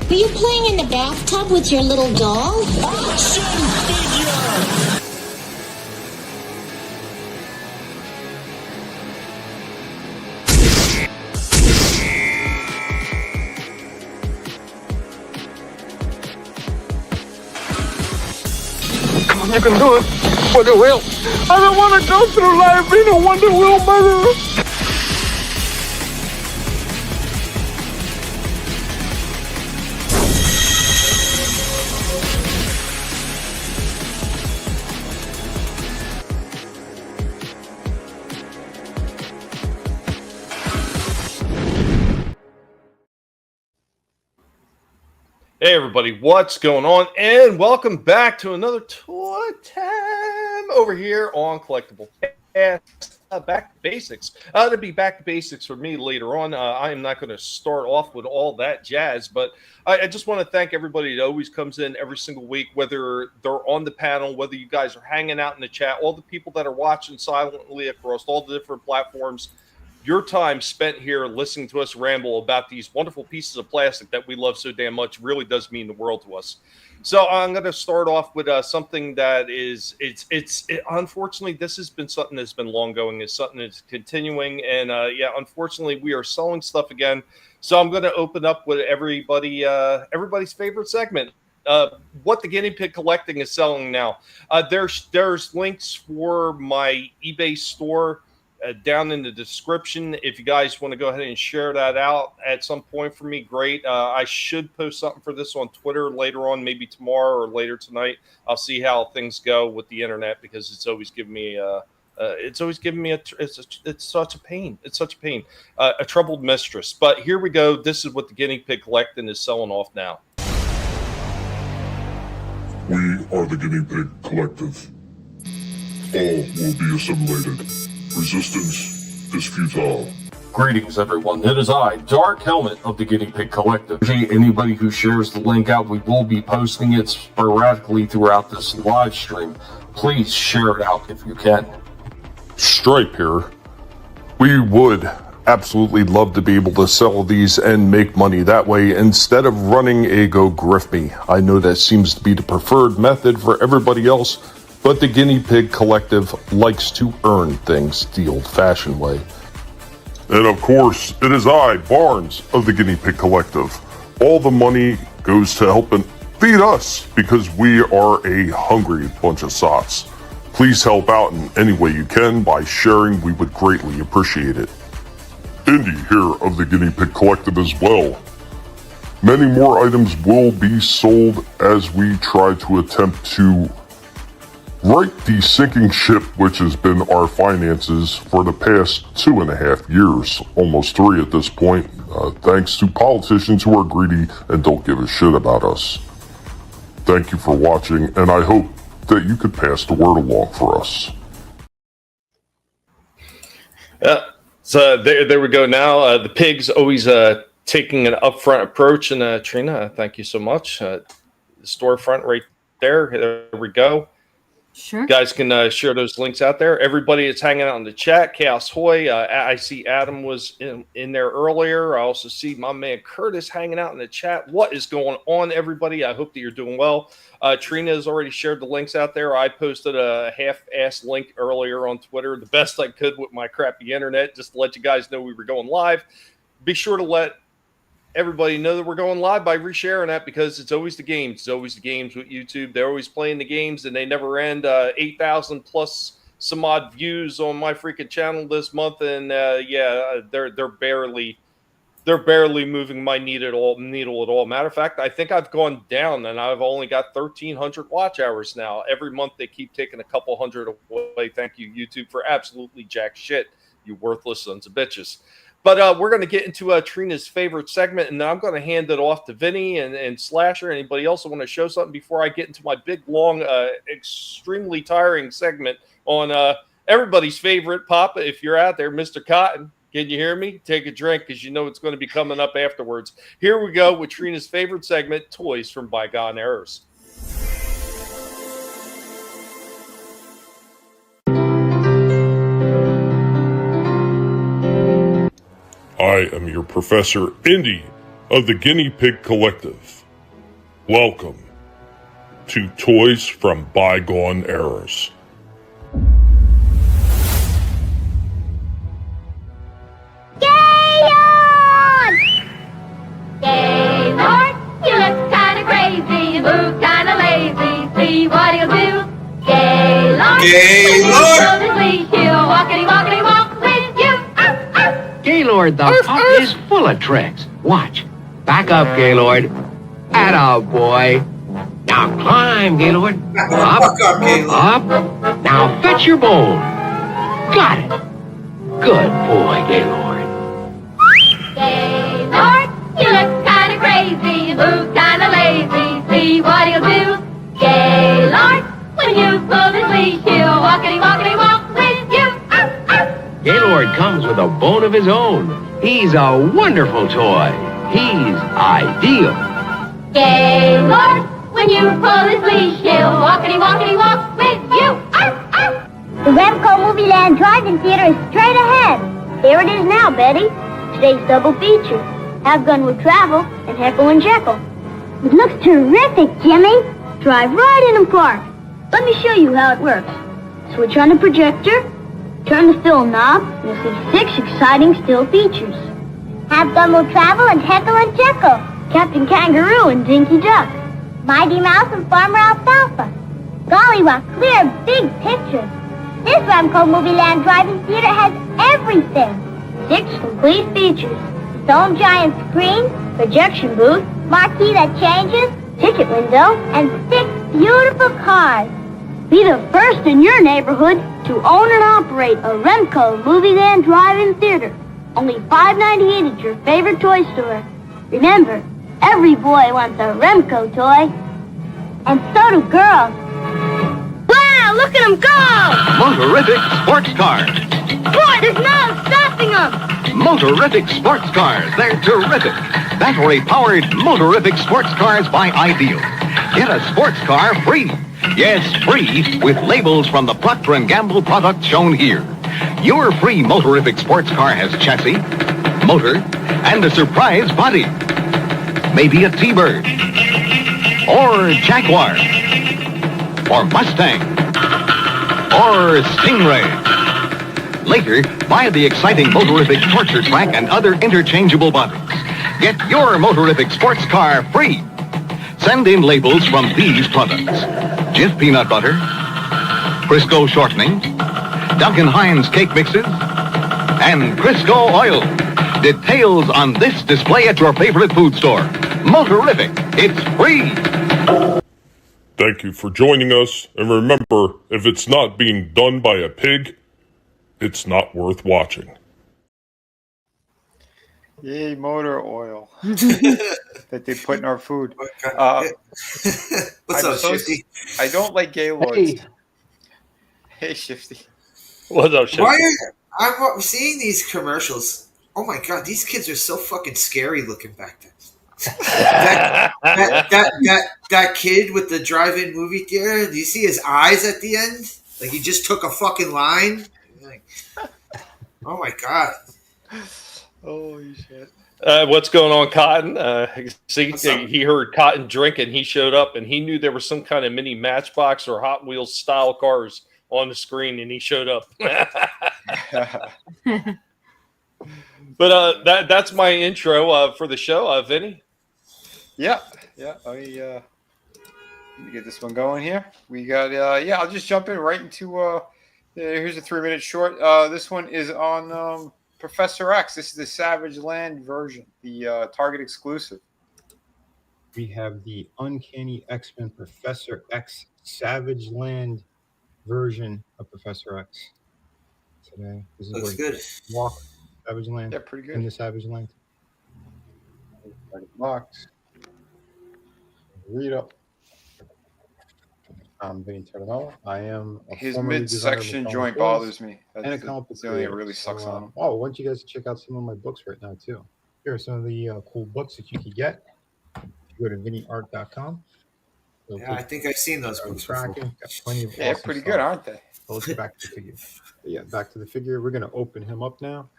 Are you playing in the bathtub with your little doll? Action figure! You can do it. Wonder Wheel. I don't want to go through life being a Wonder Wheel mother. Hey everybody, what's going on? And welcome back to another toy time over here on Collectable Past. Back to basics. To be back to basics for me later on. I am not going to start off with all that jazz, but I just want to thank everybody that always comes in every single week, whether they're on the panel, whether you guys are hanging out in the chat, all the people that are watching silently across all the different platforms. Your time spent here listening to us ramble about these wonderful pieces of plastic that we love so damn much really does mean the world to us. So I'm going to start off with something that is, unfortunately, this has been something that's been long going. It's something that's continuing. And yeah, unfortunately, we are selling stuff again. So I'm going to open up with everybody's favorite segment. What the Guinea Pig Collecting is selling now. There's links for my eBay store down in the description. If you guys want to go ahead and share that out at some point for me, great. I should post something for this on Twitter later on, maybe tomorrow or later tonight. I'll see how things go with the internet because it's always giving me it's such a pain. It's such a pain. A troubled mistress. But here we go. This is what the Guinea Pig Collecting is selling off now. We are the Guinea Pig Collective. All will be assimilated. Resistance is futile. Greetings, everyone. It is I, Dark Helmet of the Guinea Pig Collective. Anybody who shares the link out, we will be posting it sporadically throughout this live stream. Please share it out if you can. Stripe here. We would absolutely love to be able to sell these and make money that way instead of running a Go Grift Me. I know that seems to be the preferred method for everybody else, but the Guinea Pig Collective likes to earn things the old-fashioned way. And of course, it is I, Barnes, of the Guinea Pig Collective. All the money goes to helping feed us because we are a hungry bunch of sots. Please help out in any way you can by sharing. We would greatly appreciate it. Indy here of the Guinea Pig Collective as well. Many more items will be sold as we try to attempt to right the sinking ship, which has been our finances for the past 2.5 years, almost 3 at this point, thanks to politicians who are greedy and don't give a shit about us. Thank you for watching, and I hope that you could pass the word along for us. So there we go now. The pig's always taking an upfront approach, and Trina, thank you so much. The storefront right there. There we go. Sure. You guys can share those links out there. Everybody that's hanging out in the chat, Chaos Hoy. I see Adam was in there earlier. I also see my man Curtis hanging out in the chat. What is going on, everybody? I hope that you're doing well. Trina has already shared the links out there. I posted a half-assed link earlier on Twitter, the best I could with my crappy internet, just to let you guys know we were going live. Be sure to let everybody know that we're going live by resharing that because it's always the games. It's always the games with YouTube. They're always playing the games and they never end. 8,000 plus some odd views on my freaking channel this month, and yeah, they're barely moving my needle at all. Matter of fact, I think I've gone down and I've only got 1,300 watch hours now. Every month they keep taking a couple hundred away. Thank you, YouTube, for absolutely jack shit, you worthless sons of bitches. But we're going to get into Trina's favorite segment, and I'm going to hand it off to Vinnie and Slasher. Anybody else want to show something before I get into my big, long, extremely tiring segment on everybody's favorite Papa, if you're out there, Mr. Cotton. Can you hear me? Take a drink because you know it's going to be coming up afterwards. Here we go with Trina's favorite segment, Toys from Bygone Eras. I am your Professor Indy, of the Guinea Pig Collective. Welcome to Toys from Bygone Eras. Gaylord, you look kinda crazy, you move kinda lazy, see what he'll do. Gaylord, he'll walkity walk with you. Gaylord the pup is full of tricks. Watch. Back up, Gaylord. Atta boy. Now climb, Gaylord. Up, up. Now fetch your bone. Got it. Good boy, Gaylord. Gaylord, you look kinda crazy, you move kinda lazy, see what he'll do. Gaylord, when you pull his leash, he'll walkity walk with you. Gaylord comes with a bone of his own. He's a wonderful toy. He's ideal. Gaylord, when you pull his leash, he'll walkity walk with you. The Remco Movie Land Drive-In Theater is straight ahead. Here it is now, Betty. Today's double feature. Have Gun Will Travel and Heckle and Jekyll. It looks terrific, Jimmy. Drive right in and park. Let me show you how it works. Switch on the projector, turn the film knob, and you'll see 6 exciting still features. Have Gun Will Travel and Heckle and Jekyll. Captain Kangaroo and Dinky Duck. Mighty Mouse and Farmer Alfalfa. Gollywog, clear, big pictures. This Remco Movie Land Drive-In Theater has everything. 6 complete features. Its own giant screen, projection booth, marquee that changes, ticket window, and 6 beautiful cars. Be the first in your neighborhood to own and operate a Remco Movie Land Drive-In Theater. Only $5.98 at your favorite toy store. Remember, every boy wants a Remco toy. And so do girls. Wow, look at them go! Motorific sports cars. Boy, there's no stopping them! Motorific sports cars. They're terrific. Battery-powered motorific sports cars by Ideal. Get a sports car free. Yes, free, with labels from the Procter & Gamble products shown here. Your free motorific sports car has chassis, motor, and a surprise body. Maybe a T-Bird, or Jaguar, or Mustang, or Stingray. Later, buy the exciting motorific torture track and other interchangeable bodies. Get your motorific sports car free. Send in labels from these products: Jif peanut butter, Crisco shortening, Duncan Hines cake mixes, and Crisco oil. Details on this display at your favorite food store. Motorific, it's free. Thank you for joining us, and remember, if it's not being done by a pig, it's not worth watching. Yay, motor oil that they put in our food. What's up, Shifty? I don't like Gaylords. Hey, Shifty. What's up, Shifty? Why are I'm seeing these commercials? Oh my god, these kids are so fucking scary looking back then. that kid with the drive-in movie theater. Do you see his eyes at the end? Like he just took a fucking line. Like, oh my god. Holy shit. What's going on, Cotton? He heard Cotton drink and he showed up and he knew there was some kind of mini Matchbox or Hot Wheels style cars on the screen and he showed up. But that's my intro for the show, Vinnie. Yeah. Let me get this one going here. We got I'll just jump in right into here's a 3-minute short. This one is on Professor X. This is the Savage Land version, the Target exclusive. We have the Uncanny X-Men Professor X Savage Land version of Professor X today. This is looks where good. Walk Savage Land. Yeah, pretty good. In the Savage Land. Box. Read up. I'm Vinnie Tardanella. I am his midsection joint bothers me. That's the only thing that really sucks on him. Oh, I want you guys to check out some of my books right now too. Here are some of the cool books that you can get. Go to Vinnieart.com. Yeah, I think I've seen those books before. Got plenty of Yeah, awesome pretty stuff. good, aren't they? Well, let's get back to the figure. But yeah, back to the figure. We're going to open him up now.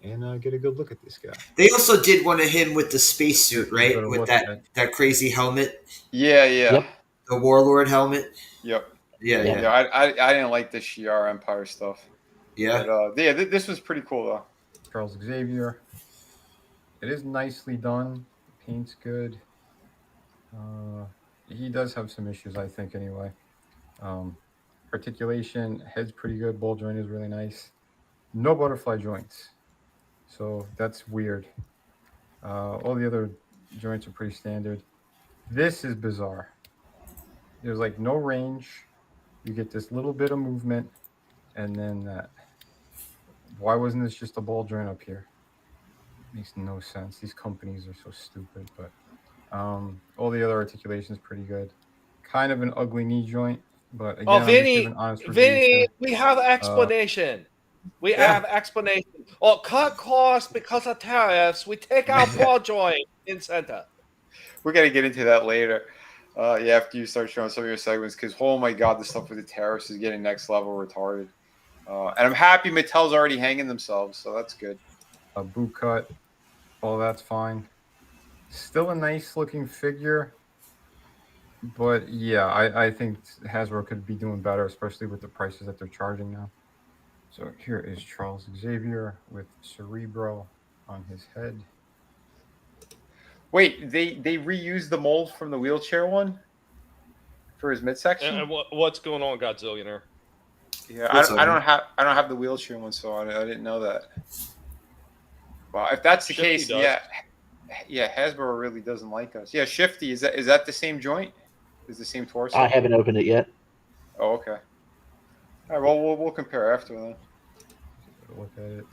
and get a good look at this guy. They also did one of him with the spacesuit, right? Better With look that crazy helmet, Yeah. Yep. the Warlord helmet. Yep. Yeah. Yeah. I didn't like the Shi'ar Empire stuff. Yeah. But this was pretty cool though. Charles Xavier. It is nicely done. Paint's good. He does have some issues, I think, anyway. Articulation, head's pretty good. Ball joint is really nice. No butterfly joints. So that's weird. All the other joints are pretty standard. This is bizarre. There's like no range. You get this little bit of movement, and then that. Why wasn't this just a ball joint up here? Makes no sense. These companies are so stupid. But all the other articulation is pretty good. Kind of an ugly knee joint, but again, I'm just giving honest reviews Vinnie, here. we have explanation. We have explanation. Oh, cut costs because of tariffs. We take out ball joint in center. We're gonna get into that later. After you start showing some of your segments, because oh my god, the stuff with the tariffs is getting next level retarded. And I'm happy Mattel's already hanging themselves, so that's good. A boot cut, all that's fine. Still a nice looking figure, but yeah, I think Hasbro could be doing better, especially with the prices that they're charging now. So here is Charles Xavier with Cerebro on his head. Wait, they reused the mold from the wheelchair one for his midsection? And what's going on, Godzillionaire? Yeah, I don't have the wheelchair one, so I didn't know that. Well, if that's the case, Hasbro really doesn't like us. Yeah, Shifty, is that the same joint? Is the same torso? I haven't opened it yet. Oh, okay. All right, well, we'll compare after then. Look at it.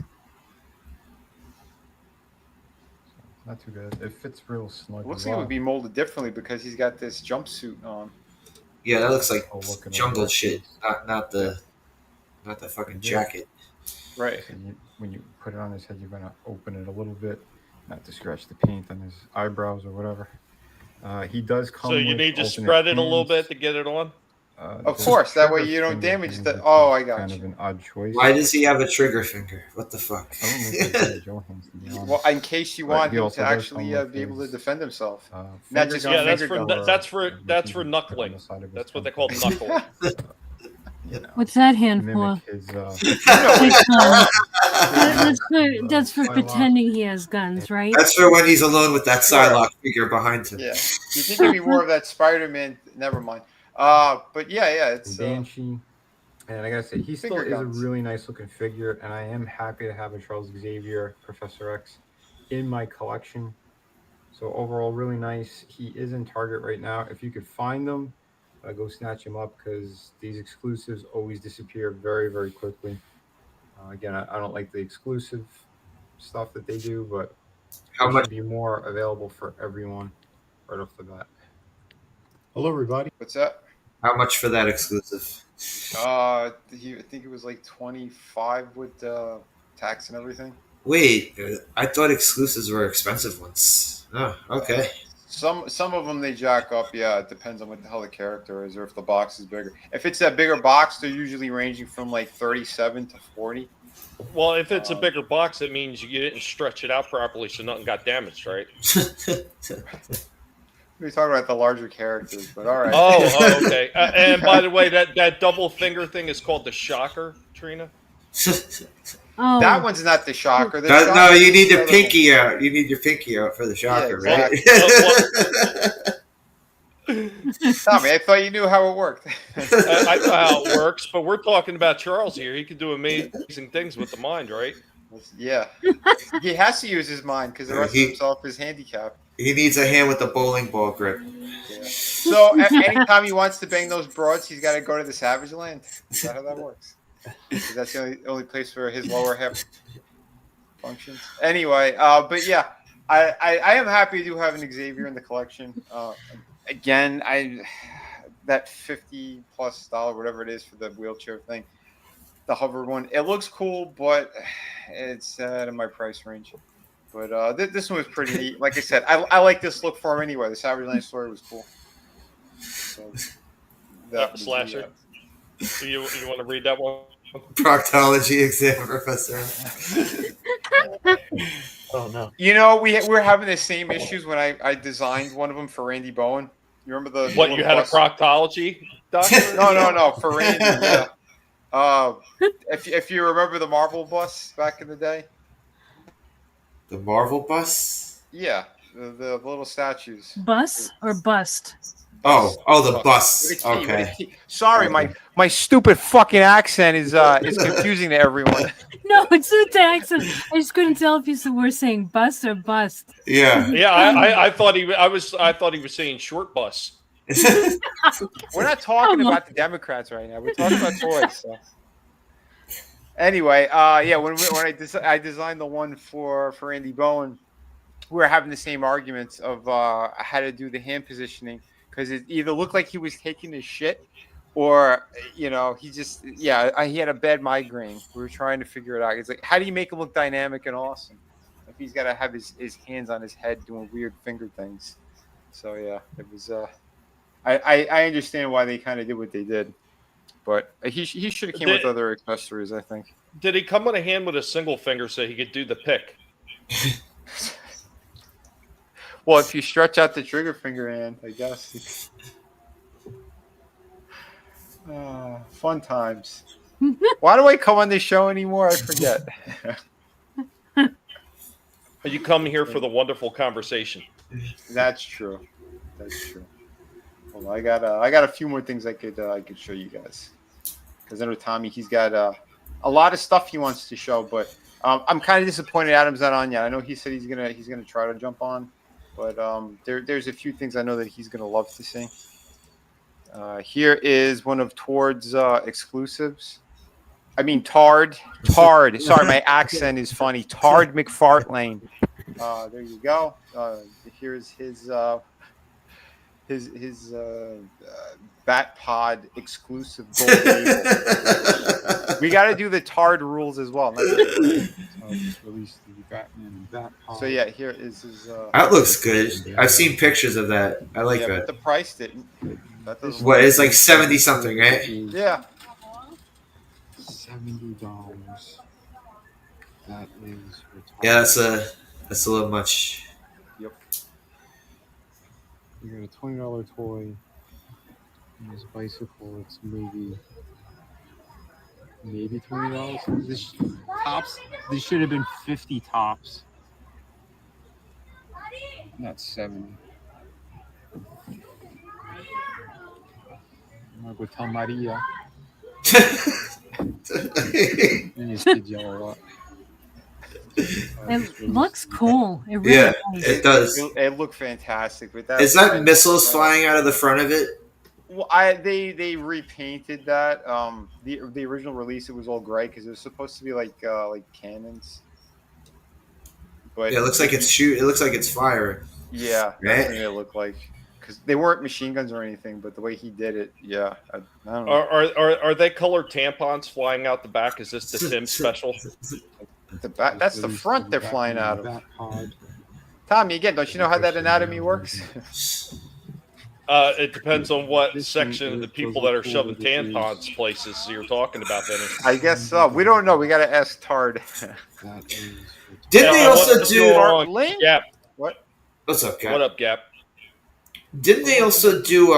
Not too good. It fits real snug. It looks like it would be molded differently because he's got this jumpsuit on. Yeah, that looks like jungle shit, not the fucking jacket. Right. So when you put it on his head, you're gonna open it a little bit, not to scratch the paint on his eyebrows or whatever. He does come. So you with need to alternate spread it a hands. little bit to get it on. Of course, that way you don't damage the. Oh, I got kind you. of an odd choice. Why does he have a trigger finger? What the fuck? I don't know if it's Joe hands, to be honest. Well, in case you want he him also to does actually come with be able to his, defend himself. finger Not just gun that's or for knuckling. That's what they call knuckle. You know, What's that hand for? mimic his, That's for pretending he has guns, right? That's for when he's alone with that Psylocke figure behind him. Yeah, you think it'd be more of that Spider-Man? Never mind. But yeah, it's Banshee. And I gotta say, he still is a guns. really nice looking figure, and I am happy to have a Charles Xavier Professor X in my collection. So overall, really nice. He is in Target right now. If you could find them, go snatch him up because these exclusives always disappear very, very quickly. Again, I don't like the exclusive stuff that they do, but How there much? should be more available for everyone right off the bat. Hello, everybody. What's that? How much for that exclusive? I think it was like 25 with tax and everything. Wait, I thought exclusives were expensive ones. Oh, okay. Some of them they jack up. Yeah, it depends on what the hell the character is or if the box is bigger. If it's that bigger box, they're usually ranging from like 37 to 40. Well, if it's a bigger box, it means you didn't stretch it out properly, so nothing got damaged, right? We're talking about the larger characters, but all right. Oh, okay. And by the way, that double finger thing is called the shocker, Trina. Oh, That one's not the shocker. The No, shocker you need is your the other pinky out. You need your pinky out for the shocker, Yeah, one. Tommy, I thought you knew how it worked. I know how it works, but we're talking about Charles here. He can do amazing things with the mind, right? Yeah. He has to use his mind because the rest of himself is handicapped. He needs a hand with a bowling ball grip. Yeah. So anytime he wants to bang those broads, he's got to go to the Savage Land. Is that how that works? 'Cause that's the only place where his lower half functions. Anyway, but yeah, I am happy to have an Xavier in the collection. Again, that $50+ whatever it is for the wheelchair thing, the hover one, it looks cool, but it's out of my price range. But this one was pretty neat. Like I said, I like this look for him anyway. The Savage Land story was cool. So that Slasher. You want to read that one? Proctology exam, Professor. Oh no. You know, we're having the same issues when I designed one of them for Randy Bowen. You remember the What, little you had bus? a proctology doctor? No, for Randy. Yeah. If you remember the Marvel bus back in the day. The Marvel bus? Yeah, the little statues. Bus or bust? The bus. With a key, with a Okay. key. Sorry, my stupid fucking accent is confusing to everyone. No, it's not the accent. I just couldn't tell if you were saying bust or bust. Yeah. Yeah, I thought he was saying short bus. We're not talking about the Democrats right now. We're talking about toys. So. Anyway, when I designed the one for Randy Bowen, we were having the same arguments of how to do the hand positioning because it either looked like he was taking his shit or he had a bad migraine. We were trying to figure it out. It's like, how do you make him look dynamic and awesome if he's got to have his hands on his head doing weird finger things? So yeah, it was. I understand why they kind of did what they did, but he should have came with other accessories. I think. Did he come with a hand with a single finger so he could do the pick? Well, if you stretch out the trigger finger hand, I guess. Fun times. Why do I come on this show anymore? I forget. You come here for the wonderful conversation. That's true. That's true. Well, I got a few more things I could show you guys. Because I know Tommy, he's got a lot of stuff he wants to show, but I'm kind of disappointed Adam's not on yet. I know he said he's gonna try to jump on, but there's a few things I know that he's gonna love to see. Here is one of Tord's exclusives. I mean Tard. Sorry, my accent is funny. Tard McFarlane. There you go. Here's his Bat Pod exclusive gold label. We got to do the Tard rules as well. Just released the Batman and Bat Pod. So yeah, here is his. That looks good. I've seen pictures of that. I like that. But the price didn't. What, it's like 70 something, right? Yeah. $70. That is. Yeah, that's a little much. Yep. You got a $20 toy. And this bicycle, it's maybe $20. This tops. These should have been 50 tops. Not 70. I'm gonna go tell Maria. These kids yell a lot. It looks cool. It really does. It does. It looked fantastic. With that, Is that missiles flying out of the front of it? Well, they repainted that. The original release, it was all gray because it was supposed to be like cannons. But Yeah, it looks like it's shoot. It looks like it's fire. Yeah, Right? that's what it looked like. Because they weren't machine guns or anything, but the way he did it, yeah, I don't know. Are they colored tampons flying out the back? Is this the Tim special? The back, that's the front they're flying out of. Tommy, again, don't you know how that anatomy works? It depends on what section of the people that are shoving tampons places you're talking about, Vinnie. I guess so. We don't know. We got to ask Tard. Didn't they also do? Gap? What? What's up, Gap? What up, Gap? Didn't they also do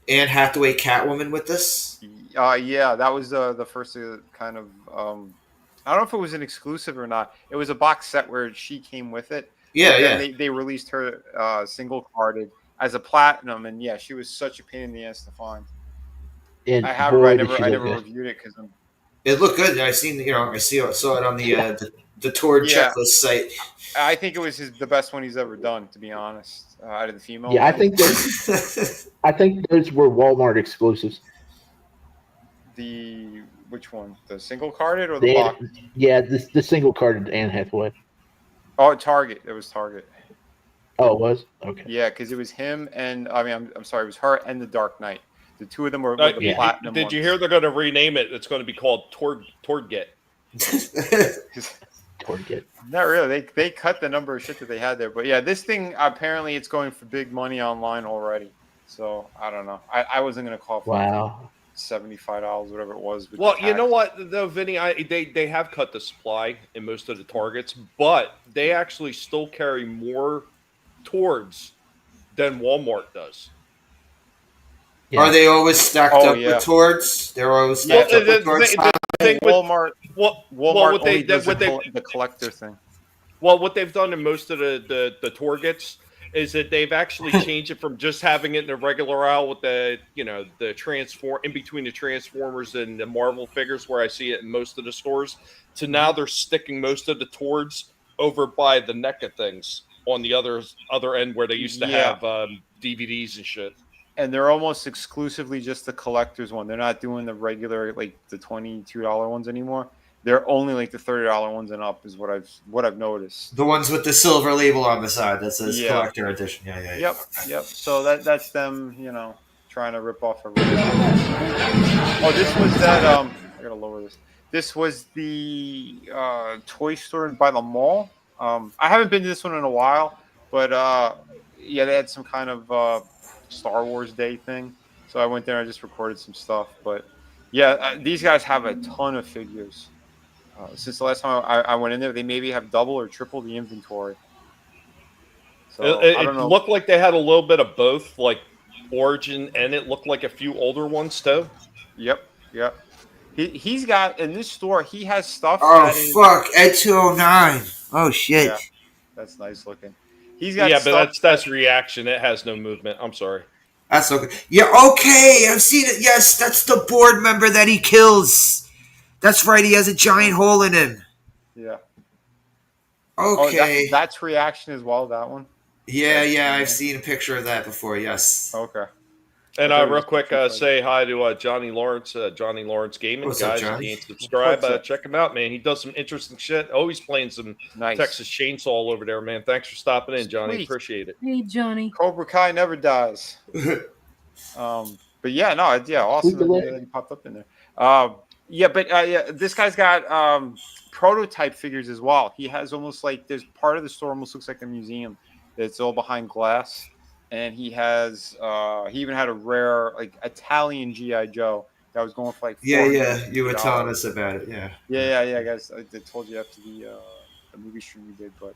Anne Hathaway Catwoman with this? Yeah, that was the first kind of. I don't know if it was an exclusive or not. It was a box set where she came with it. Yeah, yeah. They released her single carded as a platinum, and yeah, she was such a pain in the ass to find. And I have her. I never reviewed it because it looked good. I seen, I saw it on the Tord checklist site. I think it was the best one he's ever done, to be honest. Out of the female. Yeah, I think those were Walmart exclusives. Which one? The single carded or the box? Yeah, the single carded Anne Hathaway. Oh, Target. It was Target. Oh, it was? Okay. Yeah, because it was him and I'm sorry, it was her and the Dark Knight. The two of them were the platinum. Did you hear they're going to rename it? It's going to be called Tordget. Tordget. Not really. They cut the number of shit that they had there, but yeah, this thing apparently it's going for big money online already. So I don't know. I wasn't going to call for it. Wow. $75, whatever it was. with Well, the you know tax. what though, Vinny, they have cut the supply in most of the Targets, but they actually still carry more Tords than Walmart does. Are they always stacked Oh, up yeah. with Tords? They're always Yeah, stacked up with Tords. the thing with Walmart what only they does what they the collector thing. Well, what they've done in most of the Torgets is that they've actually changed it from just having it in a regular aisle with the transform in between the Transformers and the Marvel figures, where I see it in most of the stores, to now they're sticking most of the Tords over by the neck of things on the other end where they used to Yeah. have DVDs and shit. And they're almost exclusively just the collector's one. They're not doing the regular, like the $22 ones anymore. They're only like the $30 ones and up is what I've noticed. The ones with the silver label on the side that says Yeah. collector edition. Yeah. Yep, yep. So that's them, trying to rip off everybody. Oh, this was that. I gotta lower this. This was the toy store by the mall. I haven't been to this one in a while, but yeah, they had some kind of Star Wars Day thing. So I went there and I just recorded some stuff. But yeah, these guys have a ton of figures. Since the last time I went in there, they maybe have double or triple the inventory. So I don't It know. looked like they had a little bit of both, like Origin, and it looked like a few older ones too. Yep. He's got in this store. He has stuff. Oh fuck, Ed 209. Oh shit. Yeah, that's nice looking. He's got Yeah, stuff. but that's reaction. It has no movement. I'm sorry. That's okay. Yeah, okay. I've seen it. Yes, that's the board member that he kills. That's right. He has a giant hole in him. Yeah. Okay. Oh, that's reaction as well. That one. Yeah. I've seen a picture of that before. Yes. Okay. And real quick, say hi to Johnny Lawrence, Johnny Lawrence Gaming. What's up, guys. Johnny? If you ain't subscribe, What's up? check him out, man. He does some interesting shit. Always playing some Nice. Texas Chainsaw all over there, man. Thanks for stopping in, Johnny. Sweet. Appreciate it. Hey, Johnny. Cobra Kai never dies. But yeah, no, awesome that he popped up in there. This guy's got prototype figures as well. He has almost like there's part of the store almost looks like a museum. It's all behind glass, and he has he even had a rare like Italian GI Joe that was going for like Yeah. You were telling us about it. Yeah, guys. I told you after the movie stream we did, but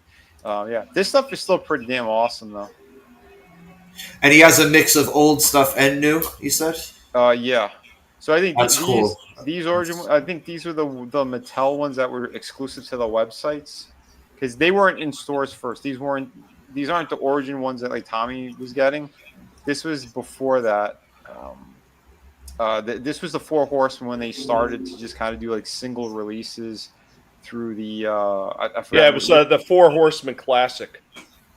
yeah, this stuff is still pretty damn awesome though. And he has a mix of old stuff and new. You said. Yeah. So I think That's cool. These origin, I think these are the Mattel ones that were exclusive to the websites because they weren't in stores first. These aren't the origin ones that like Tommy was getting. This was before that. This was the Four Horsemen when they started to just kind of do like single releases through the. I forgot It was the Four Horsemen Classic.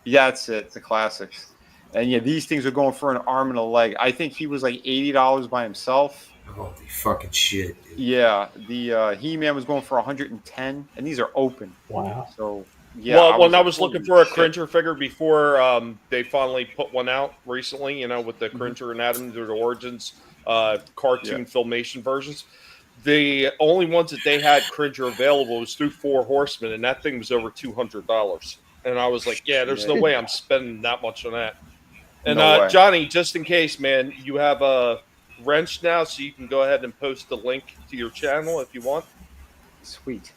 Yeah, that's it. The classics. And yeah, these things are going for an arm and a leg. I think he was like $80 by himself. Holy fucking shit. Dude. Yeah, the He-Man was going for 110, and these are open. Wow. So yeah. Well, when I was looking for a Cringer figure before they finally put one out recently, with the Cringer and Adam, the Origins cartoon filmation versions. The only ones that they had Cringer available was through Four Horsemen, and that thing was over $200. And I was like, yeah, there's no way I'm spending that much on that. And No way. Johnny, just in case, man, you have a wrench now, so you can go ahead and post the link to your channel if you want. Sweet.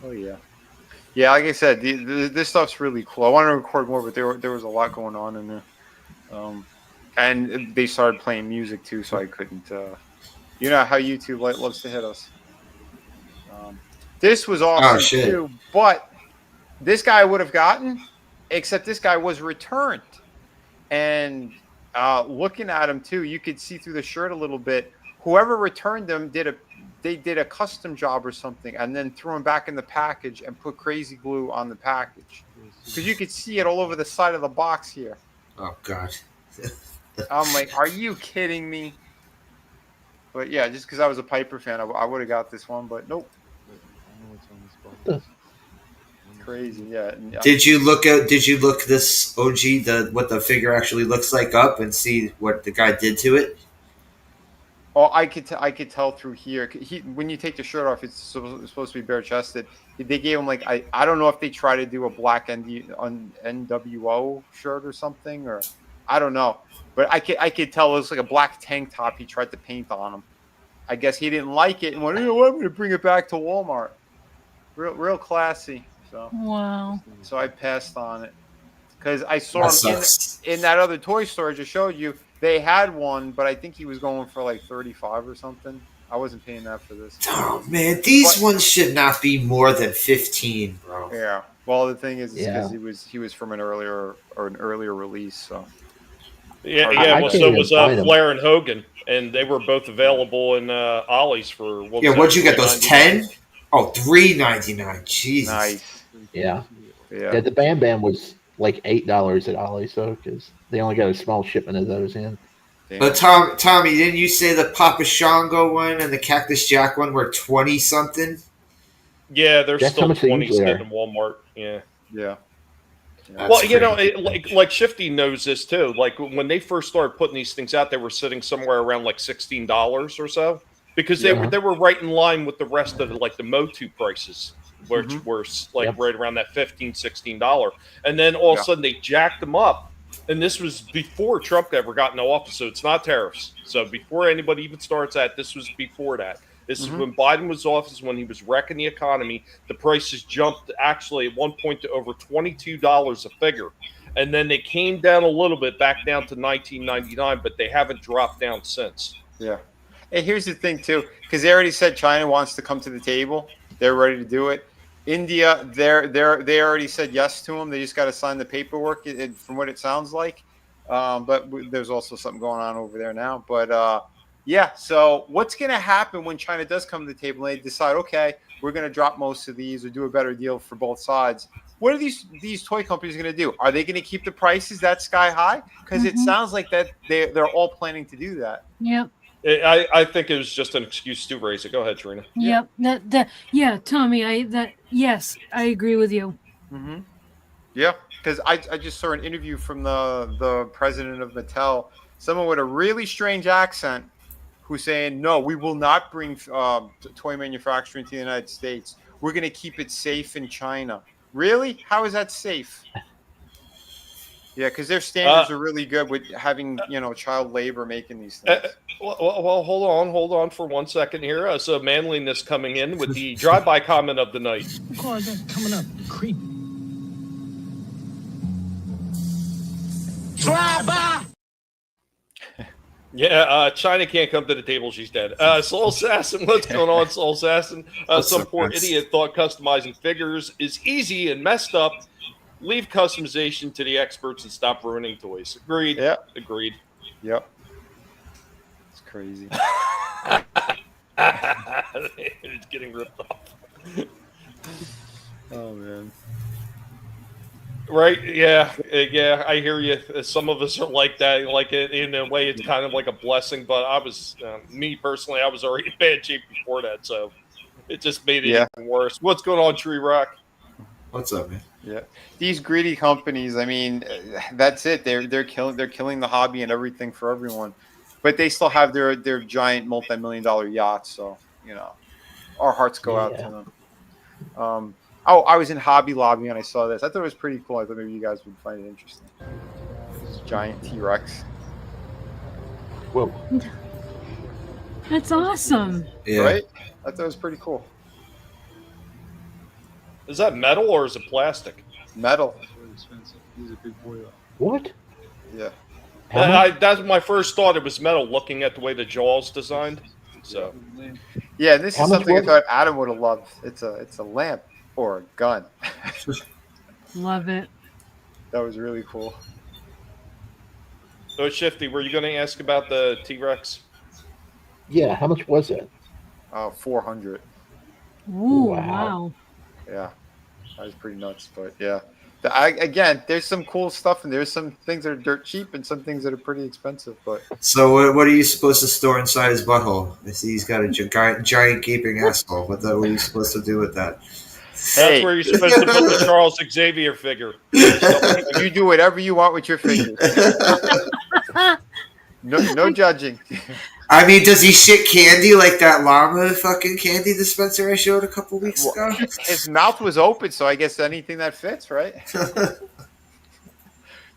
Oh yeah. Yeah, like I said, this stuff's really cool. I wanted to record more, but there was a lot going on in there. And they started playing music too, so I couldn't. You know how YouTube loves to hit us. This was awesome too, but this guy would have gotten, except this guy was returned. And looking at him too, you could see through the shirt a little bit. Whoever returned them did a custom job or something, and then threw them back in the package and put crazy glue on the package because you could see it all over the side of the box here. Oh God! I'm like, are you kidding me? But yeah, just because I was a Piper fan, I would have got this one, but nope. Crazy, yeah. Did you look this OG what the figure actually looks like up and see what the guy did to it? Oh, I could tell through here. When you take the shirt off, it's supposed to be bare chested. They gave him like I don't know if they try to do a black NWO shirt or something, or I don't know, but I could tell it was like a black tank top he tried to paint on him. I guess he didn't like it and went, you know what, I'm going to bring it back to Walmart. Real classy. Wow. So I passed on it because I saw him in that other toy store I just showed you. They had one, but I think he was going for like 35 or something. I wasn't paying that for this. Oh man, these ones should not be more than 15, bro. Yeah. Well, the thing is, because he was from an earlier release, so. Yeah. Well, so was Flair and Hogan, and they were both available in Ollie's for. What'd you get? Those 10? Oh, $3.99. Jesus. Nice. Yeah. The Bam Bam was like $8 at Ollie's, so because they only got a small shipment of those in. But Tommy, didn't you say the Papa Shango one and the Cactus Jack one were 20 something? Yeah, they're still 20 cents in Walmart. Yeah. Well, you know, like Shifty knows this too. Like when they first started putting these things out, they were sitting somewhere around like $16 or so because they were right in line with the rest of the Motu prices, which were like right around that $15, $16, and then all of a sudden they jacked them up. And this was before Trump ever got into office, so it's not tariffs. So before anybody even starts that, this was before that. This is when Biden was in office, when he was wrecking the economy. The prices jumped actually at one point to over $22 a figure. And then they came down a little bit, back down to $19.99, but they haven't dropped down since. Yeah. And here's the thing, too, because they already said China wants to come to the table. They're ready to do it. India, they already said yes to them. They just got to sign the paperwork, from what it sounds like. But there's also something going on over there now. But, yeah, so what's going to happen when China does come to the table and they decide, okay, we're going to drop most of these or do a better deal for both sides? What are these toy companies going to do? Are they going to keep the prices that sky high? Because it sounds like that they're all planning to do that. Yep. I think it was just an excuse to raise it. Go ahead, Trina. Yep. Tommy. Yes, I agree with you. Mm-hmm. Yeah, because I just saw an interview from the president of Mattel, someone with a really strange accent, who's saying, no, we will not bring toy manufacturing to the United States. We're going to keep it safe in China. Really? How is that safe? Yeah, because their standards are really good with having, child labor making these things. Well, hold on for 1 second here. So manliness coming in with the drive-by comment of the night. Oh, coming up, creep. Drive-by. Yeah, China can't come to the table. She's dead. Soul Assassin, what's going on, Soul Assassin? Some poor idiot thought customizing figures is easy and messed up. Leave customization to the experts and stop ruining toys. Agreed. Yeah. Agreed. Yep. It's crazy. It's getting ripped off. Oh, man. Right? Yeah. I hear you. Some of us are like that. Like in a way, it's kind of like a blessing. But I was, me personally, I was already in bad shape before that, so it just made it even worse. What's going on, Tree Rock? What's up, man? Yeah, these greedy companies. I mean, that's it. They're killing the hobby and everything for everyone. But they still have their giant multi-million-dollar yachts. So our hearts go out to them. I was in Hobby Lobby and I saw this. I thought it was pretty cool. I thought maybe you guys would find it interesting. This giant T-Rex. Whoa. That's awesome. Yeah. Right? I thought it was pretty cool. Is that metal or is it plastic? Metal. Really expensive. He's a big boy. What? Yeah. That's my first thought. It was metal, looking at the way the jaw's designed. So. Yeah, this is something I thought Adam would have loved. It's a lamp or a gun. Love it. That was really cool. So, Shifty, were you going to ask about the T-Rex? Yeah, how much was it? 400. Ooh, wow. Yeah, that was pretty nuts. But yeah, again, there's some cool stuff, and there's some things that are dirt cheap, and some things that are pretty expensive. But so, what are you supposed to store inside his butthole? I see he's got a giant gaping asshole. What are you supposed to do with that? That's where you're supposed to put the Charles Xavier figure. You do whatever you want with your figures. No judging. I mean, does he shit candy like that llama fucking candy dispenser I showed a couple weeks ago? His mouth was open, so I guess anything that fits, right?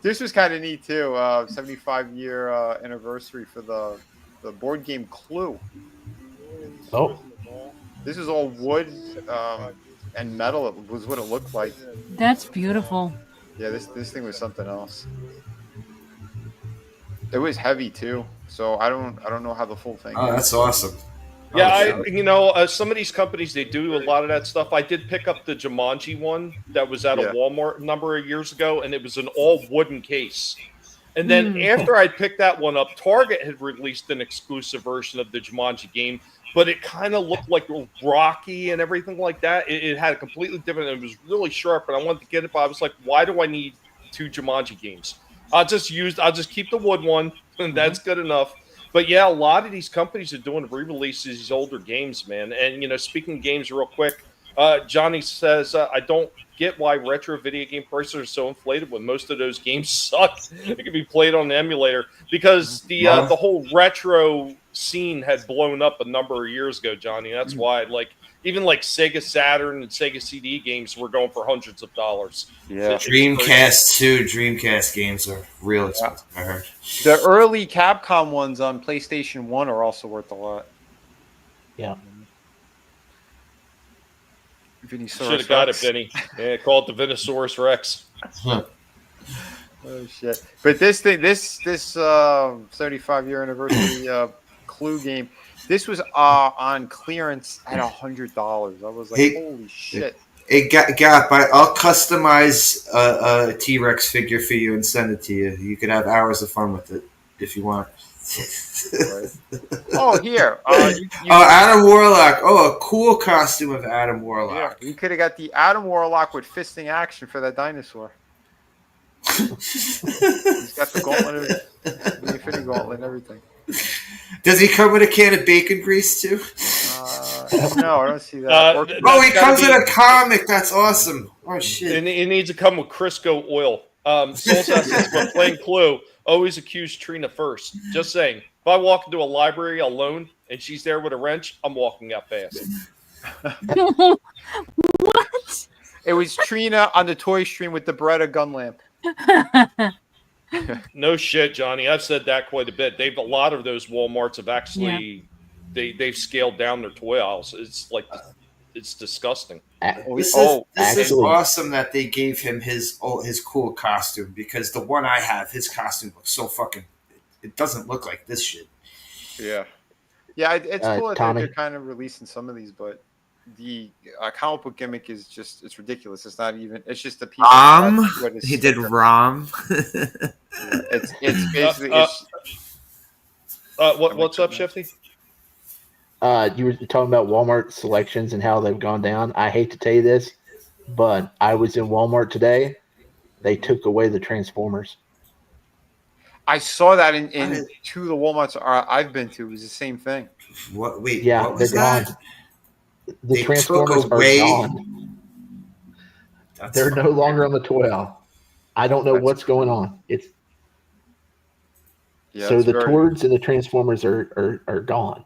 This was kind of neat too. 75-year anniversary for the board game Clue. Oh, This is all wood and metal. It was what it looked like. That's beautiful. Yeah, this thing was something else. It was heavy too, so I don't know how the full thing. Oh, that's awesome. Yeah, some of these companies, they do a lot of that stuff. I did pick up the Jumanji one that was at a Walmart a number of years ago, and it was an all wooden case. And then after I picked that one up, Target had released an exclusive version of the Jumanji game, but it kind of looked like rocky and everything like that. It had a completely different, it was really sharp, and I wanted to get it, but I was like, why do I need 2 Jumanji games? I'll just keep the wood one, and that's good enough. But yeah, a lot of these companies are doing re-releases of these older games, man. And speaking of games, real quick, Johnny says, I don't get why retro video game prices are so inflated when most of those games suck. It can be played on an emulator because the whole retro scene had blown up a number of years ago, Johnny. That's why, even Sega Saturn and Sega CD games were going for hundreds of dollars. Yeah, Dreamcast too. Dreamcast games are real expensive. I heard the early Capcom ones on PlayStation 1 are also worth a lot. Yeah. Vinnie should have got it, Vinnie. Yeah, call it the Vinosaurus Rex. Oh shit! But this 75-year anniversary Clue game. This was on clearance at $100. I was like, holy shit. Hey, Gap, I'll customize a T-Rex figure for you and send it to you. You could have hours of fun with it if you want. Oh, here. Adam Warlock. Oh, a cool costume of Adam Warlock. Yeah, you could have got the Adam Warlock with fisting action for that dinosaur. He's got the gauntlet, the Infinity Gauntlet and everything. Does he come with a can of bacon grease too? No, I don't see that. He comes in a comic. That's awesome. Oh shit! And it needs to come with Crisco oil. Soul says, but playing Clue, always accuse Trina first. Just saying. If I walk into a library alone and she's there with a wrench, I'm walking out fast. What? It was Trina on the toy stream with the Beretta gun lamp. No shit, Johnny. I've said that quite a bit. A lot of those Walmarts have actually they've scaled down their toy aisles. It's disgusting. This is awesome that they gave him his cool costume, because the one I have, his costume looks so fucking. It doesn't look like this shit. Yeah, it's cool that they're kind of releasing some of these, but the comic book gimmick is it's ridiculous. It's not even. It's just the people. He did Rom. It's basically. What's up, Shifty? You were talking about Walmart selections and how they've gone down. I hate to tell you this, but I was in Walmart today. They took away the Transformers. I saw that in two of the Walmarts I've been to. It was the same thing. What? Wait, yeah, what was they're that? gone. The Transformers are gone. They're no longer on the toy aisle. I don't know what's going on. So the Tords and the Transformers are gone.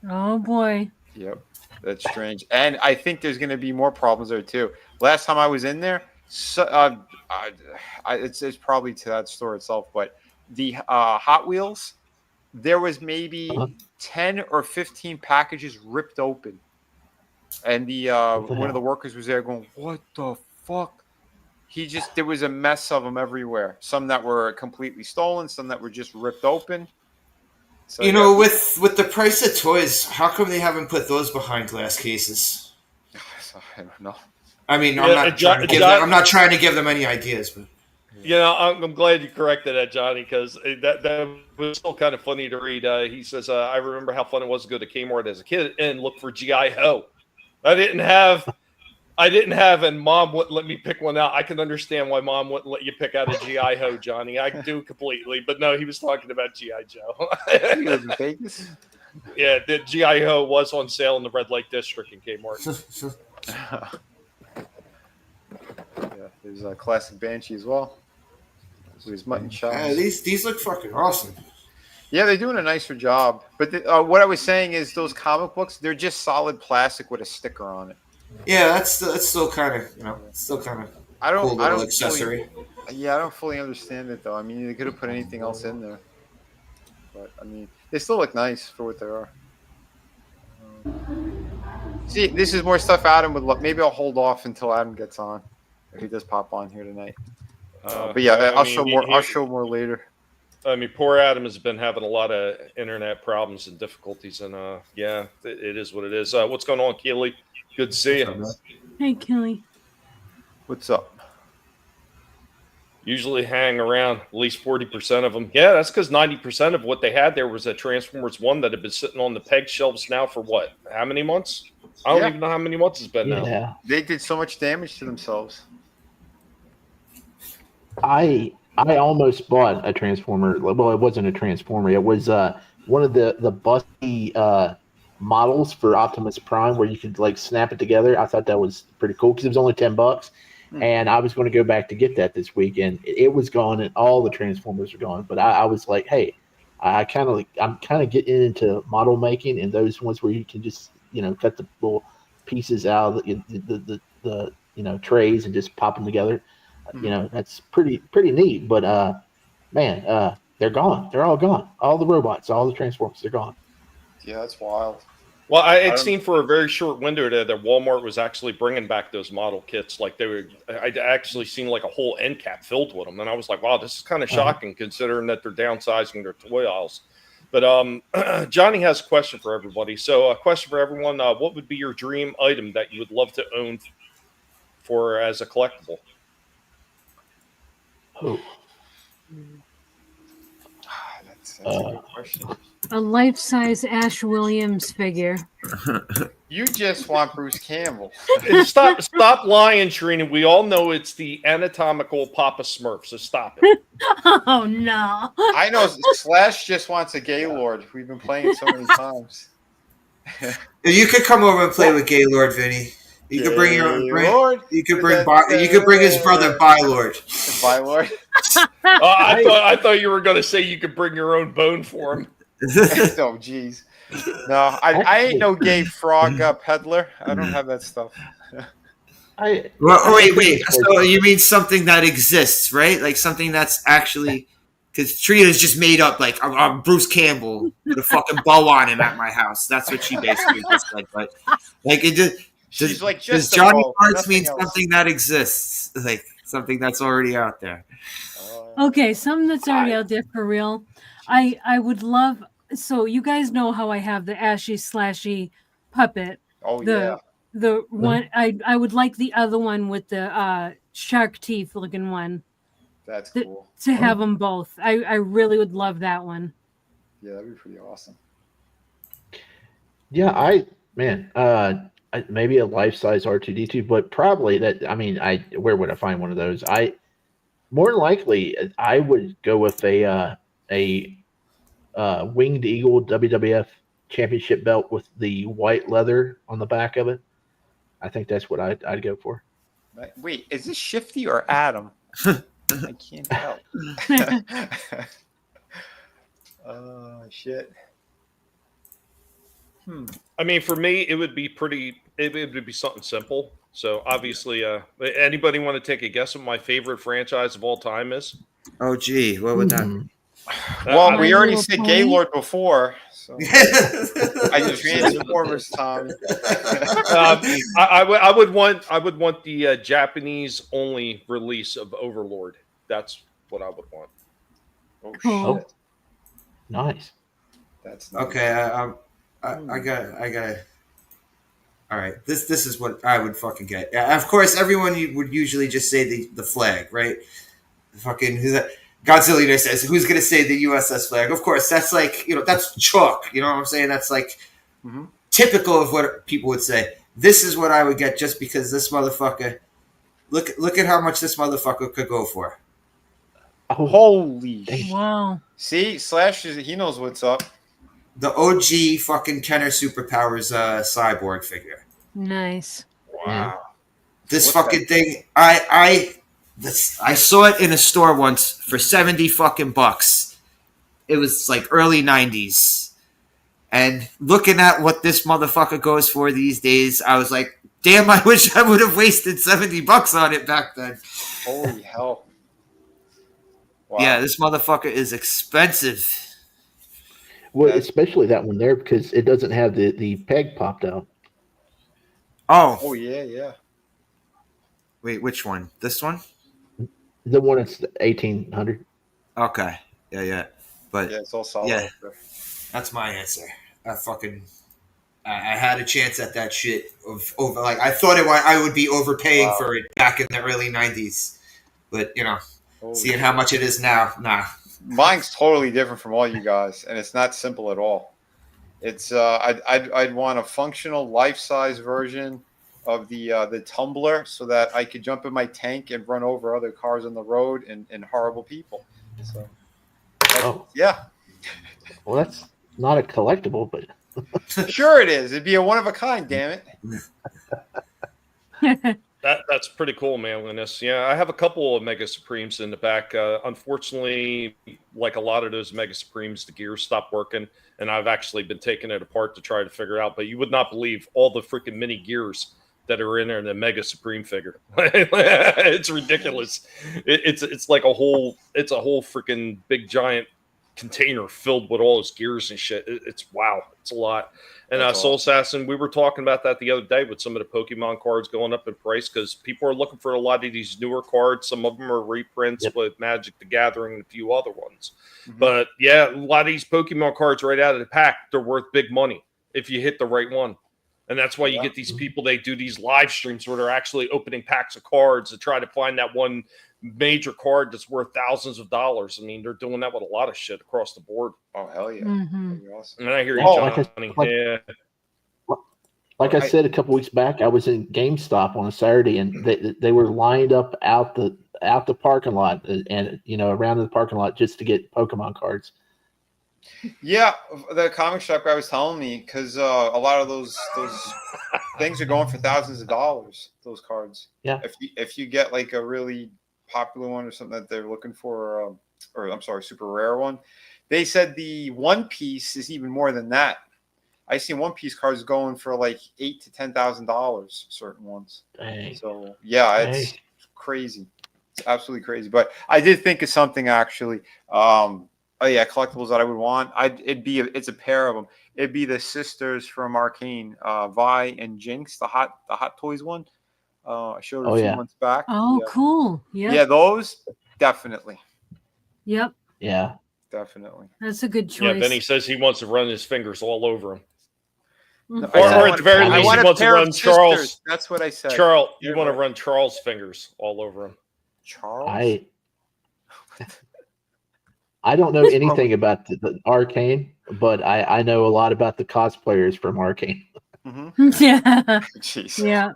Oh boy. Yep, that's strange. And I think there's going to be more problems there too. Last time I was in there, it's probably to that store itself, but the Hot Wheels, there was maybe 10 or 15 packages ripped open. And the one of the workers was there going, "What the fuck?" There was a mess of them everywhere. Some that were completely stolen, some that were just ripped open. So, with the price of toys, how come they haven't put those behind glass cases? I don't know. I mean, I'm not trying to give them any ideas, but I'm glad you corrected that, Johnny, because that was still kind of funny to read. He says, "I remember how fun it was to go to Kmart as a kid and look for GI Ho. I didn't have, and Mom wouldn't let me pick one out. I can understand why Mom wouldn't let you pick out a GI Ho, Johnny. I do completely, but no, he was talking about GI Joe. You live in Vegas? Yeah, the GI Ho was on sale in the Red Light District in Kmart. Yeah, there's a classic Banshee as well. There's mutton chops. Yeah, these look fucking awesome. Yeah, they're doing a nicer job. But what I was saying is those comic books, they're just solid plastic with a sticker on it. Yeah, that's still kind of, cool little accessory. Yeah, I don't fully understand it though. I mean, they could have put anything else in there, but I mean, they still look nice for what they are. See, this is more stuff Adam would love. Maybe I'll hold off until Adam gets on, if he does pop on here tonight. But yeah, I'll show more. I'll show more later. I mean, poor Adam has been having a lot of internet problems and difficulties, and yeah, it is what it is. What's going on, Keely? Good to see you. Hey, Kelly. What's up? Usually hang around at least 40% of them. Yeah, that's because 90% of what they had there was a Transformers 1 that had been sitting on the peg shelves now for what? How many months? I don't even know how many months it's been now. They did so much damage to themselves. I almost bought a Transformer. Well, it wasn't a Transformer. It was one of the busty models for Optimus Prime where you could like snap it together. I thought that was pretty cool because it was only $10. And I was going to go back to get that this week, and it was gone, and all the Transformers were gone. But I was like, hey, I'm kind of getting into model making, and those ones where you can just cut the little pieces out of the trays and just pop them together. That's pretty neat. But man, they're gone. They're all gone. All the robots, all the Transformers, they're gone. Yeah, that's wild. Well, I had seen for a very short window that Walmart was actually bringing back those model kits. Like I'd actually seen like a whole end cap filled with them, and I was like, "Wow, this is kind of shocking considering that they're downsizing their toy aisles." But Johnny has a question for everybody. So, a question for everyone: what would be your dream item that you would love to own for as a collectible? Oh, that's a good question. A life-size Ash Williams figure. You just want Bruce Campbell. Stop lying, Trina. We all know it's the anatomical Papa Smurf, so stop it. Oh, no. I know Slash just wants a Gaylord. We've been playing it so many times. You could come over and play with Gaylord, Vinny. You could bring your own. You could bring his brother Bylord. Bylord. I thought you were going to say you could bring your own bone for him. Oh, jeez. No, I ain't no gay frog peddler. I don't have that stuff. Wait. So you mean something that exists, right? Like something that's actually... Because Trina's just made up, like, I'm Bruce Campbell with a fucking bow on him at my house. That's what she basically just said. But, like, it just... She's like, does Johnny Arts mean something that exists? Like, something that's already out there. Okay, something that's already out there for real. I would love... So you guys know how I have the Ashy Slashy puppet. Oh, The one... I would like the other one with the shark teeth looking one. That's cool. To have them both. I really would love that one. Yeah, that'd be pretty awesome. Yeah, maybe a life-size R2-D2, but probably that. I mean, where would I find one of those? More than likely, I would go with a Winged Eagle WWF Championship belt with the white leather on the back of it. I think that's what I'd go for. Wait, is this Shifty or Adam? I can't tell. Oh, shit. I mean, for me, it would be something simple. So obviously, anybody want to take a guess what my favorite franchise of all time is? Oh, gee, what would that? Well, we already said Gaylord before. So. I just Transformers, Tommy. I would want the Japanese only release of Overlord. That's what I would want. Oh shit! Nice. That's nice. Okay. I got. All right. This is what I would fucking get. Of course, everyone would usually just say the flag, right? Fucking who's that? Godzilla says, "Who's gonna say the USS flag?" Of course, that's like that's chalk. You know what I'm saying? That's like typical of what people would say. This is what I would get just because this motherfucker. Look at how much this motherfucker could go for. Holy wow! See, Slash he knows what's up. The OG fucking Kenner Superpowers cyborg figure. Nice. Wow. This fucking thing, I saw it in a store once for $70 fucking bucks. It was like early 90s. And looking at what this motherfucker goes for these days, I was like, damn, I wish I would have wasted $70 on it back then. Holy hell. Wow. Yeah, this motherfucker is expensive. Well, especially that one there because it doesn't have the peg popped out. Oh yeah. Wait, which one? This one? The one that's 1800. Okay. Yeah. But Yeah, it's all solid. yeah, up there. that's my answer. I had a chance at that shit of over. Like I thought I would be overpaying for it back in the early '90s, but seeing how much it is now, nah. Mine's totally different from all you guys, and it's not simple at all. It's I'd want a functional life-size version of the tumbler so that I could jump in my tank and run over other cars on the road and horrible people. So yeah. Well, that's not a collectible, but Sure it is. It'd be a one of a kind, damn it. That's pretty cool, manliness. Yeah, I have a couple of Mega Supremes in the back. Unfortunately, like a lot of those Mega Supremes, the gears stopped working, and I've actually been taking it apart to try to figure out. But you would not believe all the freaking mini gears that are in there in the Mega Supreme figure. It's ridiculous. It's like a whole freaking big giant container filled with all his gears and shit. It's wow. It's a lot. And Soul Assassin, we were talking about that the other day with some of the Pokemon cards going up in price because people are looking for a lot of these newer cards. Some of them are reprints with Magic the Gathering and a few other ones. Mm-hmm. But yeah, a lot of these Pokemon cards right out of the pack, they're worth big money if you hit the right one. And that's why you get these people, they do these live streams where they're actually opening packs of cards to try to find that one major card that's worth thousands of dollars. I mean, they're doing that with a lot of shit across the board. Oh, hell yeah. Mm-hmm. Awesome. And I hear you, Johnny. Like I said a couple weeks back, I was in GameStop on a Saturday, and they were lined up out the parking lot, and around the parking lot just to get Pokemon cards. Yeah, the comic shop guy was telling me because a lot of those things are going for thousands of dollars. Those cards. Yeah. If you get like a really popular one or something that they're looking for, or I'm sorry, super rare one, they said the One Piece is even more than that. I seen One Piece cards going for like $8,000 to $10,000. Certain ones. Dang. So yeah, it's crazy. It's absolutely crazy. But I did think of something actually. Oh yeah, collectibles that I would want. It's a pair of them. It'd be the sisters from Arcane, Vi and Jinx, the Hot Toys one. I showed it a few months back. Oh, yeah. Cool. Yeah. Yeah, those definitely. Yep. Yeah. Definitely. That's a good choice. Yeah, Vinnie says he wants to run his fingers all over him. No, or at the very least, he wants to run Charles. Sisters. That's what I said. Charles, you want to run Charles' fingers all over him. Charles? I don't know anything about the Arcane, but I know a lot about the cosplayers from Arcane. Mm-hmm. Yeah. Jeez. Yeah.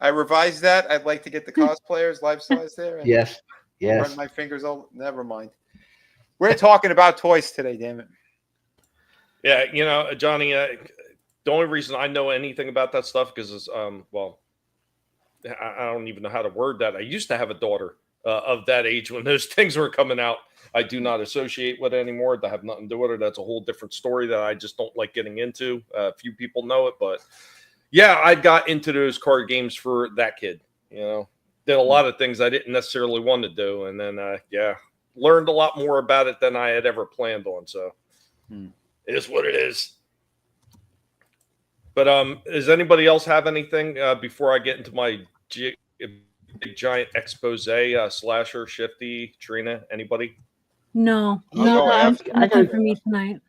I revised that. I'd like to get the cosplayers life size there. And yes. Run my fingers all. Never mind. We're talking about toys today, damn it. Yeah, Johnny. The only reason I know anything about that stuff because I don't even know how to word that. I used to have a daughter of that age when those things were coming out. I do not associate with it anymore. That have nothing to do with it. That's a whole different story that I just don't like getting into. A few people know it, but yeah, I got into those card games for that kid. Did a lot of things I didn't necessarily want to do, and then learned a lot more about it than I had ever planned on. So it is what it is. But does anybody else have anything before I get into my big giant expose slasher shifty Trina? Anybody? No, I nothing for me tonight.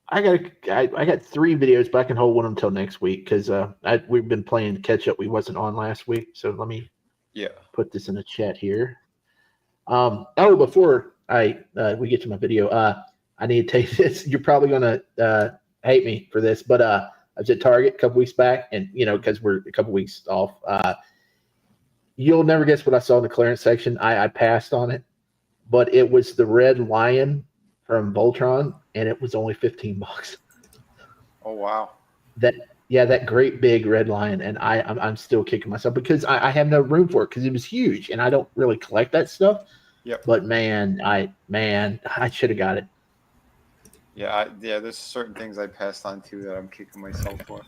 I got 3 videos, but I can hold one until next week because we've been playing catch up. We wasn't on last week, so let me put this in the chat here. Before we get to my video, I need to tell you this. You're probably gonna hate me for this, but I was at Target a couple weeks back, and because we're a couple weeks off, you'll never guess what I saw in the clearance section. I passed on it, but it was the red lion from Voltron, and it was only $15. Oh wow! That great big red lion, and I'm still kicking myself because I have no room for it because it was huge, and I don't really collect that stuff. Yep. But I should have got it. Yeah, there's certain things I passed on too that I'm kicking myself for.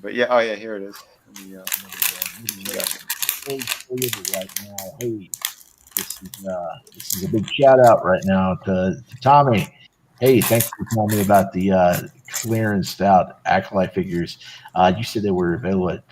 But here it is. page for you right now. Hey, this is a big shout out right now to Tommy. Hey, thanks for telling me about the clearanced out Acolyte figures. You said they were available at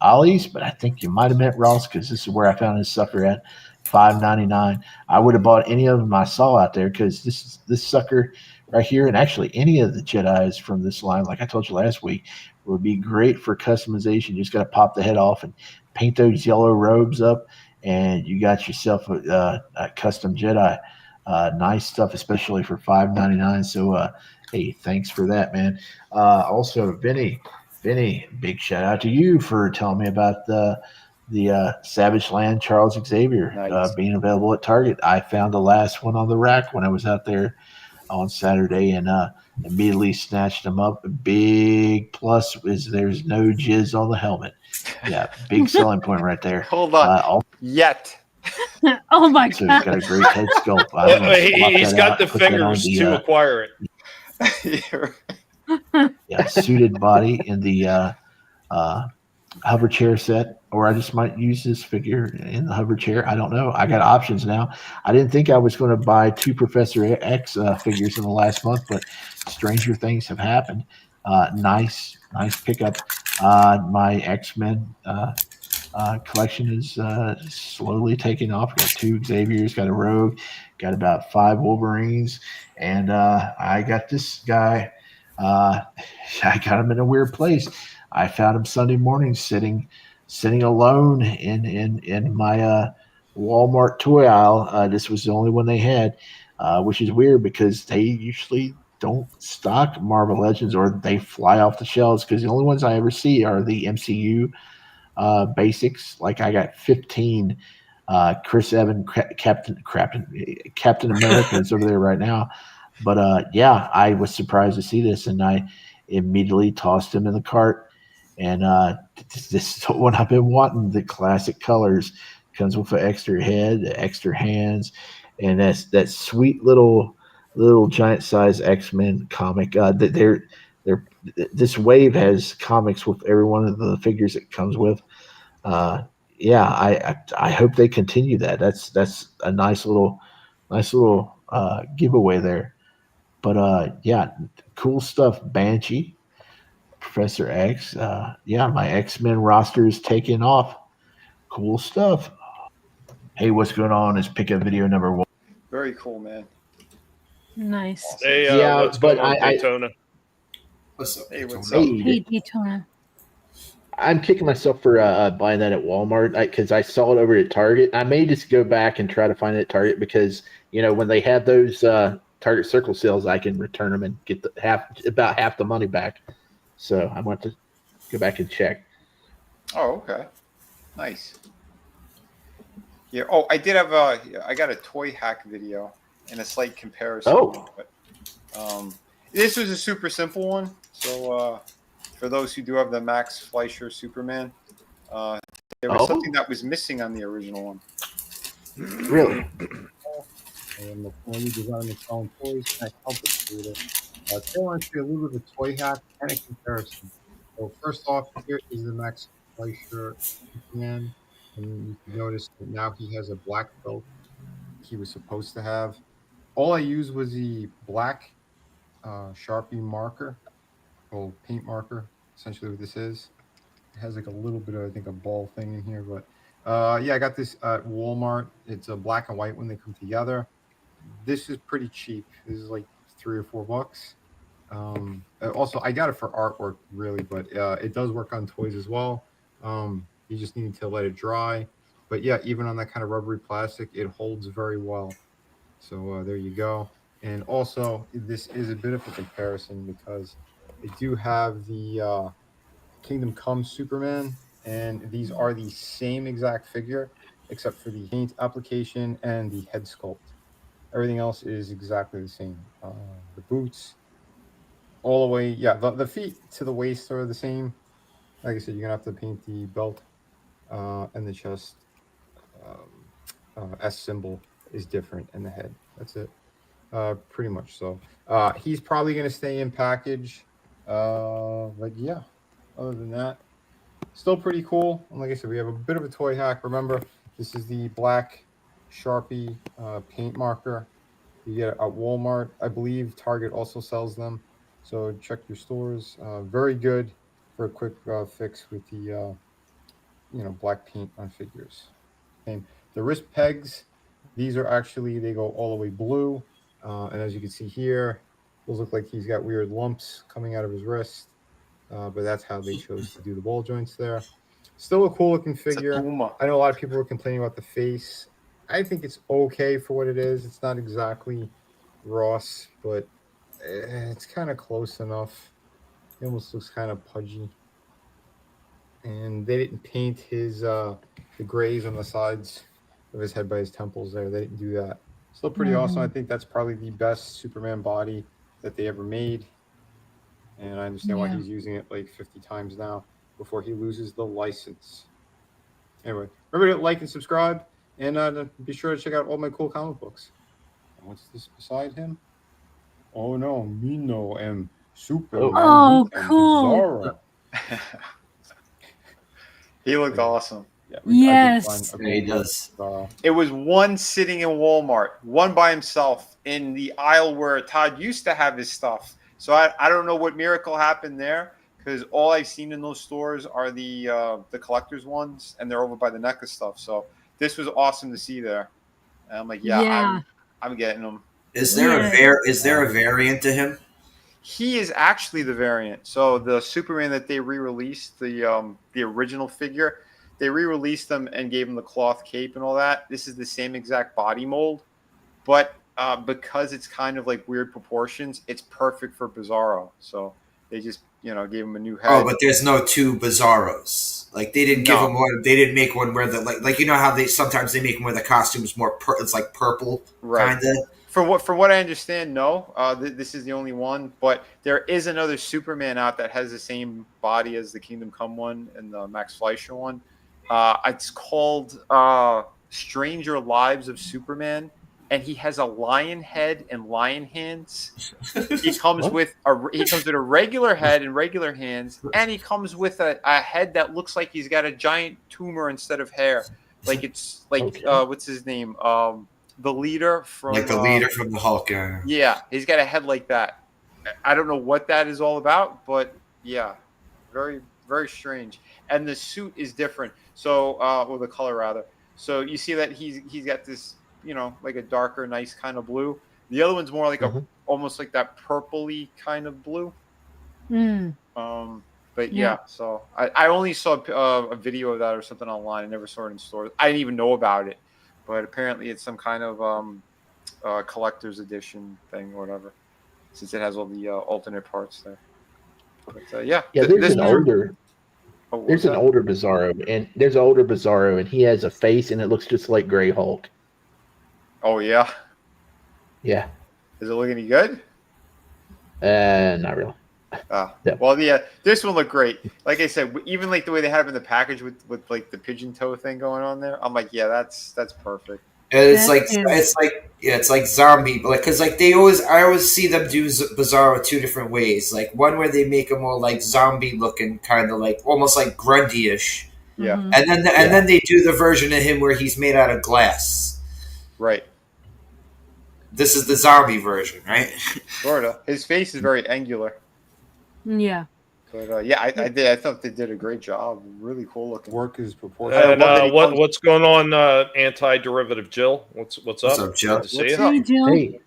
Ollie's, but I think you might have meant Ross because this is where I found this sucker at $5.99. I would have bought any of them I saw out there because this sucker right here, and actually any of the Jedis from this line, like I told you last week, would be great for customization. You just got to pop the head off and paint those yellow robes up, and you got yourself a custom Jedi. Nice stuff, especially for $5.99. So, hey, thanks for that, man. Also, Vinnie, big shout out to you for telling me about the Savage Land Charles Xavier being available at Target. I found the last one on the rack when I was out there on Saturday and immediately snatched them up. Big plus is there's no jizz on the helmet. Yeah, big selling point right there. Hold on. Yet. Oh my So god! he's got a great head sculpt. He's got the fingers to acquire it. Yeah, suited body in the hover chair set, or I just might use this figure in the hover chair. I don't know. I got options now. I didn't think I was going to buy 2 Professor X figures in the last month, but stranger things have happened. Nice pickup. My X-Men collection is slowly taking off. Got 2 Xaviers, got a Rogue, got about 5 Wolverines, and I got this guy. I got him in a weird place. I found him Sunday morning sitting alone in my Walmart toy aisle. This was the only one they had, which is weird because they usually don't stock Marvel Legends, or they fly off the shelves, because the only ones I ever see are the MCU basics. Like I got 15 Chris Evans Captain Americans over there right now. But yeah, I was surprised to see this, and I immediately tossed him in the cart. And this is what I've been wanting. The classic colors comes with an extra head, extra hands, and that's that sweet little giant size X-Men comic. This wave has comics with every one of the figures it comes with. Yeah, I hope they continue that. That's a nice little giveaway there. But yeah, cool stuff. Banshee, Professor X. Yeah, my X-Men roster is taking off. Cool stuff. Hey, what's going on? It's pickup video number 1. Very cool, man. Nice. Hey, Yeah, what's going on, Daytona? What's up? Hey, what's Hey, up? Hey, Daytona. I'm kicking myself for buying that at Walmart because I saw it over at Target. I may just go back and try to find it at Target because, you know, when they have those Target Circle sales, I can return them and get about half the money back. So I want to go back and check. Oh, okay. Nice. Yeah. Oh, I did have I got a toy hack video and a slight comparison. Oh. But, this was a super simple one. So for those who do have the Max Fleischer Superman, there was something that was missing on the original one. Really? And before you design its own toys, and I help it with it. Today I want to do a little bit of a toy hack and a comparison. So first off, here is the Max Fleischer Superman, and you can notice that now he has a black belt he was supposed to have. All I used was the black Sharpie marker, or paint marker, essentially what this is. It has like a little bit of, I think, a ball thing in here, but yeah, I got this at Walmart. It's a black and white when they come together. This is pretty cheap. This is like $3 or $4. Also, I got it for artwork, really, but it does work on toys as well. You just need to let it dry. But yeah, even on that kind of rubbery plastic, it holds very well. So there you go. And also, this is a bit of a comparison because they do have the Kingdom Come Superman, and these are the same exact figure, except for the paint application and the head sculpt. Everything else is exactly the same. The boots, all the way, yeah, the feet to the waist are the same. Like I said, you're gonna have to paint the belt and the chest. S symbol is different in the head. That's it. Pretty much so. He's probably gonna stay in package. But yeah, other than that, Still pretty cool. And like I said, we have a bit of a toy hack. Remember, this is the black Sharpie paint marker. You get it at Walmart. I believe Target also sells them. So check your stores. Very good for a quick fix with the black paint on figures. And the wrist pegs, these are actually, they go all the way blue. And as you can see here, those look like he's got weird lumps coming out of his wrist. But that's how they chose to do the ball joints there. Still a cool looking figure. I know a lot of people were complaining about the face. I think it's okay for what it is. It's not exactly Ross, but it's kind of close enough. It almost looks kind of pudgy. And they didn't paint his the grays on the sides of his head by his temples there. They didn't do that. Still pretty awesome. I think that's probably the best Superman body that they ever made. And I understand why he's using it like 50 times now before he loses the license. Anyway, remember to like and subscribe, and be sure to check out all my cool comic books. And what's this beside him? Oh no, Mino and Superman. Oh, and cool. Bizarro. He looked awesome. Yes. He does. It was one sitting in Walmart, one by himself in the aisle where Todd used to have his stuff. So I don't know what miracle happened there, because all I've seen in those stores are the collector's ones, and they're over by the NECA stuff. So this was awesome to see there. And I'm like, I'm getting them. Is there a variant to him? He is actually the variant. So the Superman that they re-released, the original figure, they re-released them and gave him the cloth cape and all that. This is the same exact body mold, but because it's kind of like weird proportions, it's perfect for Bizarro. So they just gave him a new head. Oh, but there's no two Bizarros. Like they didn't give him one. They didn't make one where the like how they sometimes they make them where the costume's more it's like purple kind of. From what I understand, no. This is the only one, but there is another Superman out that has the same body as the Kingdom Come one and the Max Fleischer one. It's called Stranger Lives of Superman, and he has a lion head and lion hands. He comes with a regular head and regular hands, and he comes with a head that looks like he's got a giant tumor instead of hair. Like it's like what's his name? The leader from the Hulk. Yeah, he's got a head like that. I don't know what that is all about, but yeah, very, very strange. And the suit is different. So, or the color rather. So you see that he's got this, like a darker, nice kind of blue. The other one's more like almost like that purpley kind of blue. But yeah, so I only saw a video of that or something online. I never saw it in stores. I didn't even know about it. But apparently it's some kind of collector's edition thing or whatever, since it has all the alternate parts there. But, there's an older Bizarro, and he has a face, and it looks just like Gray Hulk. Oh yeah. Yeah. Is it looking any good? Not really. Well, this one looked great. Like I said, even like the way they have it in the package with like the pigeon toe thing going on there, I'm like, yeah, that's perfect. And it's like zombie, because I always see them do Bizarro two different ways. Like one where they make him more like zombie looking, kind of like almost like Grundy-ish. Yeah. And then they do the version of him where he's made out of glass. Right. This is the zombie version, right? Sorta. His face is very angular. Yeah. But I thought they did a great job. Really cool looking. Work is proportional. And what's going on, anti-derivative Jill? What's up? What's up, Jill? Good to see you. Hey, Jill. Hey.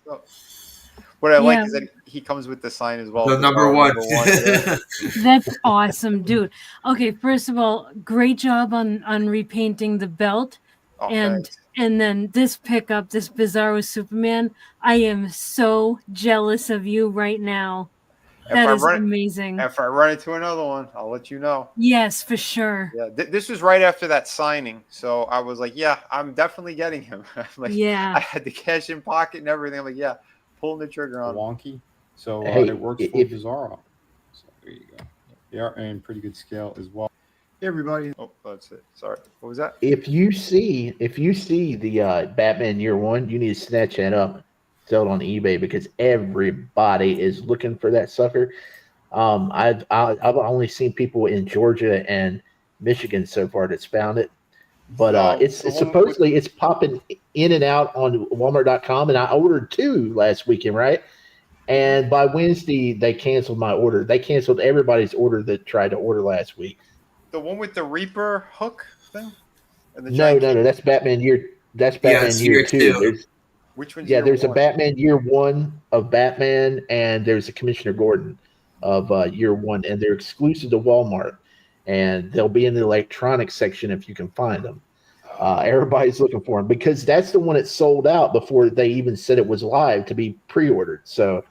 What I like is that he comes with the sign as well. The number one. Yeah. That's awesome, dude. Okay, first of all, great job on repainting the belt. Oh, and thanks. and then this pickup, this Bizarro Superman. I am so jealous of you right now. That is amazing. If I run into another one, I'll let you know. Yes, for sure. Yeah, this was right after that signing, so I was like, "Yeah, I'm definitely getting him." Like, yeah, I had the cash in pocket and everything. I'm like, "Yeah, pulling the trigger on." Wonky, so it works for Bizarro. So there you go. They are in pretty good scale as well. Hey, everybody. Oh, that's it. Sorry, what was that? If you see the Batman Year One, you need to snatch that up. Sell it on eBay because everybody is looking for that sucker. I've only seen people in Georgia and Michigan so far that's found it. But it's supposedly it's popping in and out on Walmart.com, and I ordered 2 last weekend, right? And by Wednesday they canceled my order. They canceled everybody's order that tried to order last week. The one with the Reaper hook thing? And the No, that's Batman Year. That's Batman Year 2. Which one's there's Year a 1? Batman Year 1 of Batman, and there's a Commissioner Gordon of Year 1, and they're exclusive to Walmart. And they'll be in the electronics section if you can find them. Everybody's looking for them because that's the one that sold out before they even said it was live to be pre-ordered. So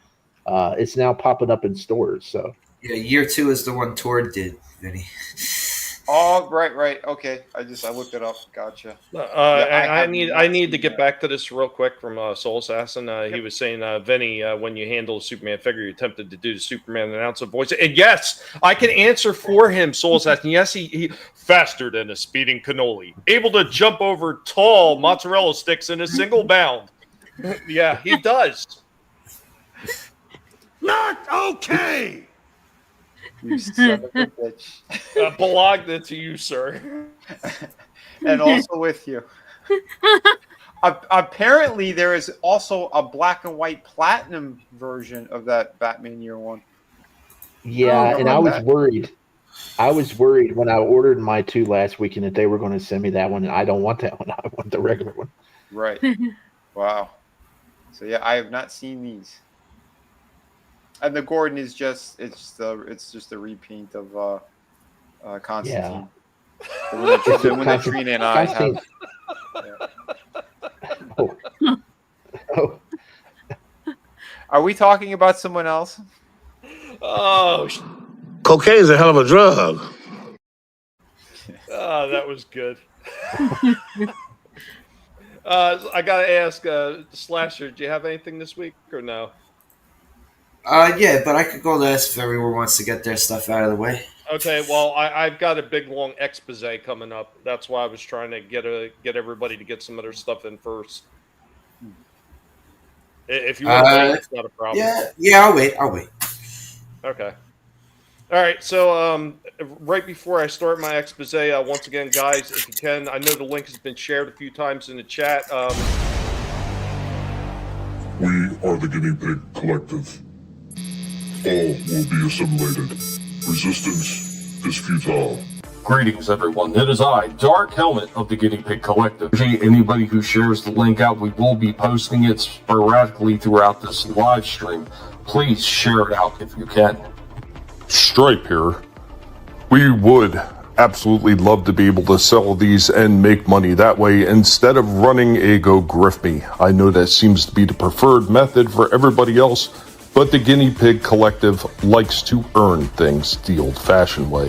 it's now popping up in stores. So yeah, Year 2 is the one Tord did, Vinny. Oh, right. Okay, I looked it up. Gotcha. I need to get back to this real quick from Soul Assassin. He was saying, Vinny, when you handle a Superman figure, you attempted to do the Superman announcer voice. And yes, I can answer for him, Soul Assassin. Yes, he faster than a speeding cannoli, able to jump over tall mozzarella sticks in a single bound. Yeah, he does. Not okay. You son of a bitch. Belonged to you, sir. And also with you. Apparently, there is also a black and white platinum version of that Batman Year 1. Yeah, and I was worried. I was worried when I ordered my 2 last weekend that they were going to send me that one, and I don't want that one. I want the regular one. Right. Wow. So yeah, I have not seen these. And the Gordon is just it's just a repaint of Constantine. Yeah. The one that Trina and I have. Yeah. Oh. Are we talking about someone else? Oh, Cocaine's a hell of a drug. Oh, that was good. I gotta ask, Slasher, do you have anything this week or no? Yeah, but I could go last if everyone wants to get their stuff out of the way. Okay, well, I've got a big long expose coming up. That's why I was trying to get everybody to get some of their stuff in first. If you want to wait, it's not a problem. Yeah, I'll wait. Okay. All right, so right before I start my expose, once again, guys, if you can, I know the link has been shared a few times in the chat. We are the Guinea Pig Collective. All will be assimilated. Resistance is futile. Greetings, everyone. It is I, Dark Helmet of the Guinea Pig Collective. Anybody who shares the link out, we will be posting it sporadically throughout this live stream. Please share it out if you can. Stripe here. We would absolutely love to be able to sell these and make money that way instead of running a Go Grift Me. I know that seems to be the preferred method for everybody else, but the Guinea Pig Collective likes to earn things the old-fashioned way.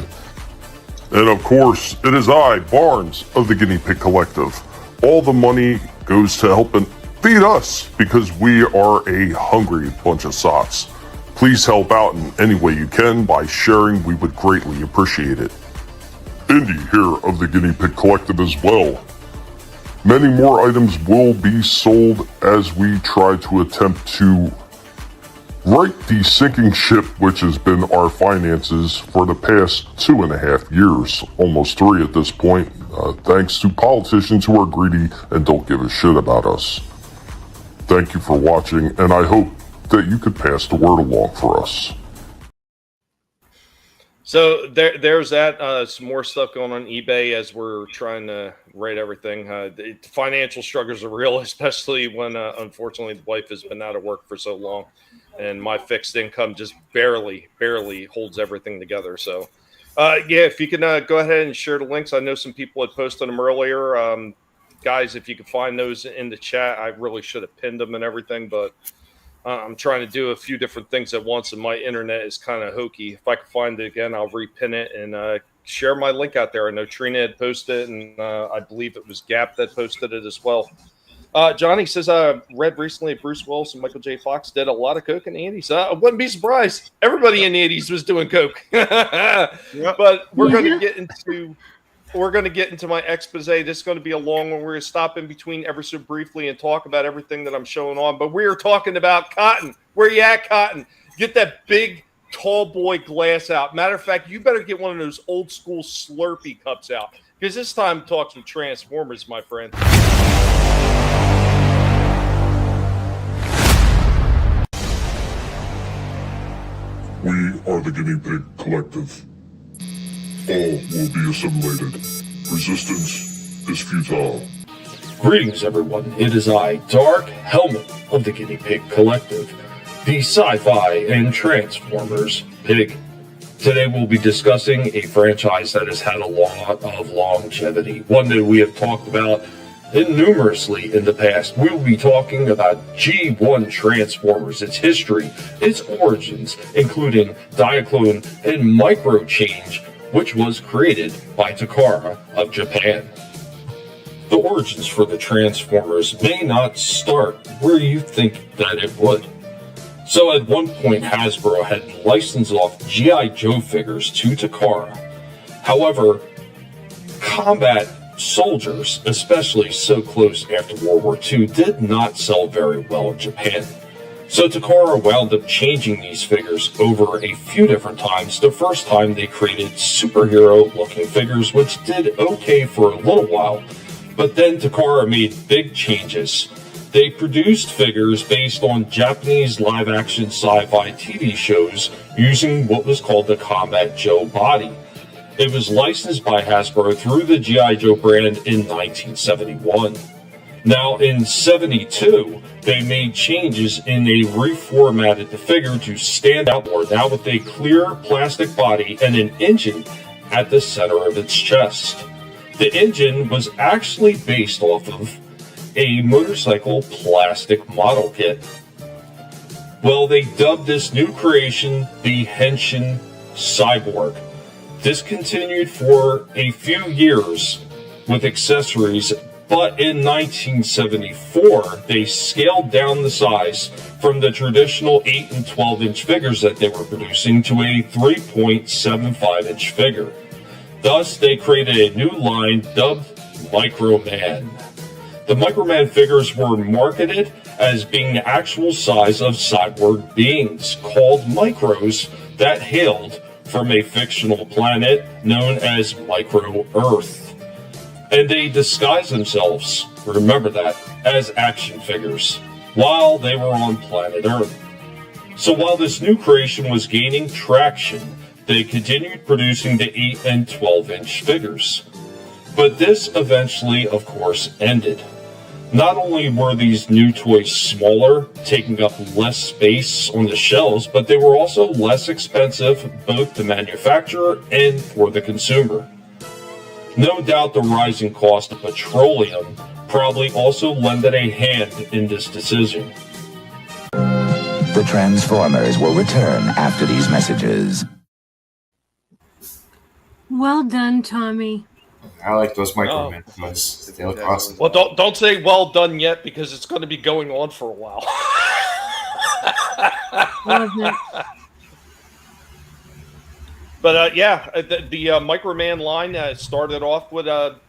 And of course, it is I, Barnes, of the Guinea Pig Collective. All the money goes to helping feed us because we are a hungry bunch of sots. Please help out in any way you can by sharing. We would greatly appreciate it. Indy here of the Guinea Pig Collective as well. Many more items will be sold as we try to attempt to right the sinking ship, which has been our finances for the past 2.5 years, almost 3 at this point, thanks to politicians who are greedy and don't give a shit about us. Thank you for watching, and I hope that you could pass the word along for us. So there's that. Some more stuff going on eBay as we're trying to rate everything. The financial struggles are real, especially when, unfortunately, the wife has been out of work for so long. And my fixed income just barely holds everything together. So, if you can go ahead and share the links. I know some people had posted them earlier. Guys, if you could find those in the chat, I really should have pinned them and everything. But I'm trying to do a few different things at once, and my internet is kind of hokey. If I can find it again, I'll repin it and share my link out there. I know Trina had posted it, and I believe it was Gap that posted it as well. Johnny says, read recently Bruce Willis and Michael J. Fox did a lot of coke in the 80s. I wouldn't be surprised. Everybody in the 80s was doing coke. Yep. But we're going to get into my expose. This is going to be a long one. We're going to stop in between ever so briefly and talk about everything that I'm showing on. But we are talking about cotton. Where you at, cotton? Get that big tall boy glass out. Matter of fact, you better get one of those old school Slurpee cups out, because this time talk some Transformers, my friend. We are the Guinea Pig Collective. All will be assimilated. Resistance is futile. Greetings, everyone. It is I, Dark Helmet of the Guinea Pig Collective, the sci-fi and Transformers pig. Today we'll be discussing a franchise that has had a lot of longevity, one that we have talked about numerously in the past. We will be talking about G1 Transformers, its history, its origins, including Diaclone and Microchange, which was created by Takara of Japan. The origins for the Transformers may not start where you think that it would. So at one point, Hasbro had licensed off G.I. Joe figures to Takara. However, combat soldiers, especially so close after World War II, did not sell very well in Japan. So Takara wound up changing these figures over a few different times. The first time they created superhero-looking figures, which did okay for a little while, but then Takara made big changes. They produced figures based on Japanese live-action sci-fi TV shows using what was called the Combat Joe body. It was licensed by Hasbro through the G.I. Joe brand in 1971. Now, in 72, they made changes and they reformatted the figure to stand out more, now with a clear plastic body and an engine at the center of its chest. The engine was actually based off of a motorcycle plastic model kit. Well, they dubbed this new creation the Henshin Cyborg. This continued for a few years with accessories, but in 1974, they scaled down the size from the traditional 8 and 12-inch figures that they were producing to a 3.75-inch figure. Thus, they created a new line dubbed Microman. The Microman figures were marketed as being the actual size of cyborg beings, called Micros, that hailed from a fictional planet known as Micro-Earth. And they disguised themselves, remember that, as action figures, while they were on planet Earth. So while this new creation was gaining traction, they continued producing the 8 and 12-inch figures. But this eventually, of course, ended. Not only were these new toys smaller, taking up less space on the shelves, but they were also less expensive, both to manufacture and for the consumer. No doubt the rising cost of petroleum probably also lended a hand in this decision. The Transformers will return after these messages. Well done, Tommy. I like those Microman toys. They look awesome. Well, don't say well done yet, because it's going to be going on for a while. Love it. But the Microman line started off with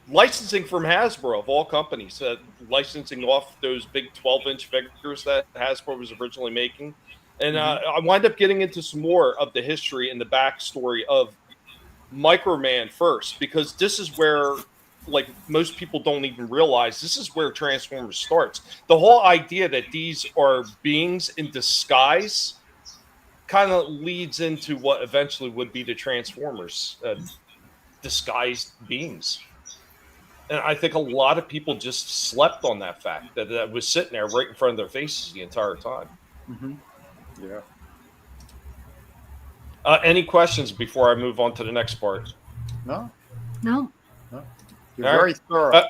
licensing from Hasbro, of all companies, licensing off those big 12-inch figures that Hasbro was originally making. And I wind up getting into some more of the history and the backstory of Microman first, because this is where, like, most people don't even realize, this is where Transformers starts. The whole idea that these are beings in disguise kind of leads into what eventually would be the Transformers, disguised beings. And I think a lot of people just slept on that fact, that was sitting there right in front of their faces the entire time. Mm-hmm. Yeah. Any questions before I move on to the next part? No. No. You're very thorough.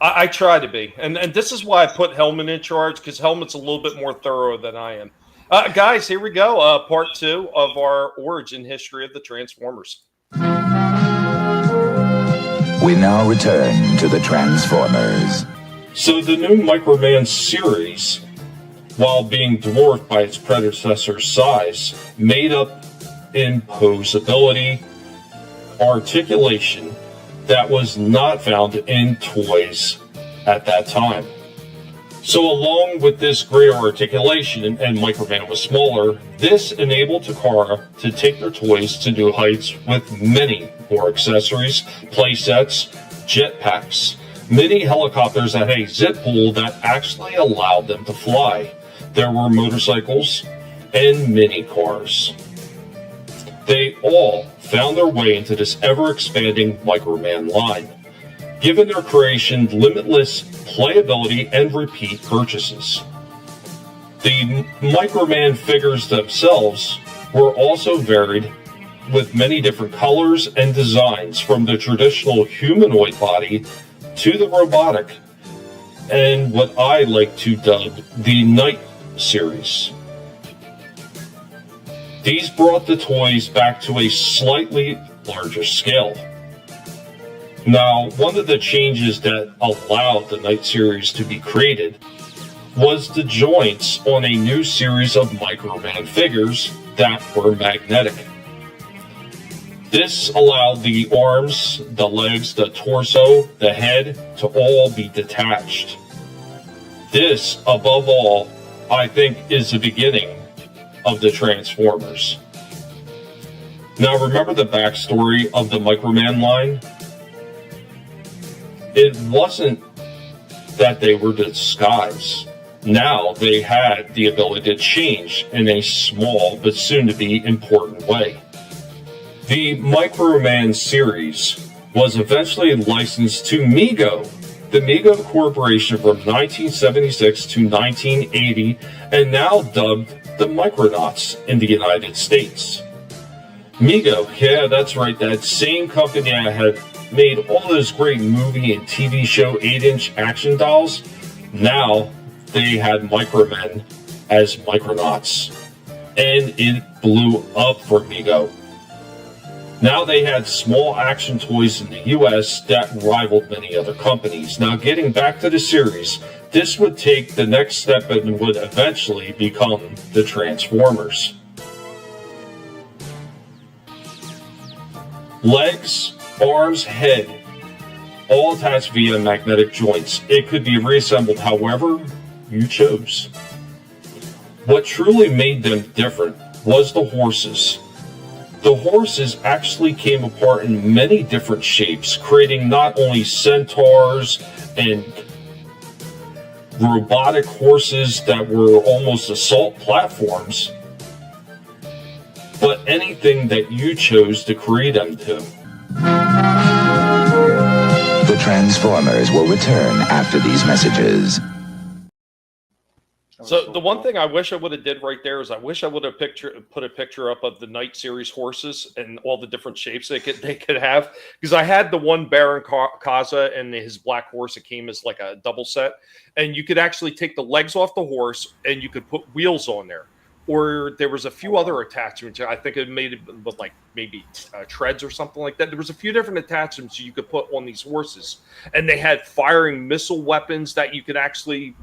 I try to be. And this is why I put Helmet in charge, because Helmet's a little bit more thorough than I am. Guys, here we go. Part 2 of our origin history of the Transformers. We now return to the Transformers. So the new Microman series, while being dwarfed by its predecessor's size, made up in posability, articulation, that was not found in toys at that time. So along with this greater articulation, and Microman was smaller, this enabled Takara to take their toys to new heights with many more accessories, play sets, jetpacks, mini helicopters that had a zip pool that actually allowed them to fly. There were motorcycles and mini cars. They all found their way into this ever-expanding Microman line, giving their creation limitless playability and repeat purchases. The Microman figures themselves were also varied with many different colors and designs, from the traditional humanoid body to the robotic, and what I like to dub the Night series. These brought the toys back to a slightly larger scale. Now, one of the changes that allowed the Night series to be created was the joints on a new series of Microman figures that were magnetic. This allowed the arms, the legs, the torso, the head to all be detached. This, above all, I think is the beginning of the Transformers. Now, remember the backstory of the Microman line? It wasn't that they were disguised. Now they had the ability to change in a small but soon-to-be important way. The Microman series was eventually licensed to Mego, the Mego Corporation, from 1976 to 1980, and now dubbed the Micronauts in the United States. Mego, yeah, that's right, that same company that had made all those great movie and TV show 8-inch action dolls, now they had Micromen as Micronauts. And it blew up for Mego. Now they had small action toys in the US that rivaled many other companies. Now, getting back to the series, this would take the next step and would eventually become the Transformers. Legs, arms, head, all attached via magnetic joints. It could be reassembled however you chose. What truly made them different was the horses. The horses actually came apart in many different shapes, creating not only centaurs and robotic horses that were almost assault platforms, but anything that you chose to create them to. The Transformers will return after these messages. So the one thing I wish I would have did right there is I wish I would have put a picture up of the Night series horses and all the different shapes they could have, because I had the one Baron Kaza and his black horse. It came as like a double set, and you could actually take the legs off the horse and you could put wheels on there. Or there was a few other attachments. I think it made it with like maybe treads or something like that. There was a few different attachments you could put on these horses, and they had firing missile weapons that you could actually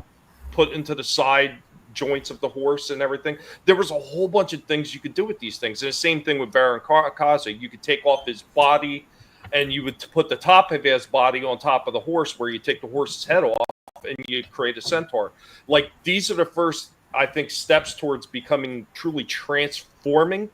put into the side joints of the horse and everything. There was a whole bunch of things you could do with these things. And the same thing with Baron Kaza. You could take off his body and you would put the top of his body on top of the horse, where you take the horse's head off and you create a centaur. Like, these are the first, I think, steps towards becoming truly transforming.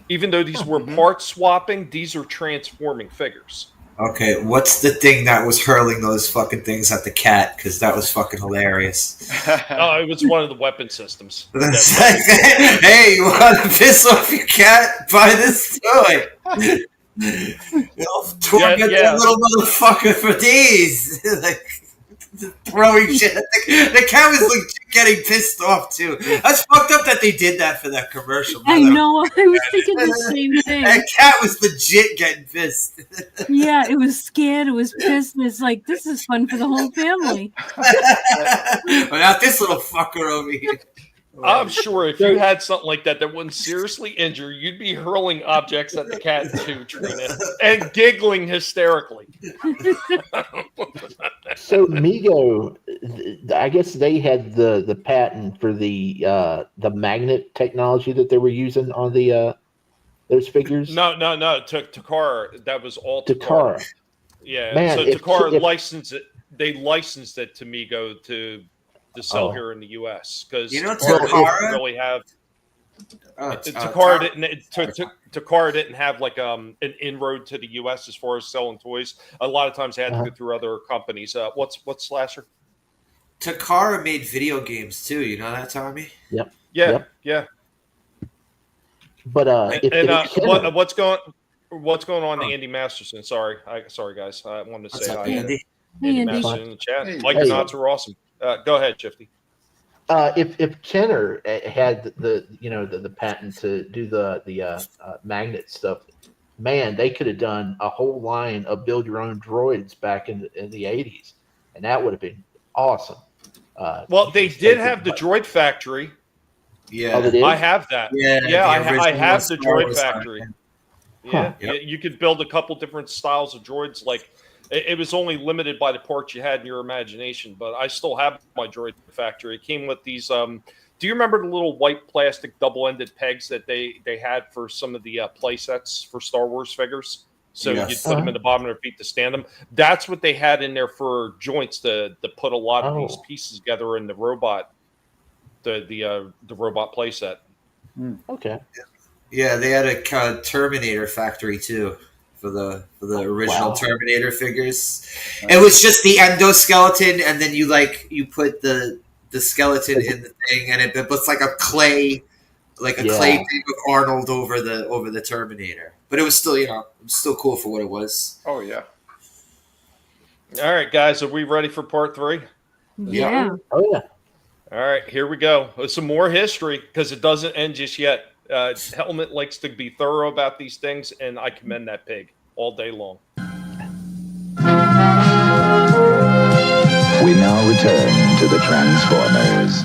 Even though these were part swapping, these are transforming figures. Okay, what's the thing that was hurling those fucking things at the cat? Because that was fucking hilarious. Oh, it was one of the weapon systems. Hey, you want to piss off your cat? Buy this toy. You'll torment that little motherfucker for days. Like, throwing shit. The cat was like getting pissed off too. That's fucked up that they did that for that commercial. I know. I was thinking the same thing. That cat was legit getting pissed. Yeah, it was scared. It was pissed. And it's like, this is fun for the whole family. But not this little fucker over here. I'm sure if you had something like that wouldn't seriously injure, you'd be hurling objects at the cat too, Trina, and giggling hysterically. So Mego, I guess they had the patent for the magnet technology that they were using on the those figures. No. Takara, that was all Takara. Yeah, Man, so Takara licensed it. They licensed it to Mego to to sell here in the U.S. because Takara didn't really have. Takara didn't have like an inroad to the U.S. as far as selling toys. A lot of times they had to go through other companies. What's Slasher? Takara made video games too. You know that, Tommy? Yep. Yeah. But what's going on, to Andy Masterson? Sorry, guys. I wanted to say hi. Andy Masterson in the chat. Like the knots are awesome. Go ahead, Shifty. If Kenner had the patent to do the magnet stuff, man, they could have done a whole line of build your own droids back in the 80s, and that would have been awesome. Well, they did have the Droid Factory. Yeah, I have that. Yeah, I have the Droid Factory. Huh. You could build a couple different styles of droids. Like it was only limited by the parts you had in your imagination, but I still have my Droid Factory. It came with these. Do you remember the little white plastic double-ended pegs that they had for some of the play sets for Star Wars figures? So you'd put them in the bottom of their feet to stand them. That's what they had in there for joints to put a lot of these pieces together in the robot, the robot playset. Okay. Yeah, they had a Terminator factory too for the original Terminator figures. It was just the endoskeleton, and then you put the skeleton in the thing, and it looks like a clay thing of Arnold over the Terminator. But it was still cool for what it was. Oh yeah. All right, guys, are we ready for part 3? Yeah. Oh yeah. All right, here we go. Some more history because it doesn't end just yet. Helmet likes to be thorough about these things, and I commend that pig all day long. We now return to the Transformers.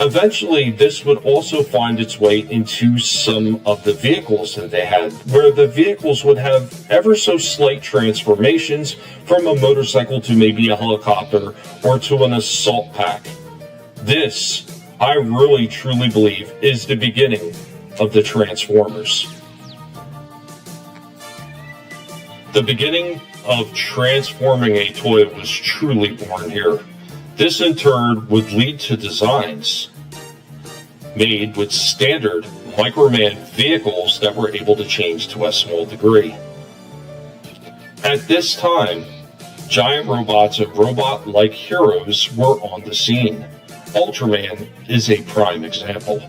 Eventually, this would also find its way into some of the vehicles that they had, where the vehicles would have ever so slight transformations from a motorcycle to maybe a helicopter or to an assault pack. This, I really truly believe, is the beginning of the Transformers. The beginning of transforming a toy was truly born here. This in turn would lead to designs made with standard Microman vehicles that were able to change to a small degree. At this time, giant robots and robot-like heroes were on the scene. Ultraman is a prime example.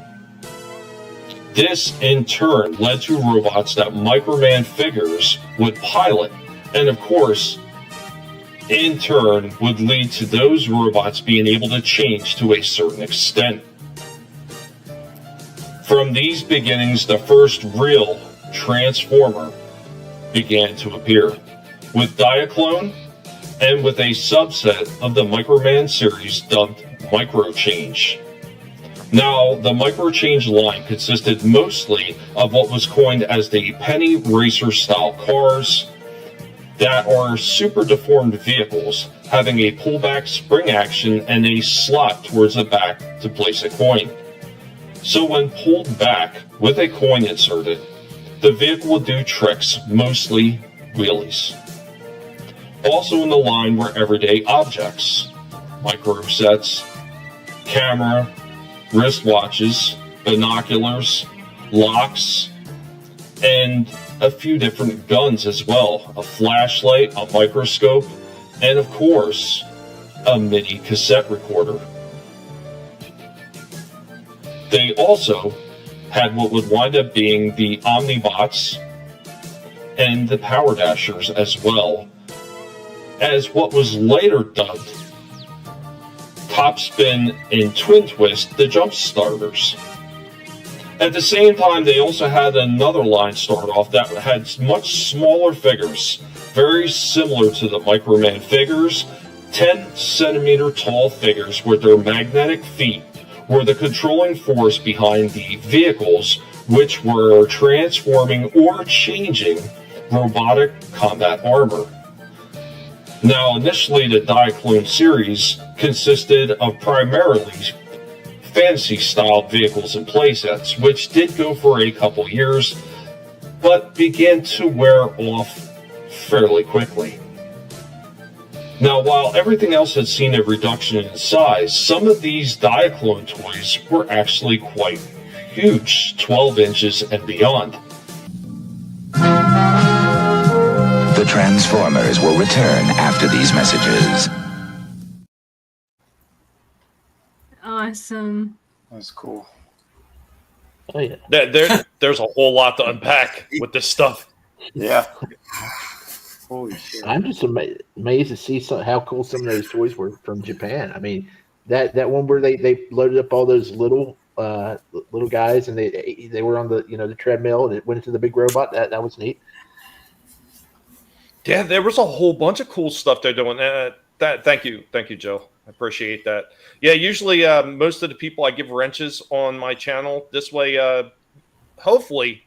This in turn led to robots that Microman figures would pilot, and of course, in turn would lead to those robots being able to change to a certain extent. From these beginnings, the first real Transformer began to appear, with Diaclone and with a subset of the Microman series dubbed Microchange. Now, the Microchange line consisted mostly of what was coined as the penny racer style cars that are super deformed vehicles having a pullback spring action and a slot towards the back to place a coin. So when pulled back with a coin inserted, the vehicle would do tricks, mostly wheelies. Also in the line were everyday objects, micro sets, camera, wristwatches, binoculars, locks, and a few different guns as well. A flashlight, a microscope, and of course, a mini cassette recorder. They also had what would wind up being the Omnibots and the Power Dashers as well, as what was later dubbed Topspin and Twin Twist, the Jump Starters. At the same time, they also had another line start off that had much smaller figures, very similar to the Microman figures, 10 centimeter tall figures with their magnetic feet were the controlling force behind the vehicles, which were transforming or changing robotic combat armor. Now, initially, the Diaclone series consisted of primarily fantasy-style vehicles and playsets, which did go for a couple years, but began to wear off fairly quickly. Now, while everything else had seen a reduction in size, some of these Diaclone toys were actually quite huge, 12 inches and beyond. The Transformers will return after these messages. Awesome. That's cool. Oh yeah. There's a whole lot to unpack with this stuff. Yeah. Holy shit. I'm just amazed to see how cool some of those toys were from Japan. I mean, that one where they loaded up all those little guys and they were on the the treadmill and it went into the big robot. That was neat. Yeah, there was a whole bunch of cool stuff they're doing. Thank you, Joe. I appreciate that. Yeah, usually most of the people I give wrenches on my channel. This way, hopefully,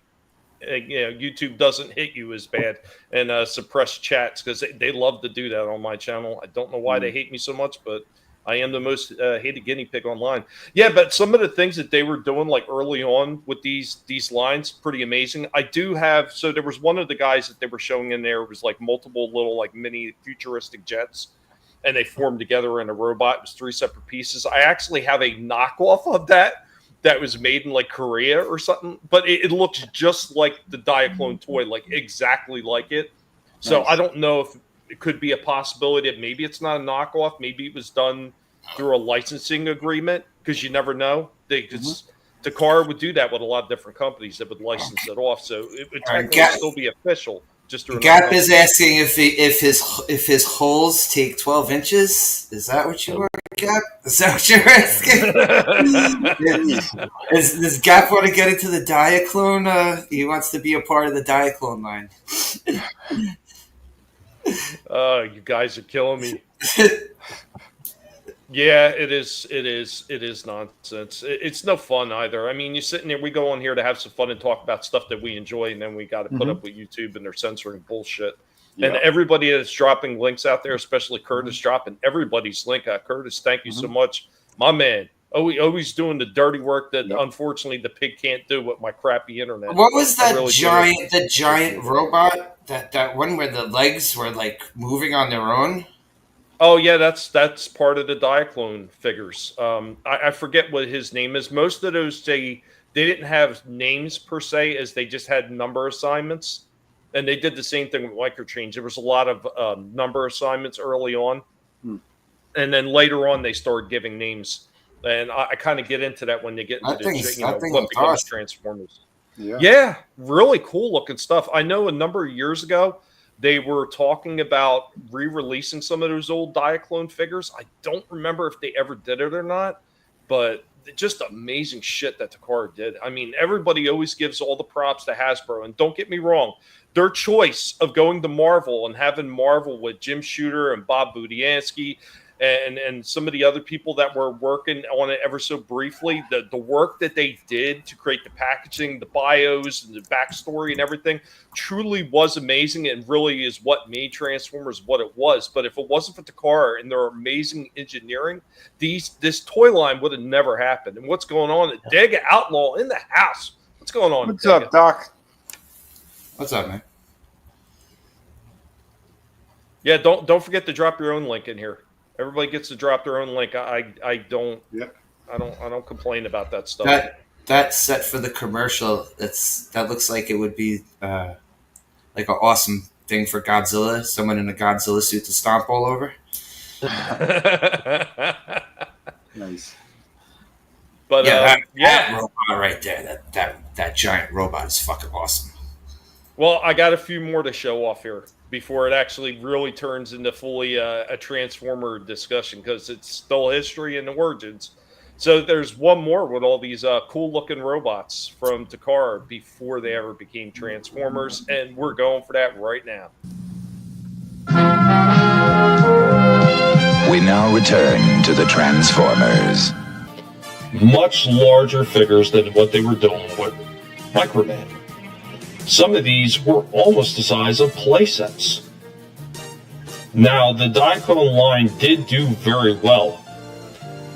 YouTube doesn't hit you as bad and suppress chats because they love to do that on my channel. I don't know why they hate me so much, but I am the most hated guinea pig online. Yeah, but some of the things that they were doing like early on with these lines, pretty amazing. I do have, so there was one of the guys that they were showing in there was like multiple little like mini futuristic jets and they formed together in a robot. It was 3 separate pieces. I actually have a knockoff of that was made in like Korea or something, but it looks just like the Diaclone toy, like exactly like it. So nice. I don't know if it could be a possibility that maybe it's not a knockoff. Maybe it was done through a licensing agreement because you never know. Takara would do that with a lot of different companies that would license it off. So it would technically still be official. Gap is asking if his holes take 12 inches. Is that what you want, Gap? Is that what you're asking? Does Gap want to get into the Diaclone? He wants to be a part of the Diaclone line. You guys are killing me. Yeah, it is nonsense. It's no fun either. I mean, you're sitting there, we go on here to have some fun and talk about stuff that we enjoy, and then we got to put up with YouTube and they're censoring bullshit. Yeah. And everybody that's dropping links out there, especially Curtis, dropping everybody's link. Curtis, thank you so much. My man, always doing the dirty work that unfortunately the pig can't do with my crappy internet. What was that giant robot? That one where the legs were like moving on their own? Oh yeah, that's part of the Diaclone figures. I forget what his name is. Most of those they didn't have names per se, as they just had number assignments, and they did the same thing with Microchange. There was a lot of number assignments early on, and then later on they started giving names. And I kind of get into that when they get into what becomes Transformers. Yeah, really cool looking stuff. I know a number of years ago, they were talking about re-releasing some of those old Diaclone figures. I don't remember if they ever did it or not, but just amazing shit that Takara did. I mean, everybody always gives all the props to Hasbro, and don't get me wrong, their choice of going to Marvel and having Marvel with Jim Shooter and Bob Budiansky and some of the other people that were working on it ever so briefly, the work that they did to create the packaging, the bios, and the backstory and everything truly was amazing and really is what made Transformers what it was. But if it wasn't for Takara and their amazing engineering, this toy line would have never happened. And what's going on? Dega Outlaw in the house. What's going on? What's up, Doc? What's up, man? Yeah, don't forget to drop your own link in here. Everybody gets to drop their own link. I don't complain about that stuff. That set for the commercial, that looks like it would be like an awesome thing for Godzilla. Someone in a Godzilla suit to stomp all over. Nice. But that robot right there, that giant robot is fucking awesome. Well, I got a few more to show off here before it actually really turns into fully a Transformer discussion, because it's still history and origins. So there's one more with all these cool-looking robots from Takara before they ever became Transformers, and we're going for that right now. We now return to the Transformers. Much larger figures than what they were doing with Microman. Some of these were almost the size of playsets. Now, the Diaclone line did do very well.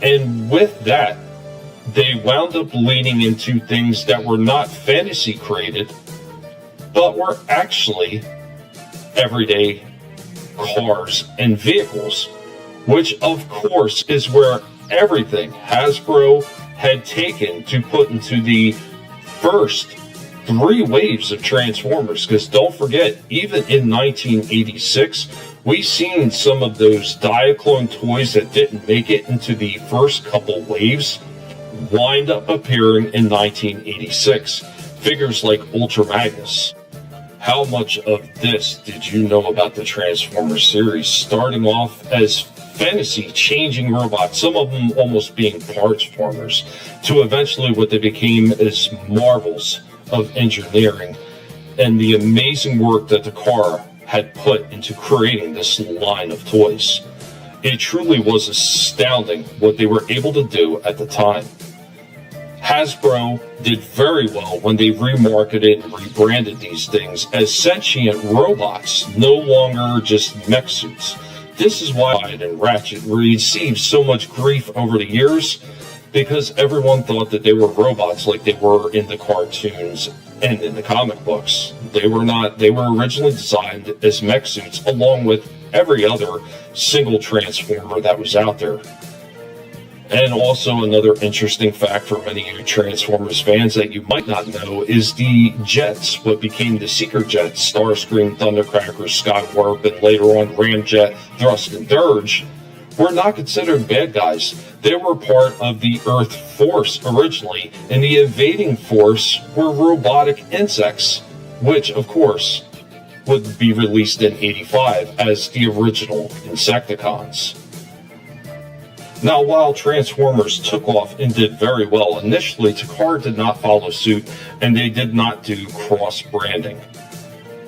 And with that, they wound up leaning into things that were not fantasy created, but were actually everyday cars and vehicles, which of course is where everything Hasbro had taken to put into the first 3 waves of Transformers. Because don't forget, even in 1986, we seen some of those Diaclone toys that didn't make it into the first couple waves wind up appearing in 1986. Figures like Ultra Magnus. How much of this did you know about the Transformers series, starting off as fantasy changing robots, some of them almost being parts formers, to eventually what they became as marvels of engineering and the amazing work that Takara had put into creating this line of toys. It truly was astounding what they were able to do at the time. Hasbro did very well when they remarketed and rebranded these things as sentient robots, no longer just mech suits. This is why Hyde and Ratchet received so much grief over the years, because everyone thought that they were robots like they were in the cartoons and in the comic books. They were not. They were originally designed as mech suits, along with every other single Transformer that was out there. And also another interesting fact for many of you Transformers fans that you might not know is the jets, what became the Seeker jets, Starscream, Thundercracker, Skywarp, and later on Ramjet, Thrust, and Dirge, were not considered bad guys. They were part of the Earth Force originally, and the invading force were robotic insects, which, of course, would be released in '85 as the original Insecticons. Now, while Transformers took off and did very well, initially Takara did not follow suit, and they did not do cross-branding.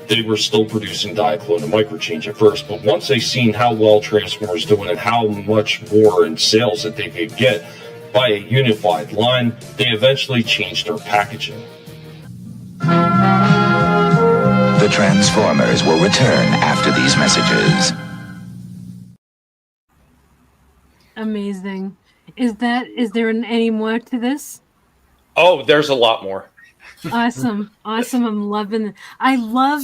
They were still producing Diaclone and Microchange at first, but once they seen how well Transformers doing and how much more in sales that they could get by a unified line, they eventually changed their packaging. The Transformers will return after these messages. Amazing. Is there any more to this? Oh, there's a lot more. Awesome. I'm loving it. I love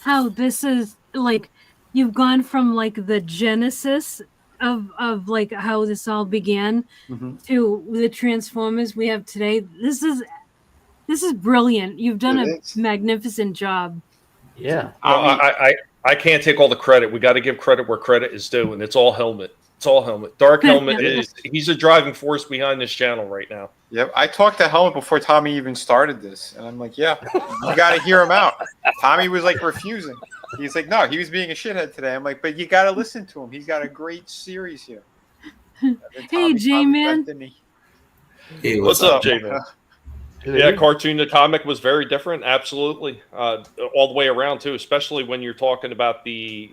how this is like you've gone from like the genesis of like how this all began to the Transformers we have today. This is brilliant. You've done a magnificent job. Yeah. I can't take all the credit. We got to give credit where credit is due, and it's all Helmet. It's all Helmet. Dark Helmet he's a driving force behind this channel right now. Yep, I talked to Helmet before Tommy even started this, and I'm like, yeah, you got to hear him out. Tommy was like refusing. He's like, no, he was being a shithead today. I'm like, but you got to listen to him. He's got a great series here. Hey, J-Man. Hey, what's up, J-Man? Yeah, cartoon to comic was very different. Absolutely. All the way around, too, especially when you're talking about the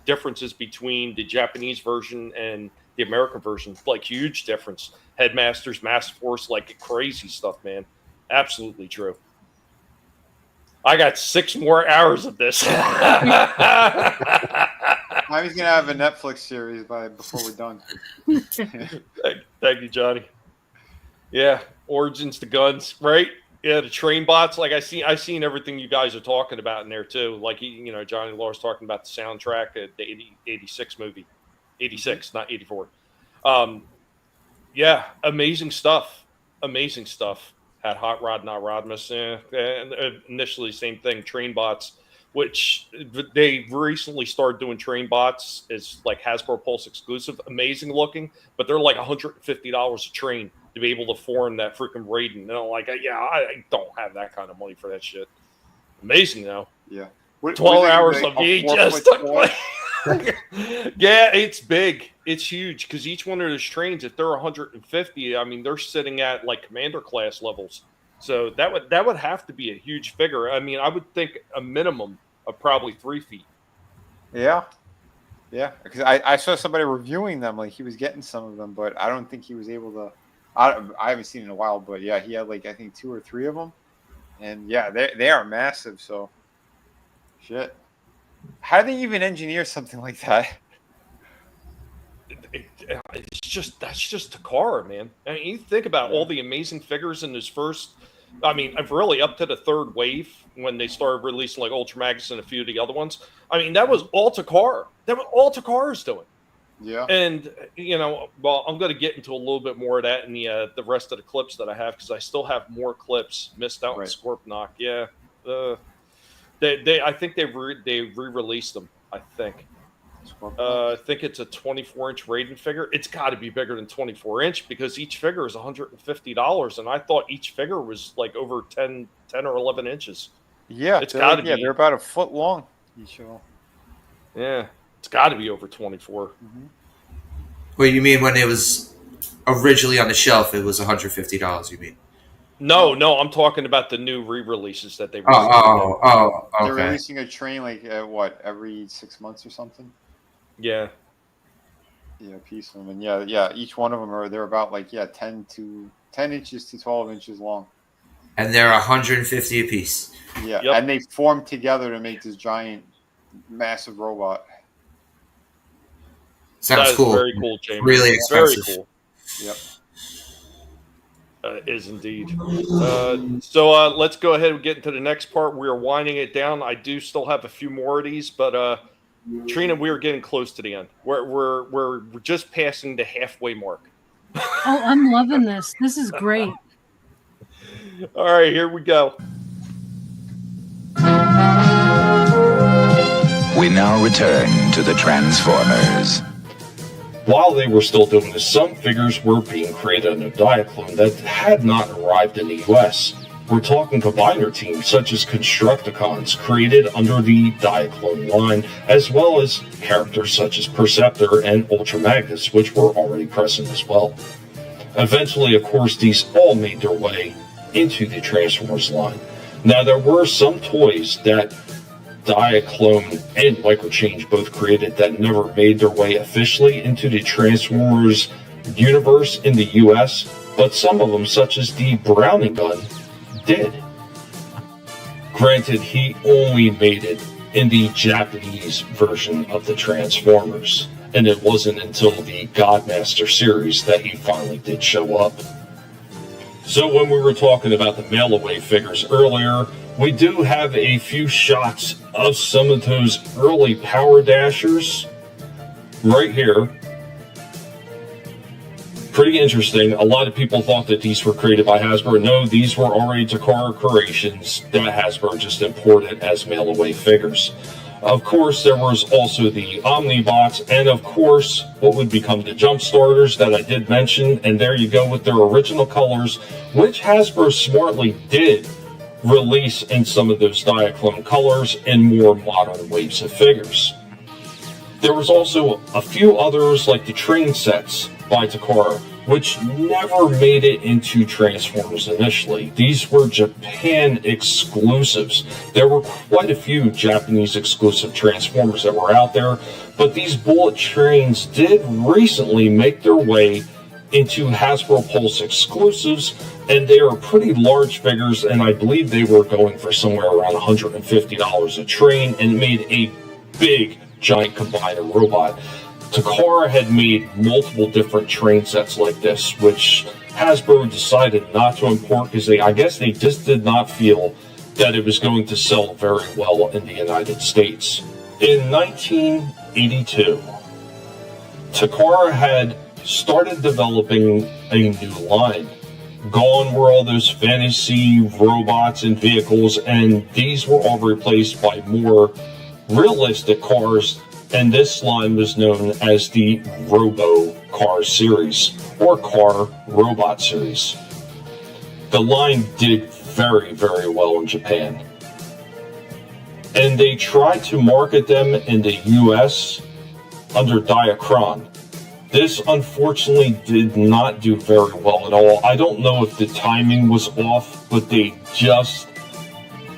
differences between the Japanese version and the American version. Like, huge difference. Headmasters, Master Force, like crazy stuff, man. Absolutely true. I got 6 more hours of this. Tommy's going to have a Netflix series before we're done. Thank you, Johnny. Yeah, Origins to Guns, right? Yeah, the train bots. Like I seen everything you guys are talking about in there too. Like Johnny Law's talking about the soundtrack of the 86 movie, 86, not 84. Yeah, amazing stuff. Amazing stuff. Had Hot Rod, not Rodmus. And initially, same thing. Train bots, which they recently started doing train bots is like Hasbro Pulse exclusive. Amazing looking, but they're like $150 a train to be able to form that freaking Raiden. And I'm like, yeah, I don't have that kind of money for that shit. Amazing though. Yeah. 12 hours of VHS took place. Yeah, it's big. It's huge because each one of those trains, if they're 150, I mean, they're sitting at like commander class levels. So that would have to be a huge figure. I mean, I would think a minimum of probably 3 feet. Yeah. Yeah. Because I saw somebody reviewing them. Like he was getting some of them, but I don't think he was able to. I haven't seen it in a while, but yeah, he had like I think 2 or 3 of them, and yeah, they are massive. So, shit, how do they even engineer something like that? That's just Takara, man. I mean, you think about all the amazing figures in his first I mean, I've really up to the third wave when they started releasing like Ultra Magnus and a few of the other ones. I mean, that was all Takara. That was all Takara's doing. Yeah. And, you know, well, I'm going to get into a little bit more of that in the rest of the clips that I have, because I still have more clips missed out in Scorponok. Yeah. I think they re-released them, I think. I think it's a 24-inch Raiden figure. It's got to be bigger than 24-inch because each figure is $150, and I thought each figure was like over 10 or 11 inches. Yeah, it's got to be. They're about a foot long each of them. Yeah, it's got to be over 24. Mm-hmm. Well, you mean when it was originally on the shelf, it was $150? You mean? No, I'm talking about the new re-releases that they. Okay. They're releasing a train like every 6 months or something. Yeah. Yeah, a piece of them, and yeah. Each one of them they're about 10 inches to 12 inches long. And they're $150 a piece. Yeah, and they form together to make this giant, massive robot. Sounds cool. Very cool, James. Really expensive. Very cool. Yep. Is indeed. So let's go ahead and get into the next part. We are winding it down. I do still have a few more of these, but Trina, we are getting close to the end. We're just passing the halfway mark. Oh, I'm loving this. This is great. All right, here we go. We now return to the Transformers. While they were still doing this, some figures were being created under Diaclone that had not arrived in the US. We're talking combiner teams such as Constructicons created under the Diaclone line, as well as characters such as Perceptor and Ultra Magnus, which were already present as well. Eventually, of course, these all made their way into the Transformers line. Now, there were some toys that Diaclone and Microchange both created that never made their way officially into the Transformers universe in the US, but some of them, such as the Browning gun, did. Granted, he only made it in the Japanese version of the Transformers, and it wasn't until the Godmaster series that he finally did show up. So when we were talking about the mail-away figures earlier, we do have a few shots of some of those early Power Dashers right here. Pretty interesting. A lot of people thought that these were created by Hasbro. No, these were already Takara creations that Hasbro just imported as mail-away figures. Of course, there was also the Omnibots, and of course, what would become the Jump Starters that I did mention, and there you go with their original colors, which Hasbro smartly did release in some of those Diaclone colors in more modern waves of figures. There was also a few others like the train sets by Takara, which never made it into Transformers initially. These were Japan exclusives. There were quite a few Japanese exclusive Transformers that were out there, but these bullet trains did recently make their way into Hasbro Pulse exclusives, and they are pretty large figures, and I believe they were going for somewhere around $150 a train, and made a big giant combiner robot. Takara had made multiple different train sets like this, which Hasbro decided not to import because I guess they just did not feel that it was going to sell very well in the United States. In 1982, Takara had started developing a new line. Gone were all those fantasy robots and vehicles, and these were all replaced by more realistic cars, and this line was known as the Robo Car series, or Car Robot series. The line did very, very well in Japan, and they tried to market them in the US under Diacron. This unfortunately did not do very well at all. I don't know if the timing was off, but they just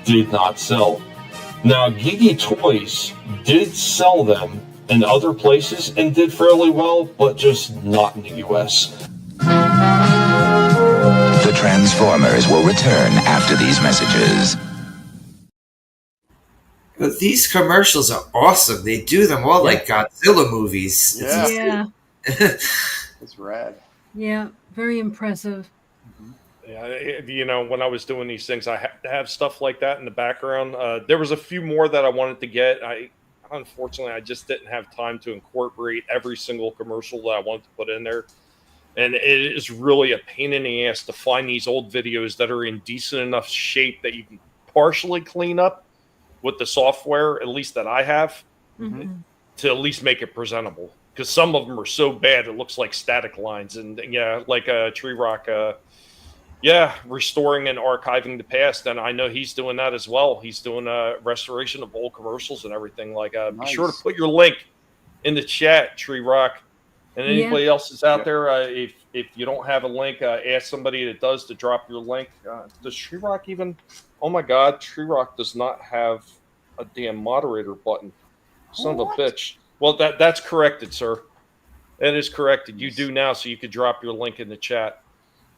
did not sell. Now, Guinea Toys did sell them in other places and did fairly well, but just not in the US. The Transformers will return after these messages. But these commercials are awesome. They do them all like Godzilla movies. Yeah. It's rad. Yeah, very impressive. Yeah, when I was doing these things, I have stuff like that in the background. There was a few more that I wanted to get. Unfortunately, I just didn't have time to incorporate every single commercial that I wanted to put in there. And it is really a pain in the ass to find these old videos that are in decent enough shape that you can partially clean up with the software, at least that I have, to at least make it presentable. Because some of them are so bad, it looks like static lines. And like Tree Rock, restoring and archiving the past. And I know he's doing that as well. He's doing a restoration of old commercials and everything. Like, Be sure to put your link in the chat, Tree Rock. And anybody else is out there, if you don't have a link, ask somebody that does to drop your link. Does Tree Rock even? Oh my God, Tree Rock does not have a damn moderator button. Son of a bitch. Well, that's corrected, sir. That is corrected. You do now, so you could drop your link in the chat.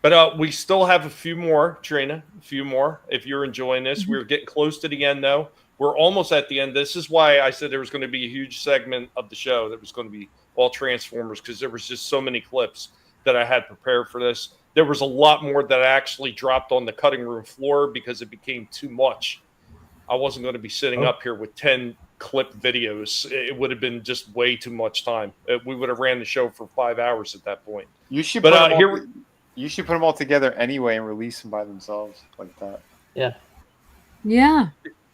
But we still have a few more, Trina. A few more. If you're enjoying this, we're getting close to the end, though. We're almost at the end. This is why I said there was going to be a huge segment of the show that was going to be all Transformers, because there was just so many clips that I had prepared for this. There was a lot more that I actually dropped on the cutting room floor because it became too much. I wasn't going to be sitting up here with 10 clip videos. It would have been just way too much time. We would have ran the show for 5 hours at that point. You should you should put them all together anyway and release them by themselves like that. Yeah. Yeah.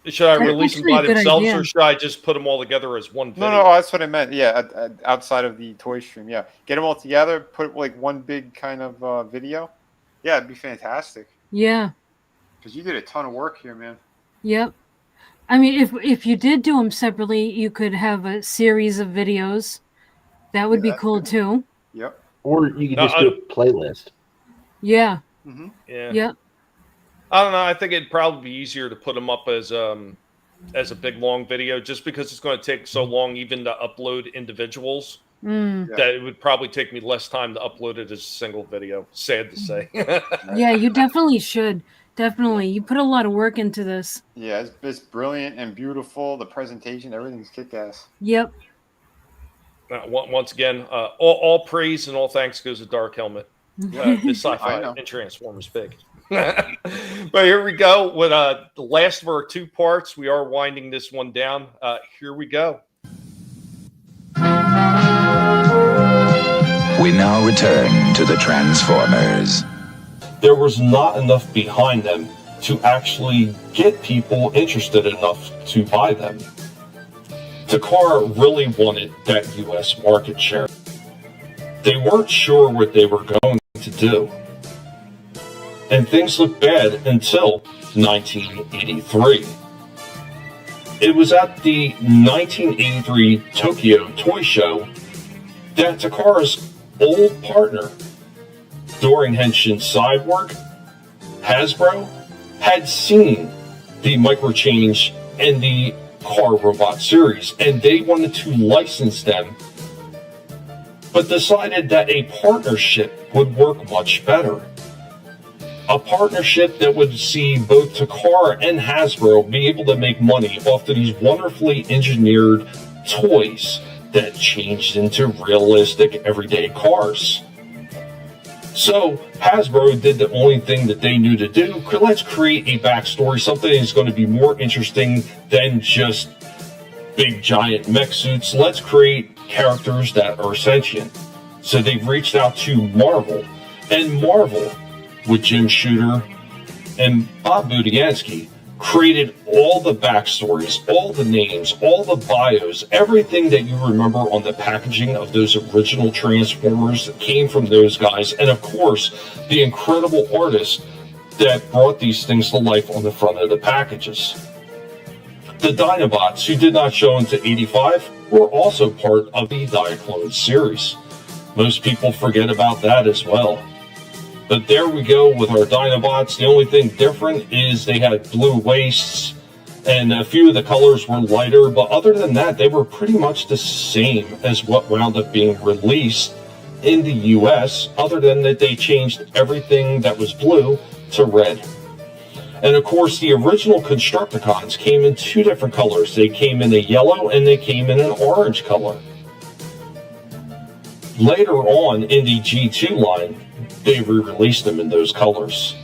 Should I release them by themselves, or should I just put them all together as one video? No, that's what I meant. Yeah, outside of the toy stream. Yeah, get them all together, put like one big kind of video. Yeah, it'd be fantastic. Yeah. Because you did a ton of work here, man. Yep. I mean, if you did do them separately, you could have a series of videos. That would be cool too. Yep. Or you could just do a playlist. Yeah. Yeah. Yep. I don't know. I think it'd probably be easier to put them up as a big long video, just because it's going to take so long even to upload individuals. That it would probably take me less time to upload it as a single video. Sad to say. Yeah, you definitely should. Definitely. You put a lot of work into this. Yeah, it's brilliant and beautiful. The presentation, everything's kick-ass. Yep. Once again, all praise and all thanks goes to Dark Helmet. The sci-fi and Transformers big. But here we go with the last of our 2 parts. We are winding this one down. Here we go. We now return to the Transformers. There was not enough behind them to actually get people interested enough to buy them. Takara really wanted that US market share. They weren't sure what they were going to do. And things looked bad until 1983. It was at the 1983 Tokyo Toy Show that Takara's old partner, Doring Henshin Cyborg, Hasbro, had seen the microchange and the Car Robot series, and they wanted to license them, but decided that a partnership would work much better. A partnership that would see both Takara and Hasbro be able to make money off of these wonderfully engineered toys that changed into realistic everyday cars. So Hasbro did the only thing that they knew to do. Let's create a backstory, something that's going to be more interesting than just big giant mech suits. Let's create characters that are sentient. So they've reached out to Marvel, and Marvel, with Jim Shooter and Bob Budiansky, created all the backstories, all the names, all the bios, everything that you remember on the packaging of those original Transformers that came from those guys, and of course, the incredible artists that brought these things to life on the front of the packages. The Dinobots, who did not show until 85, were also part of the Diaclone series. Most people forget about that as well. But there we go with our Dinobots. The only thing different is they had blue waists, and a few of the colors were lighter, but other than that, they were pretty much the same as what wound up being released in the US, other than that they changed everything that was blue to red. And of course, the original Constructicons came in 2 different colors. They came in a yellow and they came in an orange color. Later on in the G2 line, they re-released them in those colors.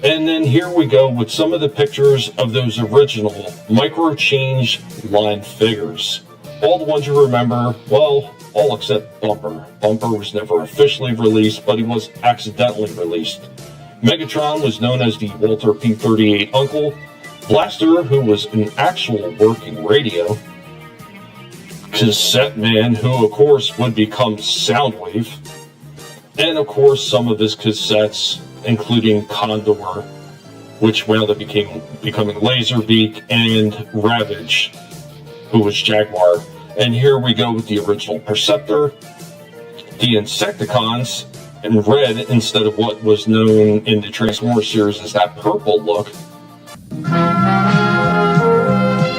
And then here we go with some of the pictures of those original micro change line figures. All the ones you remember, well, all except Bumper. Bumper was never officially released, but he was accidentally released. Megatron was known as the Walter P-38 uncle. Blaster, who was an actual working radio. Cassette Man, who of course would become Soundwave. And of course some of his cassettes, including Condor, which wound up becoming Laserbeak, and Ravage, who was Jaguar. And here we go with the original Perceptor, the Insecticons, in red instead of what was known in the Transformers series as that purple look.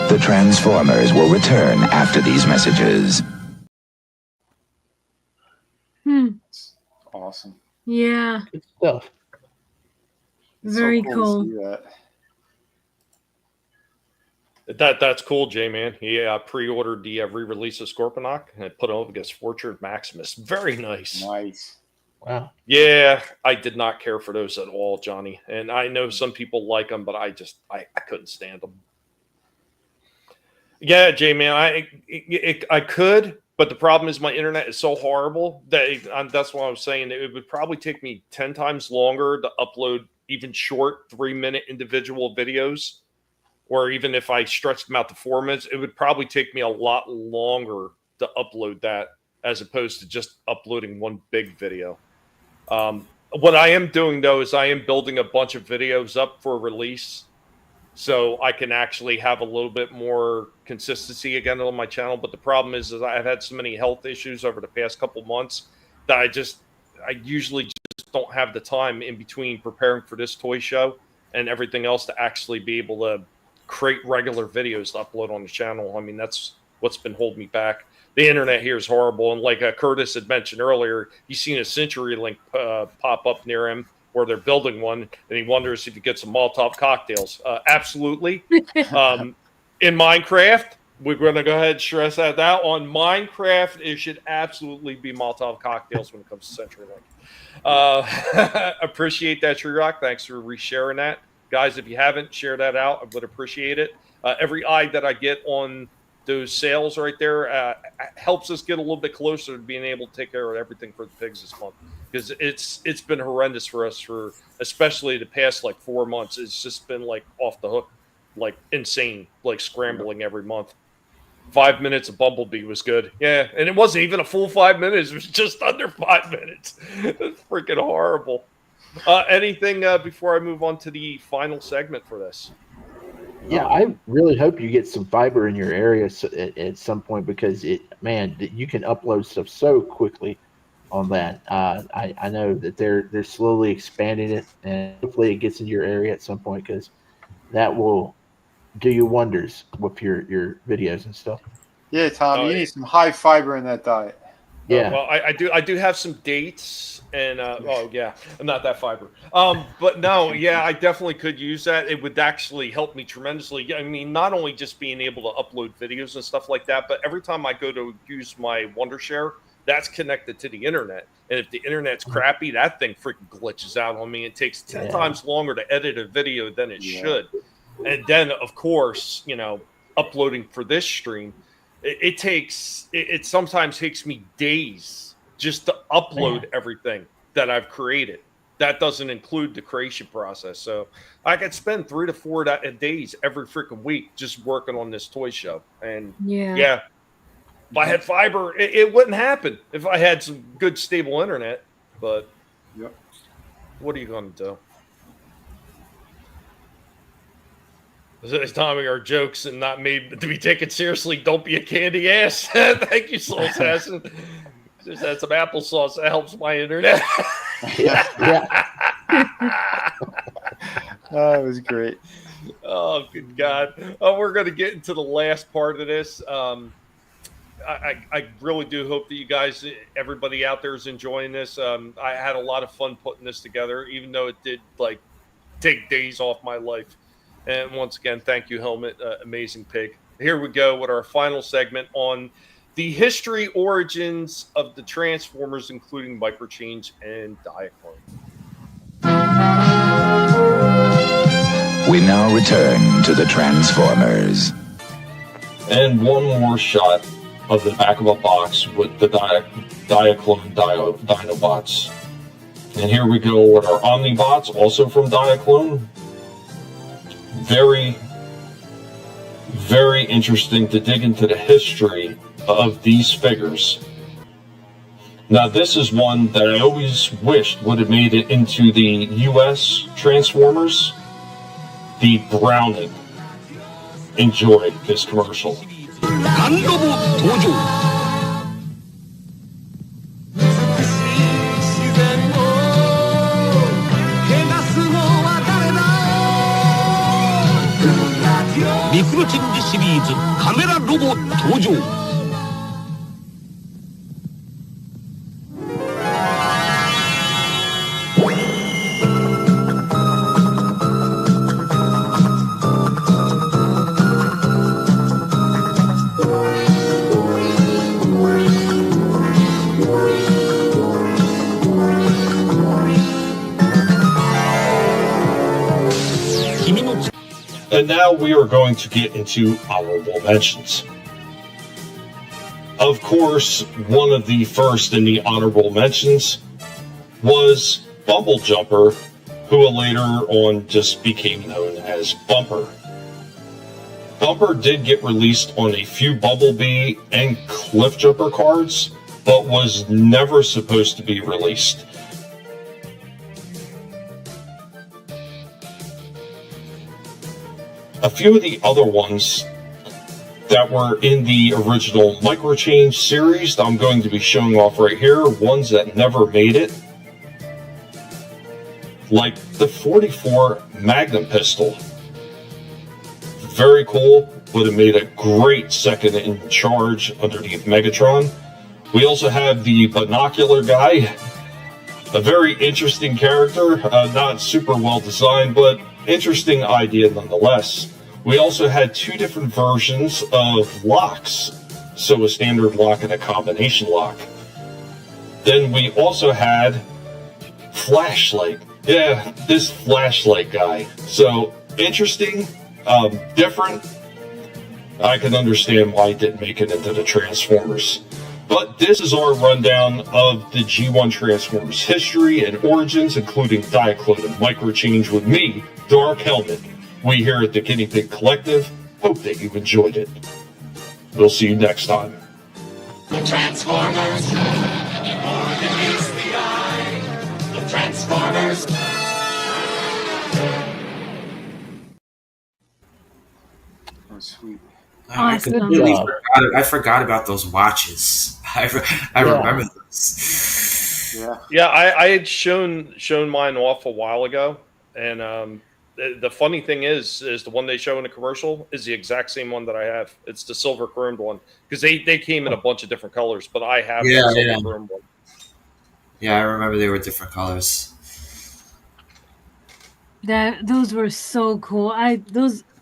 The Transformers will return after these messages. Awesome. Yeah. Good stuff. Very So cool. to see that. That's cool, J-Man. He pre-ordered the re-release of Scorponok and put it up against Fortune Maximus. Very nice. Nice. Wow. Yeah, I did not care for those at all, Johnny. And I know some people like them, but I couldn't stand them. Yeah, J-Man, I could, but the problem is my internet is so horrible that that's why I was saying it would probably take me 10 times longer to upload even short 3-minute individual videos. Or even if I stretched them out to 4 minutes, it would probably take me a lot longer to upload that as opposed to just uploading one big video. What I am doing, though, is I am building a bunch of videos up for release so I can actually have a little bit more consistency again on my channel. But the problem is I've had so many health issues over the past couple months that I usually just don't have the time in between preparing for this toy show and everything else to actually be able to create regular videos to upload on the channel. I mean, that's what's been holding me back. The internet here is horrible. And like Curtis had mentioned earlier, he's seen a CenturyLink pop up near him where they're building one, and he wonders if he gets some Molotov cocktails. Absolutely. In Minecraft, we're going to go ahead and stress that out. On Minecraft, it should absolutely be Molotov cocktails when it comes to CenturyLink. Appreciate that, Tree Rock. Thanks for resharing that. Guys, if you haven't, share that out. I would appreciate it. Every eye that I get on those sales right there helps us get a little bit closer to being able to take care of everything for the pigs this month. Because it's been horrendous for us for especially the past like 4 months. It's just been like off the hook, like insane, like scrambling every month. 5 minutes of Bumblebee was good. Yeah, and it wasn't even a full 5 minutes. It was just under 5 minutes. It's freaking horrible. Anything before I move on to the final segment for this? Yeah, I really hope you get some fiber in your area at some point because you can upload stuff so quickly on that. I know that they're slowly expanding it, and hopefully it gets in your area at some point because that will do you wonders with your videos and stuff. Yeah, Tom, you need some high fiber in that diet. Yeah. Well, I do have some dates and I'm not that fiber. But no, yeah, I definitely could use that. It would actually help me tremendously. I mean, not only just being able to upload videos and stuff like that, but every time I go to use my Wondershare, that's connected to the internet. And if the internet's crappy, that thing freaking glitches out on me. It takes 10 times longer to edit a video than it should. And then, of course, uploading for this stream, it sometimes takes me days just to upload everything that I've created. That doesn't include the creation process. So I could spend 3 to 4 days every freaking week just working on this toy show. And if I had fiber, it wouldn't happen if I had some good stable internet. But what are you going to do? Tommy, our jokes and not made to be taken seriously. Don't be a candy ass. Thank you, Soul Assassin. Just had some applesauce. That helps my internet. Oh, it was great. Oh, good God. We're going to get into the last part of this. I really do hope that you guys, everybody out there is enjoying this. I had a lot of fun putting this together, even though it did take days off my life. And once again, thank you, Helmet, amazing pig. Here we go with our final segment on the history, origins of the Transformers, including microchange and Diaclone. We now return to the Transformers. And one more shot of the back of a box with the Diaclone Dinobots. And here we go with our Omnibots, also from Diaclone. Very, very interesting to dig into the history of these figures. Now, this is one that I always wished would have made it into the US Transformers. The Browning. Enjoy this commercial. And now we are going to get into honorable mentions. Of course, one of the first in the honorable mentions was Bumble Jumper, who later on just became known as Bumper. Bumper did get released on a few Bumblebee and Cliff Jumper cards, but was never supposed to be released. A few of the other ones that were in the original Microchange series that I'm going to be showing off right here, ones that never made it, like the 44 Magnum pistol. Very cool, would have made a great second in charge underneath Megatron. We also have the binocular guy, a very interesting character, not super well designed, but interesting idea nonetheless. We also had two different versions of locks, so a standard lock and a combination lock. Then we also had Flashlight. Yeah, this Flashlight guy. So interesting, different. I can understand why it didn't make it into the Transformers. But this is our rundown of the G1 Transformers history and origins, including Diaclone and Microchange with me, Dark Helmet. We here at the Guinea Pig Collective hope that you've enjoyed it. We'll see you next time. The Transformers, more than meets the eye. The Transformers. Oh, sweet. I forgot about those watches. I remember those. Yeah. I had shown mine off a while ago, and the funny thing is the one they show in the commercial is the exact same one that I have. It's the silver chromed one because they came in a bunch of different colors, but I have the silver chromed one. Yeah, I remember they were different colors. Those were so cool.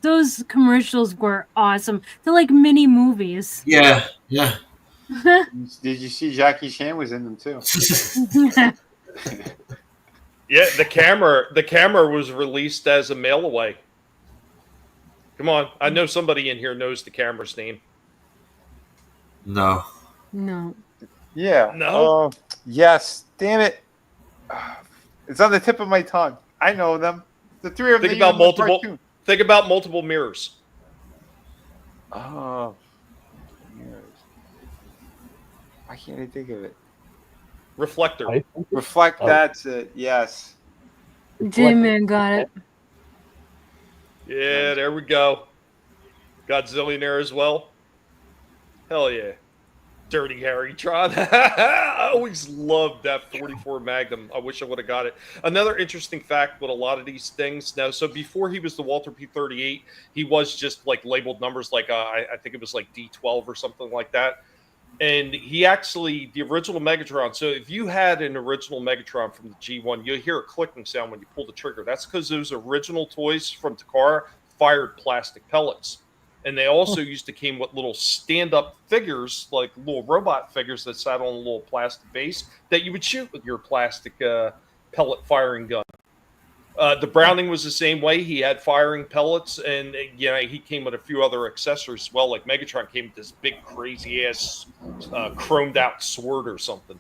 Those commercials were awesome. They're like mini movies. Yeah. Did you see Jackie Chan was in them too? Yeah, the camera was released as a mail away. Come on, I know somebody in here knows the camera's name. No. Yeah. No. Yes. Damn it. It's on the tip of my tongue. I know them. The three of them. Think about multiple mirrors. Oh. Mirrors. Why can't I think of it? Reflector. Reflect. That's it. Yes. J-Man got it. Yeah, there we go. Godzillionaire as well. Hell yeah. Dirty Harry Tron. I always loved that 44 Magnum. I wish I would have got it. Another interesting fact with a lot of these things. Now, so before he was the Walter P-38, he was just like labeled numbers like, I think it was like D12 or something like that. And he actually, the original Megatron, so if you had an original Megatron from the G1, you'll hear a clicking sound when you pull the trigger. That's because those original toys from Takara fired plastic pellets. And they also used to came with little stand-up figures, like little robot figures that sat on a little plastic base that you would shoot with your plastic pellet firing gun. The Browning was the same way. He had firing pellets, and he came with a few other accessories as well. Like Megatron came with this big, crazy ass chromed out sword or something.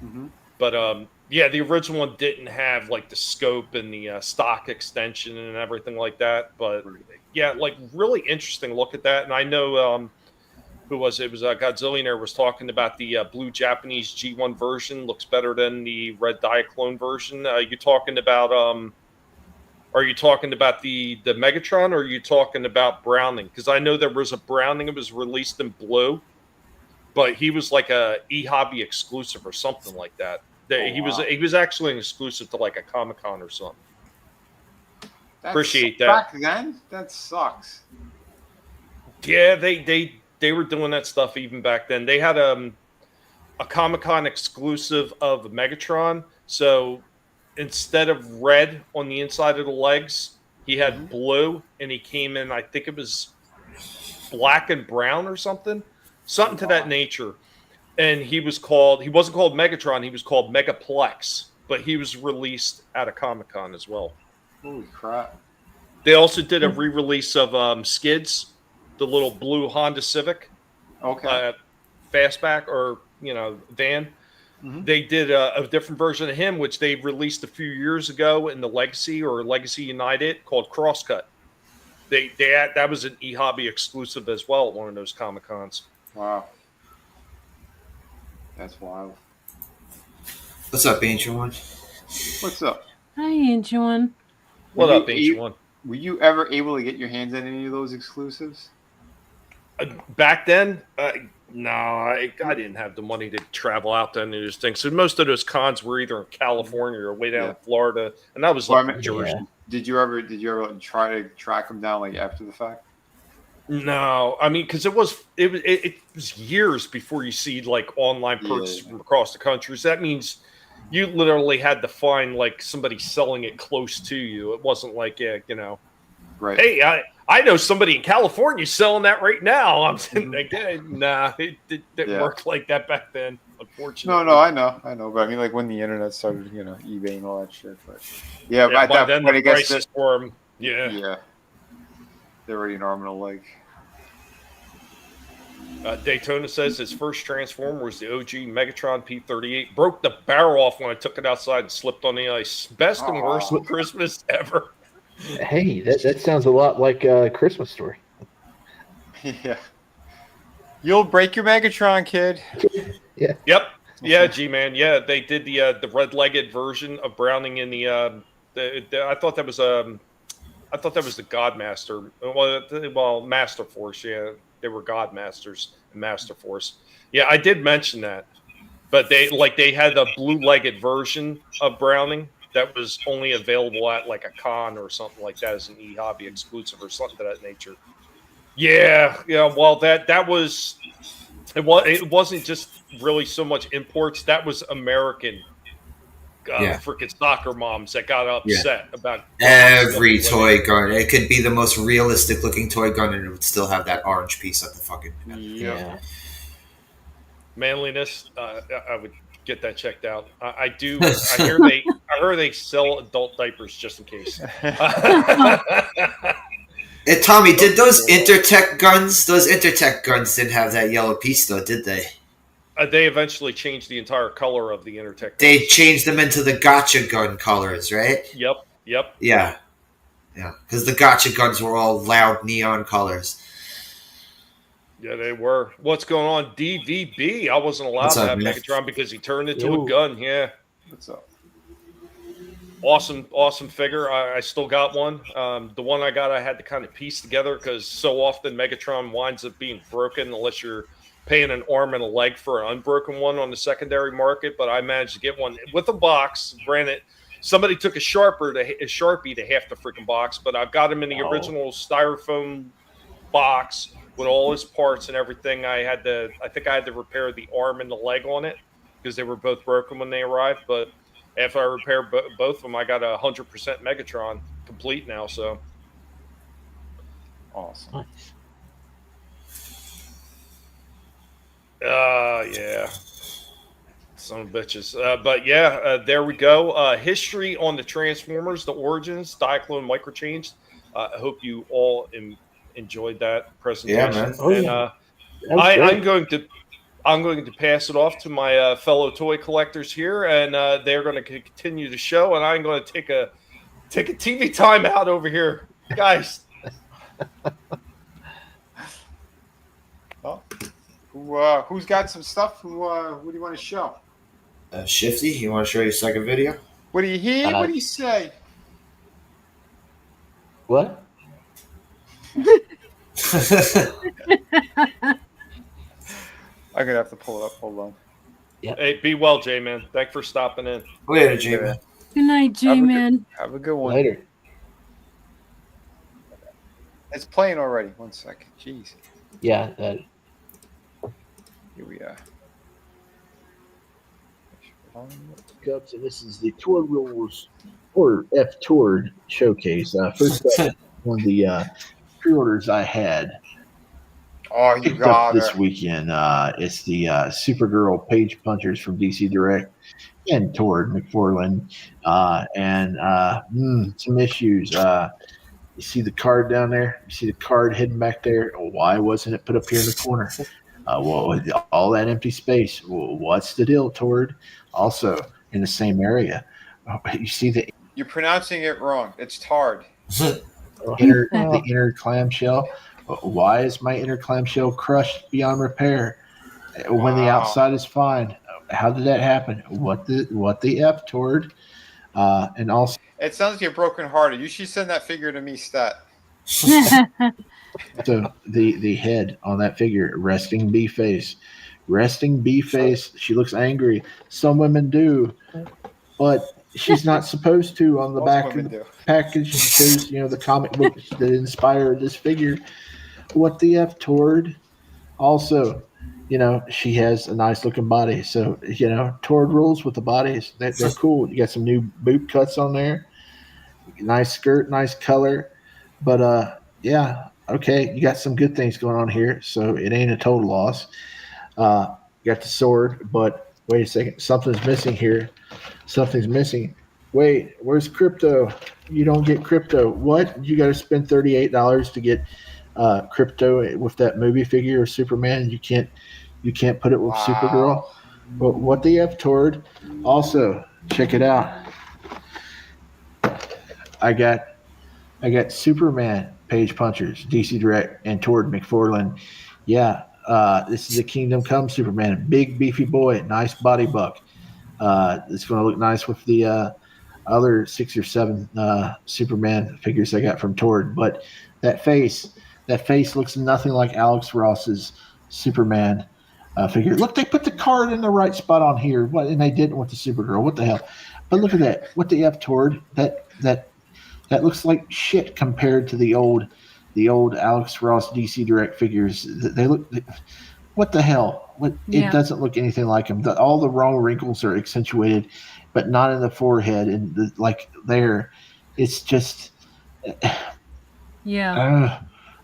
Mm-hmm. But the original one didn't have like the scope and the stock extension and everything like that. But yeah, like really interesting look at that. And I know who was it? It was Godzillionaire was talking about the blue Japanese G1 version looks better than the red Diaclone version. You talking about Are you talking about the Megatron, or are you talking about Browning? Because I know there was a Browning that was released in blue, but he was like a eHobby exclusive or something like that. He was actually an exclusive to like a Comic-Con or something. Appreciate that. Back then, that sucks. Yeah, they were doing that stuff even back then. They had a Comic-Con exclusive of Megatron, so instead of red on the inside of the legs, he had blue, and he came in, I think it was black and brown or something to that nature. And he wasn't called Megatron, he was called Megaplex, but he was released at a Comic-Con as well. Holy crap. They also did a re-release of Skids, the little blue Honda Civic. Okay. Fastback or, van. Mm-hmm. They did a different version of him, which they released a few years ago in the Legacy or Legacy United called Crosscut. That was an eHobby exclusive as well at one of those Comic-Cons. Wow. That's wild. What's up, Ancient One? What's up? Hi, Ancient One. What up, Ancient One? Were you ever able to get your hands on any of those exclusives? Back then, no, I didn't have the money to travel out to any of those things. So most of those cons were either in California or way down in Florida, and that was like Jersey. Yeah. Did you ever try to track them down like after the fact? No, I mean, because it was years before you see like online purchases from across the country. So that means you literally had to find like somebody selling it close to you. It wasn't like right. Hey, I know somebody in California selling that right now. I'm saying, nah, it didn't work like that back then, unfortunately. No, I know. But I mean, like when the internet started, eBay and all that shit. But by that then point, the I guess prices for them, yeah, they're already an arm and a leg. Daytona says his first Transformer was the OG Megatron P-38. Broke the barrel off when I took it outside and slipped on the ice. Best and worst Christmas ever. Hey, that sounds a lot like a Christmas Story. Yeah. You'll break your Megatron, kid. Yeah. Yep. Yeah, G-Man. Yeah, they did the red-legged version of Browning in the I thought that was the Godmaster. Well, Master Force. Yeah, they were Godmasters and Master Force. Yeah, I did mention that, but they had a blue-legged version of Browning that was only available at like a con or something like that as an eHobby exclusive or something of that nature. Yeah. Well, that was it wasn't just really so much imports. That was American freaking soccer moms that got upset about every toy gun. It could be the most realistic looking toy gun, and it would still have that orange piece at the fucking manliness. I would get that checked out. I do. I hear they sell adult diapers just in case. And Tommy, did those Intertech guns? Those Intertech guns didn't have that yellow piece, though, did they? They eventually changed the entire color of the Intertech guns. They changed them into the Gotcha gun colors, right? Yep. Yeah. Because the Gotcha guns were all loud neon colors. Yeah, they were. What's going on, DVB? I wasn't allowed to have Megatron because he turned into a gun. Yeah. What's up? Awesome figure. I still got one. The one I got, I had to kind of piece together because so often Megatron winds up being broken unless you're paying an arm and a leg for an unbroken one on the secondary market. But I managed to get one with a box. Granted, somebody took a Sharpie to half the freaking box, but I've got him in the original styrofoam box with all his parts and everything. I think I had to repair the arm and the leg on it because they were both broken when they arrived. But after I repaired both of them, I got 100% Megatron complete now. So awesome. Nice. Yeah. Son of bitches. But yeah, there we go. History on the Transformers, the origins, Diaclone Microchange. I hope you all enjoyed that presentation. Yeah, man. Oh, And yeah. I'm going to pass it off to my fellow toy collectors here, and they're going to continue the show. And I'm going to take a TV timeout over here, guys. Oh, who's got some stuff? Who do you want to show? Shifty, you want to show your second video? What do you hear? What do you say? What? I'm gonna have to pull it up. Hold on. Yeah. Hey, be well, J-Man. Thanks for stopping in. Later, J-Man. Good night, J-Man. Have a good one. Later. It's playing already. 1 second. Jeez. Yeah. Here we are. Cups, and this is the Tour Rules or F Tour showcase. First up, one of the pre-orders I had. Oh, you picked got up this her. weekend. It's the Supergirl Page Punchers from DC Direct and Tord McFarlane, and some issues. You see the card down there? You see the card hidden back there? Why wasn't it put up here in the corner? Well, all that empty space. Well, what's the deal, Tord? Also, in the same area, you see the You're pronouncing it wrong. It's Tard. the inner clamshell. Why is my inner clamshell crushed beyond repair when the outside is fine? How did that happen? What the F, Tord? And also, It sounds like you're brokenhearted. You should send that figure to me, Stat. so the head on that figure, resting B face. She looks angry. Some women do, but she's not supposed to. On the back of the package, it shows the comic book that inspired this figure. What the F, Tord? Also, she has a nice looking body. So Tord rules with the bodies. They're cool. You got some new boot cuts on there. Nice skirt, nice color. But yeah, okay, you got some good things going on here. So it ain't a total loss. You got the sword, but wait a second, something's missing here. Something's missing. Wait, where's crypto? You don't get crypto. What? You got to spend $38 to get crypto with that movie figure of Superman. You can't put it with Supergirl. But what the F, Tord? Also, check it out. I got Superman Page Punchers, DC Direct, and Tord McFarlane. Yeah, this is a Kingdom Come Superman, big beefy boy, nice body buck. It's going to look nice with the other 6 or 7 Superman figures I got from Tord. But that face looks nothing like Alex Ross's Superman figure. Look, they put the card in the right spot on here, and they didn't with the Supergirl. What the hell? But look at that. What the F, Tord? That looks like shit compared to the old Alex Ross DC Direct figures. They look. What the hell? It doesn't look anything like him. All the wrong wrinkles are accentuated, but not in the forehead and there. It's just. Yeah.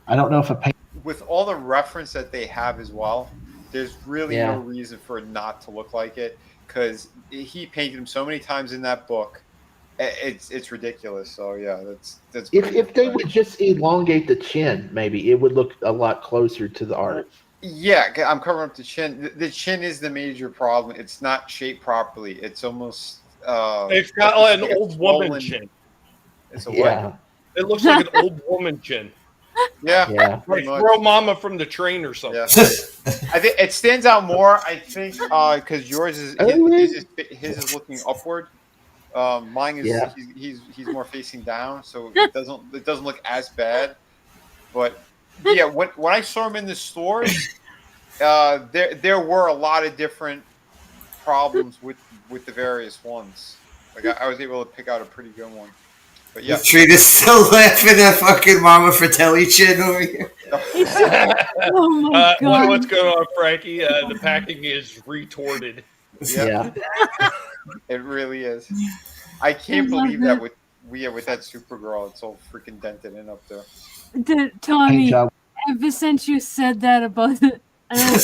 I don't know if a paint. With all the reference that they have as well, there's really no reason for it not to look like it, because he painted him so many times in that book. It's ridiculous. So yeah, that's. If they would just elongate the chin, maybe it would look a lot closer to the art. Yeah, I'm covering up the chin. The chin is the major problem. It's not shaped properly. It's almost. It's got an old woman chin. It's a what? It looks like an old woman chin. Yeah. Like throw mama from the train or something. Yeah. I think it stands out more. I think because yours is his is looking upward. Mine is he's more facing down, so it doesn't look as bad. But yeah, when I saw him in the stores, there were a lot of different problems with the various ones. Like I was able to pick out a pretty good one. But yeah, Trina's still laughing at fucking Mama Fratelli chin over here. Oh my god! What's going on, Frankie? The packing is retorted. Yeah. It really is. I can't believe that with that Supergirl, it's all freaking dented in up there. Tommy, ever since you said that about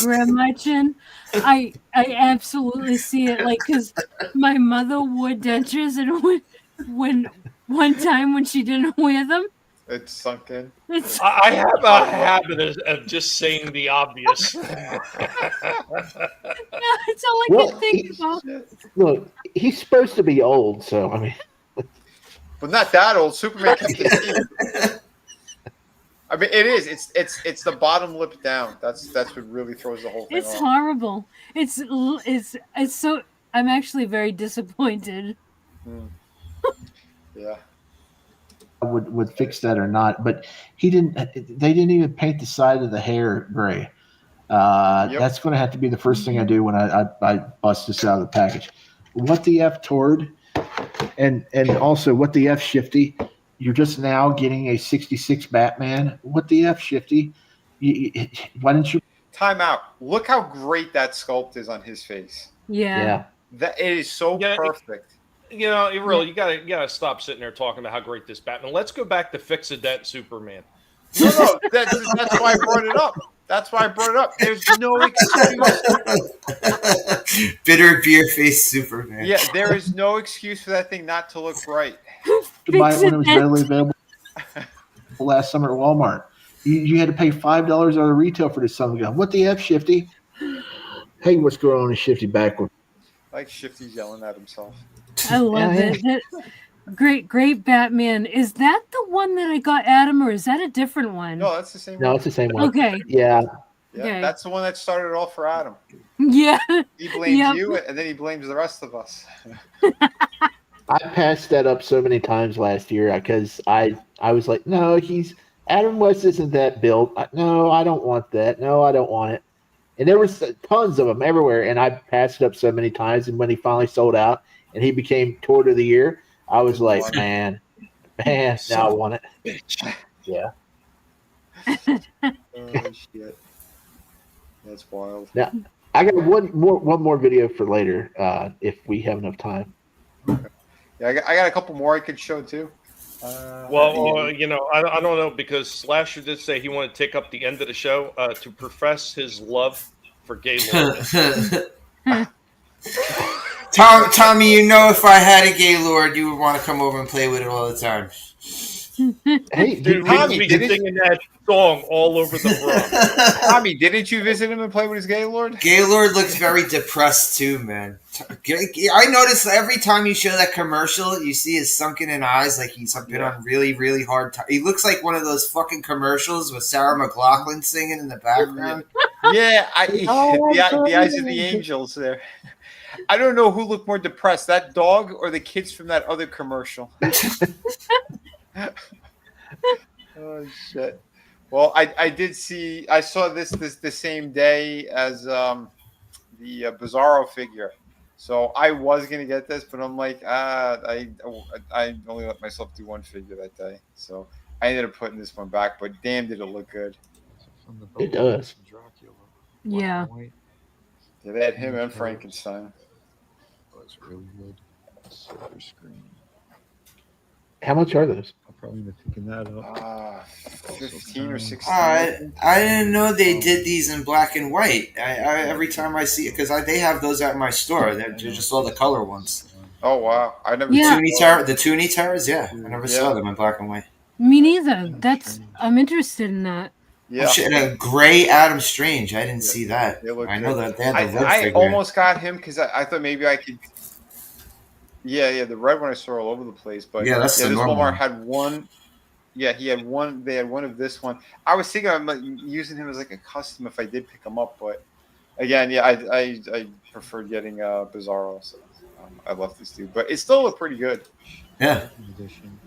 grandma chin. I absolutely see it. Like, cause my mother wore dentures, and when one time when she didn't wear them, It's sunk in. it's I have a habit of just saying the obvious. it's all I Well, can think about. Look, he's supposed to be old, so I mean, But not that old. Superman kept his teeth. I mean, it is. It's the bottom lip down. That's what really throws the whole thing It's off. horrible. It's so. I'm actually very disappointed. Yeah. would fix that or not, but he didn't. They didn't even paint the side of the hair gray. That's going to have to be the first thing I do when I bust this out of the package. What the F, Tord, and also what the F, Shifty. You're just now getting a 66 Batman. What the F, Shifty? Why didn't you? Time out. Look how great that sculpt is on his face. Yeah. That it is so perfect. You know, you gotta stop sitting there talking about how great this Batman. Let's go back to Fix-A-Dent Superman. No, that's why I brought it up. That's why I brought it up. There's no excuse. Bitter beer face Superman. Yeah, there is no excuse for that thing not to look bright. To buy it when it was readily available last summer at Walmart. You had to pay $5 on the retail for this son of a gun. What the F, Shifty? Hey, what's going on in Shifty backward? Like Shifty's yelling at himself. I love it. Great Batman. Is that the one that I got, Adam, or is that a different one? No, that's the same one. No, it's the same one. Okay. Yeah. Yeah, Okay. that's the one that started it all for Adam. Yeah. He blames you, and then he blames the rest of us. I passed that up so many times last year because I was like, no, Adam West isn't that built. No, I don't want that. No, I don't want it. And there was tons of them everywhere, and I passed it up so many times. And when he finally sold out and he became Tord of the Year, I was like, man, now I want it. Yeah. Oh shit, that's wild. Now I got one more video for later if we have enough time. Yeah, I got a couple more I could show too. Well, you know, I don't know, because Slasher did say he wanted to take up the end of the show to profess his love for Gaylord. Tommy, you know, if I had a Gaylord, you would want to come over and play with it all the time. Hey, dude, Tommy, we can singing that song all over the Bronx. Tommy, didn't you visit him and play with his Gaylord? Gaylord looks very depressed too, man. I notice every time you show that commercial, you see his sunken in eyes, like he's been on really, really hard time. He looks like one of those fucking commercials with Sarah McLachlan singing in the background. Yeah, the eyes of the angels there. I don't know who looked more depressed, that dog or the kids from that other commercial. Oh shit! Well, I saw this the same day as the Bizarro figure, so I was gonna get this, but I'm like, I only let myself do one figure that day, so I ended up putting this one back. But damn, did it look good! It does. Yeah. Yeah, they had him and Frankenstein. That's really good. Silver screen. How much are those? I'll probably be picking that up. 15 or 16. I didn't know they did these in black and white. I every time I see it, because they have those at my store. They're just all the color ones. Oh wow! I never. Yeah. The Toonie Terrors, yeah. I never saw them in black and white. Me neither. I'm interested in that. Yeah. Oh, shit, a gray Adam Strange. I didn't see that. I know that they had the red I figure. almost got him because I thought maybe I could. Yeah, the red one I saw all over the place, but Yeah, that's the this normal Walmart one. had one. Yeah, he had one. They had one of this one. I was thinking of using him as like a custom if I did pick him up, but again, yeah, I preferred getting Bizarro, so I left this dude, but it still looked pretty good. Yeah, Edition.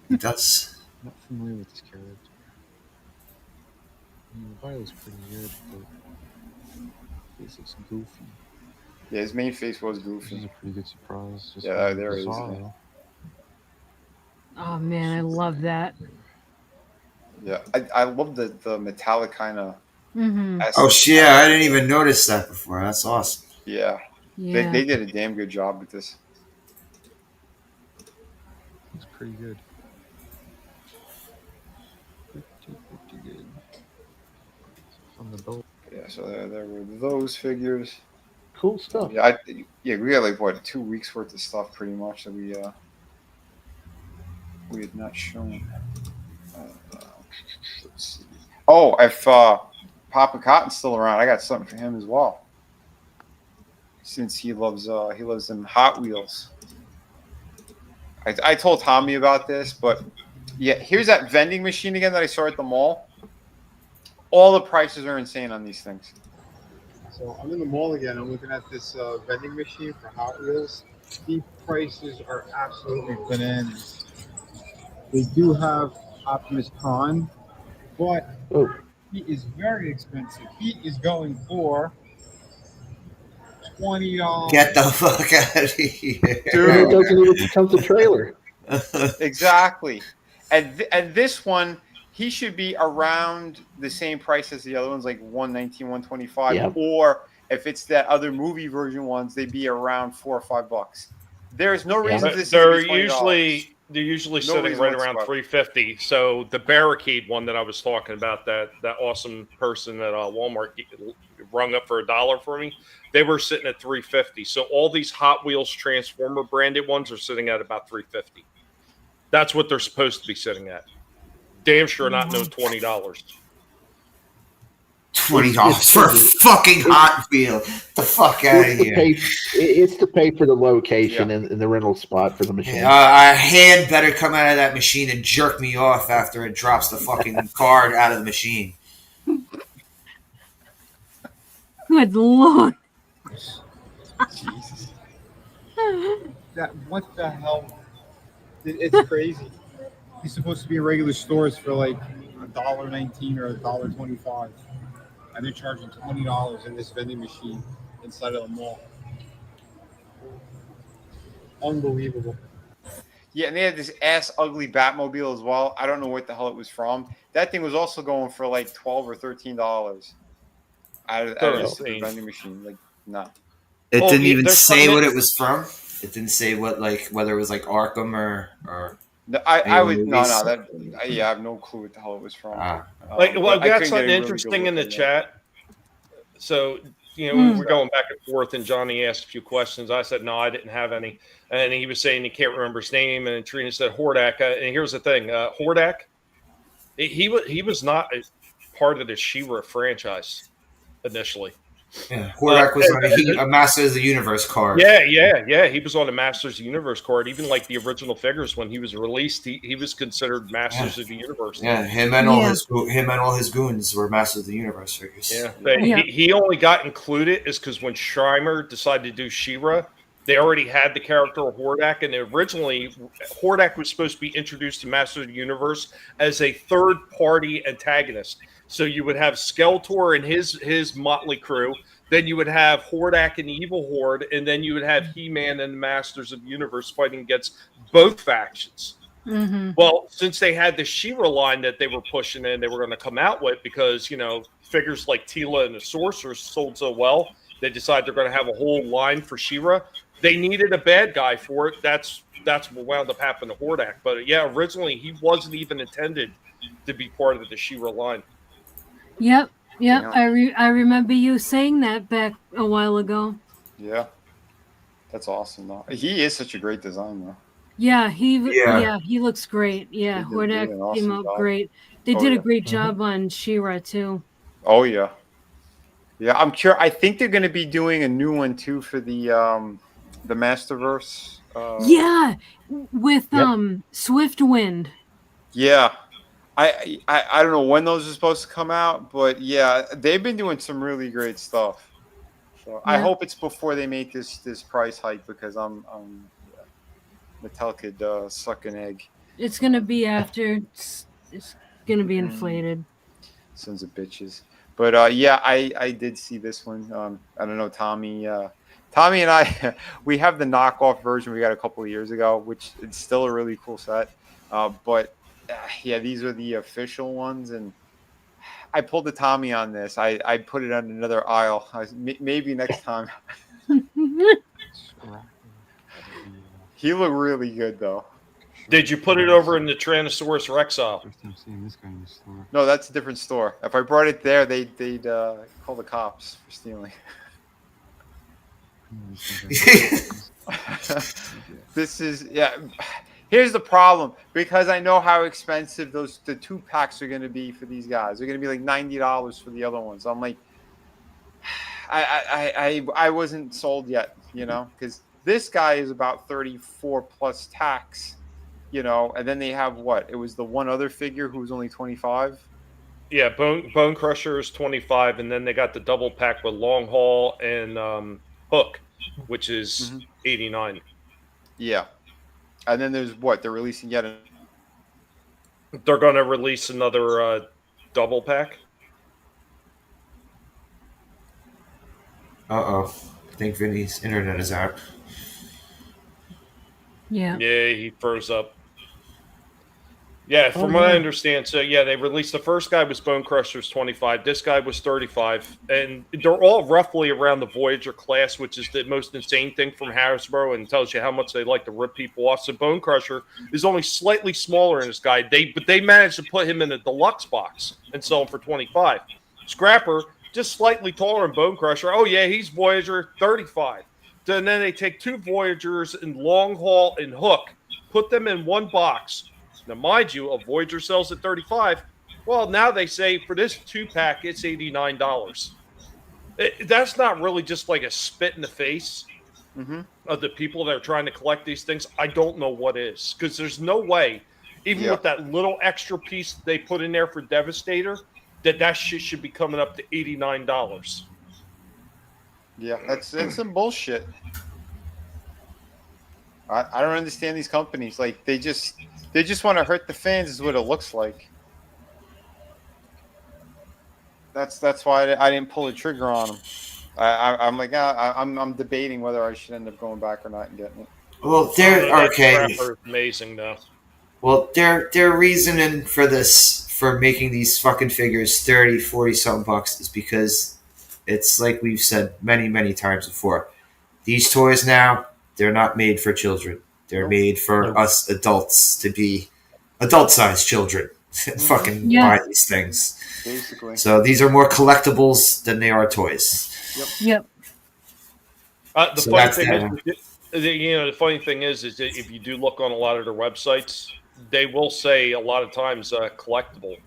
it does. Not familiar with this character. I mean, the bio's pretty good, but this is goofy. Yeah, his main face was This is goofy. a pretty good surprise. Just Yeah, there it is. Bizarro. Oh man, I love that. Yeah, I love the metallic kind of. Mm-hmm. Oh shit! Yeah, I didn't even notice that before. That's awesome. Yeah, Yeah. They did a damn good job with this. It's pretty good. Pretty good. On the belt. yeah, so there were those figures. Cool stuff. Yeah, we got like what 2 weeks worth of stuff pretty much that we had not shown. Let's see. Oh, if Papa Cotton's still around, I got something for him as well. Since he loves them Hot Wheels. I told Tommy about this, but yeah, here's that vending machine again that I saw at the mall. All the prices are insane on these things. So I'm in the mall again. I'm looking at this vending machine for Hot Wheels. The prices are absolutely bananas. They do have Optimus Prime, but he is very expensive. He is going for $20. Get the fuck out of here, dude! It doesn't even come to trailer. Exactly, and this one, he should be around the same price as the other ones, like $119, $125, Yep. Or if it's that other movie version ones, they'd be around $4 or $5. There's no reason this they're is $20. usually sitting right around $350. So the barricade one that I was talking about, that awesome person at Walmart rung up for $1 for me, they were sitting at $350. So all these Hot Wheels Transformer branded ones are sitting at about $350. That's what they're supposed to be sitting at. Damn sure not no $20. $20 for a fucking Hot Wheel. The fuck out of here. It's to pay for the location and the rental spot for the machine. A hand better come out of that machine and jerk me off after it drops the fucking card out of the machine. Good Lord. Jesus. What the hell? It's crazy. He's supposed to be in regular stores for like $1.19 or $1.25. And they're charging $20 in this vending machine inside of the mall. Unbelievable. Yeah, and they had this ass ugly Batmobile as well. I don't know what the hell it was from. That thing was also going for like $12 or $13. Out of the vending machine. Like, nah. It didn't even say what it was from. It didn't say what, like, whether it was like Arkham or I would no that I have no clue what the hell it was from. We got something interesting in the chat. So we were going back and forth, and Johnny asked a few questions. I said no, I didn't have any, and he was saying he can't remember his name. And Trina said Hordak. And here's the thing, Hordak, he was not a part of the She-Ra franchise initially. Yeah, Hordak was on a Masters of the Universe card. Yeah. He was on the Masters of the Universe card. Even like the original figures when he was released, he was considered Masters of the Universe. Yeah, him and all his goons were Masters of the Universe figures. Yeah, but he only got included is because when Schreimer decided to do She-Ra, they already had the character of Hordak, and originally Hordak was supposed to be introduced to Masters of the Universe as a third-party antagonist. So you would have Skeletor and his motley crew. Then you would have Hordak and the Evil Horde, and then you would have He-Man and the Masters of the Universe fighting against both factions. Mm-hmm. Well, since they had the She-Ra line that they were pushing in, they were going to come out with because figures like Teela and the Sorceress sold so well, they decided they're going to have a whole line for She-Ra. They needed a bad guy for it. That's what wound up happening to Hordak. But yeah, originally he wasn't even intended to be part of the She-Ra line. Yep. I remember you saying that back a while ago. Yeah, that's awesome though. He is such a great design though. Yeah, he looks great. Yeah, Hordak came out great. They did a great job on She-Ra too. Oh yeah. I'm sure. I think they're going to be doing a new one too for the Masterverse. With Swiftwind. Yeah. I don't know when those are supposed to come out, but yeah, they've been doing some really great stuff. So I hope it's before they make this price hike because Mattel could suck an egg. It's gonna be after. It's gonna be inflated. Sons of bitches. But I did see this one. I don't know, Tommy and I, we have the knockoff version we got a couple of years ago, which it's still a really cool set. But these are the official ones, and I pulled the Tommy on this. I put it on another aisle. Maybe next time. He He looked really good though. Did you put it over in the Tyrannosaurus Rexile? First time seeing this guy in the store. No, that's a different store. If I brought it there, they'd call the cops for stealing. This is Here's the problem, because I know how expensive the 2-packs are going to be for these guys. They're going to be like $90 for the other ones. I'm like, I wasn't sold yet, because this guy is about 34 plus tax, and then they have what? It was the one other figure who was only 25. Yeah, Bone Crusher is 25, and then they got the double pack with Long Haul and Hook, which is 89. Yeah. And then there's what? They're releasing yet They're going to release another double pack. I think Vinnie's internet is out. Yeah. Yeah, he froze up. Yeah, from what I understand, so yeah, they released the first guy was Bone Crusher's 25. This guy was 35, and they're all roughly around the Voyager class, which is the most insane thing from Hasbro, and tells you how much they like to rip people off. So Bone Crusher is only slightly smaller in this guy. But they managed to put him in a deluxe box and sell him for 25. Scrapper just slightly taller than Bone Crusher. Oh yeah, he's Voyager 35. And then they take 2 Voyagers and Long Haul and Hook, put them in one box. Now, mind you, a Voyager sells at 35. Well, now they say for this 2-pack, it's $89. That's not really just like a spit in the face of the people that are trying to collect these things. I don't know what is, because there's no way, even with that little extra piece they put in there for Devastator, that shit should be coming up to $89. Yeah, that's some bullshit. I don't understand these companies. Like they just want to hurt the fans, is what it looks like. That's why I didn't pull the trigger on them. I'm like, I'm debating whether I should end up going back or not and getting it. Well, they're okay. Amazing though. Well, their reasoning for making these fucking figures 30, 40 something bucks is because it's like we've said many, many times before. These toys now, they're not made for children. They're made for us adults to be adult-sized children and fucking buy these things. Basically. So these are more collectibles than they are toys. Yep. The funny thing is that if you do look on a lot of their websites, they will say a lot of times collectible.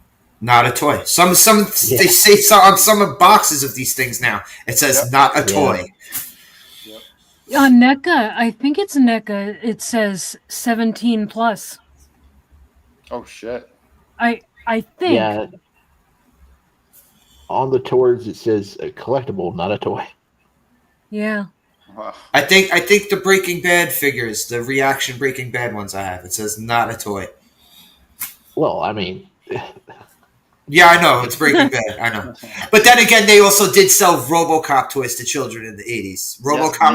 Not a toy. Some they say on some boxes of these things now. It says not a toy. On NECA, I think it's NECA. It says 17 plus. Oh shit! I think. Yeah. On the tours, it says a collectible, not a toy. Yeah. I think the Breaking Bad figures, the reaction Breaking Bad ones I have, it says not a toy. Well, I mean. Yeah, I know. It's Breaking Bad. I know. But then again, they also did sell RoboCop toys to children in the 80s. RoboCop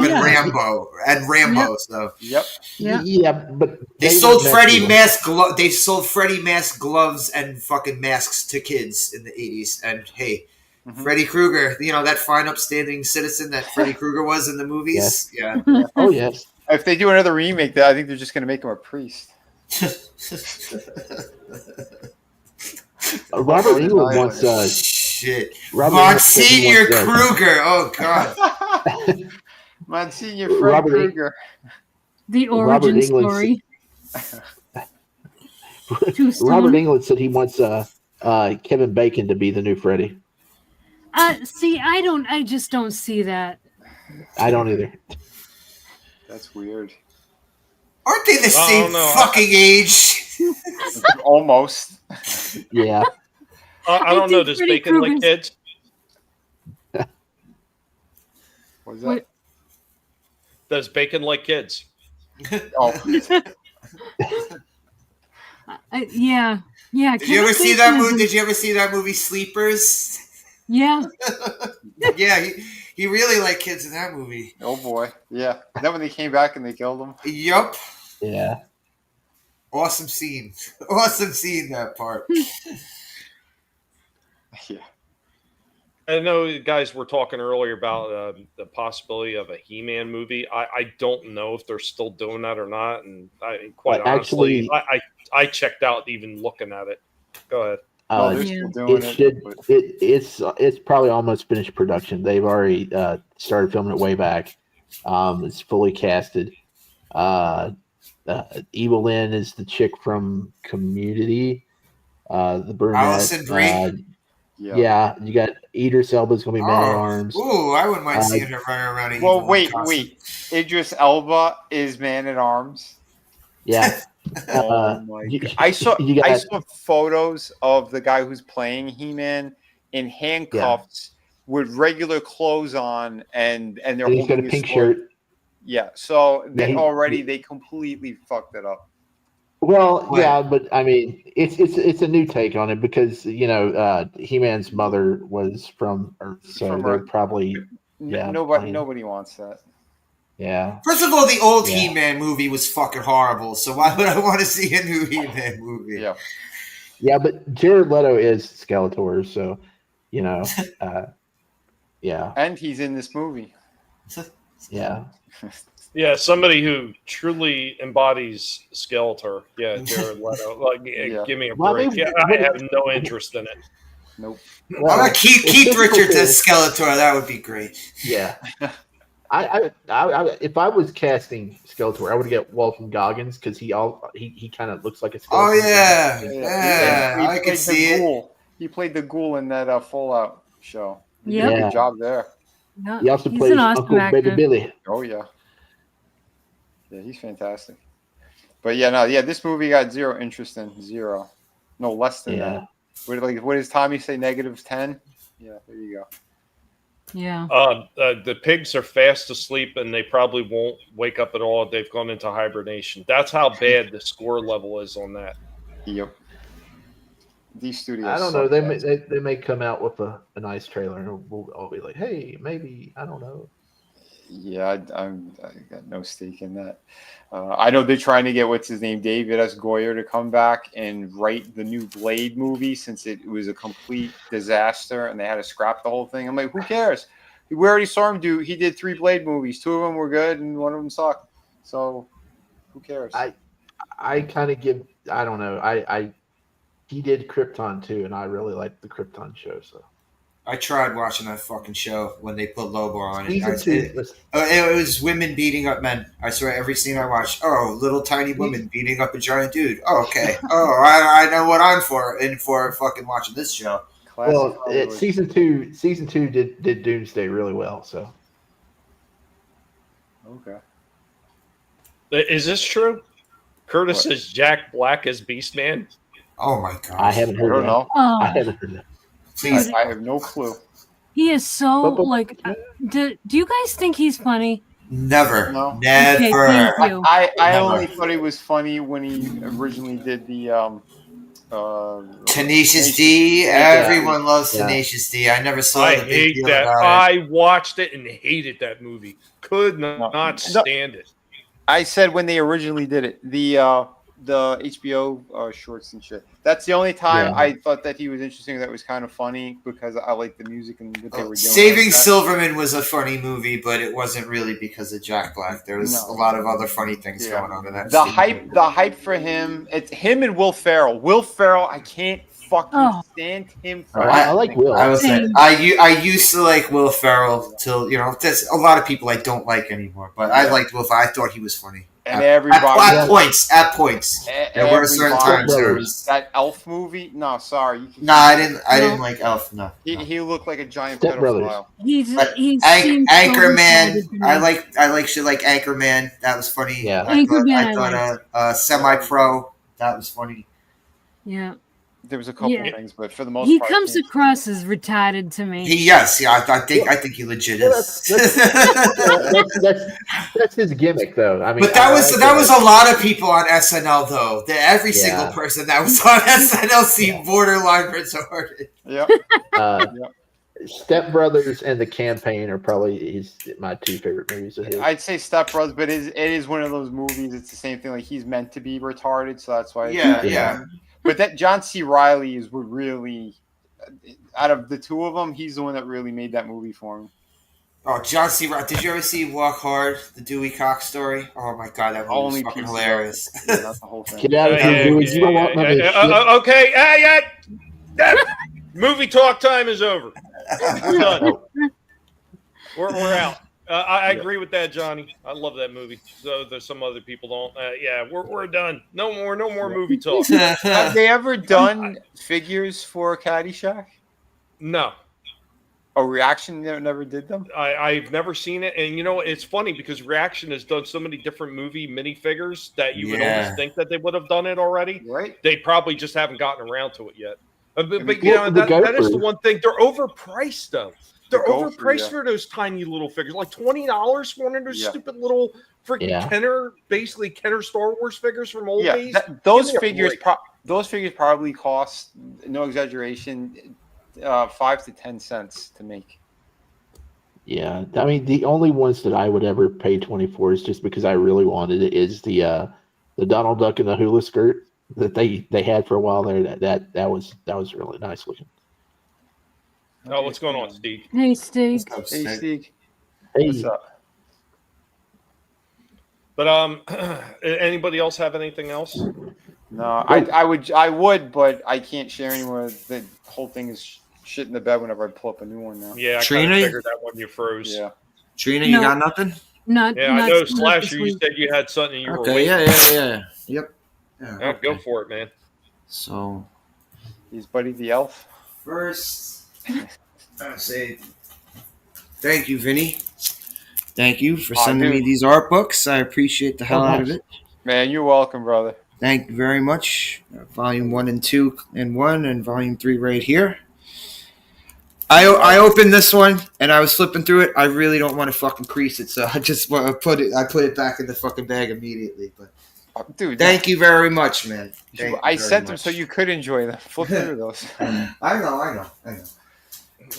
and Rambo. So. Yep. Yeah, but they sold Freddy mask. They sold Freddy mask gloves and fucking masks to kids in the 80s. And hey, Freddy Krueger, that fine, upstanding citizen that Freddy Krueger was in the movies. Yes. Yeah. Oh yes. If they do another remake, I think they're just going to make him a priest. Robert England wants shit. Monsignor Kruger. Oh god. Monsignor Fred Kruger. The origin story. Robert England said he wants Kevin Bacon to be the new Freddy. See, I just don't see that. I don't either. That's weird. Aren't they the same fucking age? Almost. Yeah. I don't know. Does Bacon like kids? What's that? Does Bacon like kids? Oh. Yeah. Did you ever see that movie? Did you ever see that movie Sleepers? Yeah. Yeah, he really liked kids in that movie. Oh boy. Yeah. Then when they came back and they killed him. Yup. Yeah. Awesome scene. Awesome scene, that part. Yeah. I know you guys were talking earlier about the possibility of a He-Man movie. I don't know if they're still doing that or not, and quite honestly, I checked out even looking at it. Go ahead. They're still doing it's probably almost finished production. They've already started filming it way back. It's fully casted. Evil Lynn is the chick from Community. The brunette. Allison Brie. Yeah, you got Idris Elba's gonna be Man at Arms. Ooh, I wouldn't mind seeing her running around. Well, wait. Idris Elba is Man at Arms. Yeah. Oh my God. I saw photos of the guy who's playing He-Man in handcuffs with regular clothes on, and they're he's got a pink shirt. Yeah, so they completely fucked it up. Well, yeah, but I mean, it's a new take on it because He-Man's mother was from Earth, so they're probably nobody wants that. Yeah. First of all, the old He-Man movie was fucking horrible, so why would I want to see a new He-Man movie? Yeah. Yeah, but Jared Leto is Skeletor, so yeah. And he's in this movie. Yeah. Yeah, somebody who truly embodies Skeletor. Yeah, Jared Leto. Give me a break. I have no interest in it. Nope. Well, how about Keith Richards as Skeletor? That would be great. Yeah. I if I was casting Skeletor, I would get Walton Goggins because he kind of looks like a Skeletor. Oh yeah, I can see it. He played the ghoul in that Fallout show. He Yeah. did a good job there. No, He also he's plays an awesome Uncle actor. Baby Billy. Oh yeah. Yeah, he's fantastic. But this movie got zero interest in. Zero. No, less than that. What does Tommy say? -10? Yeah, there you go. Yeah. The pigs are fast asleep, and they probably won't wake up at all. They've gone into hibernation. That's how bad the score level is on that. Yep. These studios. I don't know. They may come out with a nice trailer, and we'll all be like, "Hey, maybe I don't know." Yeah, I got no stake in that. I know they're trying to get what's his name, David S. Goyer, to come back and write the new Blade movie since it was a complete disaster and they had to scrap the whole thing. I'm like, who cares? We already saw him do. He did 3 Blade movies. 2 of them were good and 1 of them sucked. So, who cares? I kind of give. I don't know. He did Krypton too, and I really liked the Krypton show. So I tried watching that fucking show when they put Lobo on it. It was women beating up men. I swear, every scene I watched, little tiny women beating up a giant dude. Oh, okay. I know what I'm for fucking watching this show. Well, season two did Doomsday really well. So okay. Is this true? Curtis says Jack Black as Beastman. Oh my god! I haven't heard that. Know. Oh. I haven't heard that. Please, I have no clue. He is so do you guys think he's funny? Never. No. Never. Okay, thank you. I only thought he was funny when he originally did the Tenacious D. Everyone loves Tenacious D. I never saw I the big hate deal that. about it. I watched it and hated that movie. Could not stand it. I said when they originally did it, the HBO shorts and shit. That's the only time I thought that he was interesting. That was kind of funny because I liked the music and what they were doing. Saving Silverman was a funny movie, but it wasn't really because of Jack Black. There was a lot of other funny things going on in that. The hype for him. It's him and Will Ferrell. Will Ferrell, I can't fucking stand him. I like Will. I used to like Will Ferrell till there's a lot of people I don't like anymore, but I liked Will Ferrell. I thought he was funny. And everybody at points. There were certain times there was that Elf movie. No, sorry. I didn't like Elf. No, he looked like a giant Step Brothers. pedophile. He's Anchorman. I like shit like Anchorman. That was funny. Yeah, I thought Semi-Pro. That was funny. Yeah. There was a couple of things, but for the most he part, comes across as retarded to me. I think he legit is. That's his gimmick, though. I mean, but that was a lot of people on SNL, though. Every single person that was on SNL seemed borderline retarded. Yep. Step Brothers and The Campaign are probably my 2 favorite movies of his. I'd say Step Brothers, but it is one of those movies. It's the same thing. Like he's meant to be retarded, so that's why. Yeah. But that John C. Reilly is what really out of the two of them, he's the one that really made that movie for me. Oh, John C. Did you ever see Walk Hard, the Dewey Cox story? Oh my god, that movie was fucking hilarious. Yeah, that's the whole thing. Get out of here, Dewey. You don't want none of this shit. Okay, movie talk time is over. We're done. We're out. I agree with that, Johnny. I love that movie. So there's some other people don't. We're done. No more movie talk. Have they ever done figures for Caddyshack? No. Reaction never did them? I've never seen it. And you know, it's funny because Reaction has done so many different movie minifigures that you would almost think that they would have done it already. Right. They probably just haven't gotten around to it yet. But you know, that is the one thing. They're overpriced, though. They're overpriced for those tiny little figures. Like $20 for one of those stupid little freaking Kenner Star Wars figures from old days. Those figures probably cost, no exaggeration, 5 to 10 cents to make. Yeah, I mean the only ones that I would ever pay 24 is just because I really wanted it is the Donald Duck and the hula skirt that they had for a while there. That was really nice looking. Oh, what's going on, Steve? Hey, Steve. Hey, Steve. Hey. What's up? But anybody else have anything else? No, I would, but I can't share anymore. The whole thing is shit in the bed whenever I pull up a new one now. Yeah, I Trina, figured that one you froze. Yeah. Trina, you got nothing? Not. Yeah, I know. Slasher, you said you had something you were waiting. Yep. Yeah, go for it, man. So, he's Buddy the Elf. First, I say thank you, Vinnie. Thank you for sending me these art books. I appreciate the hell out of it. Man, you're welcome, brother. Thank you very much. Volume 1 and 2 in one, and Volume 3 right here. I opened this one and I was flipping through it. I really don't want to fucking crease it, so I just want to put it back in the fucking bag immediately. But dude, thank you very much, man. I sent them so you could enjoy them. Flip through those. I know.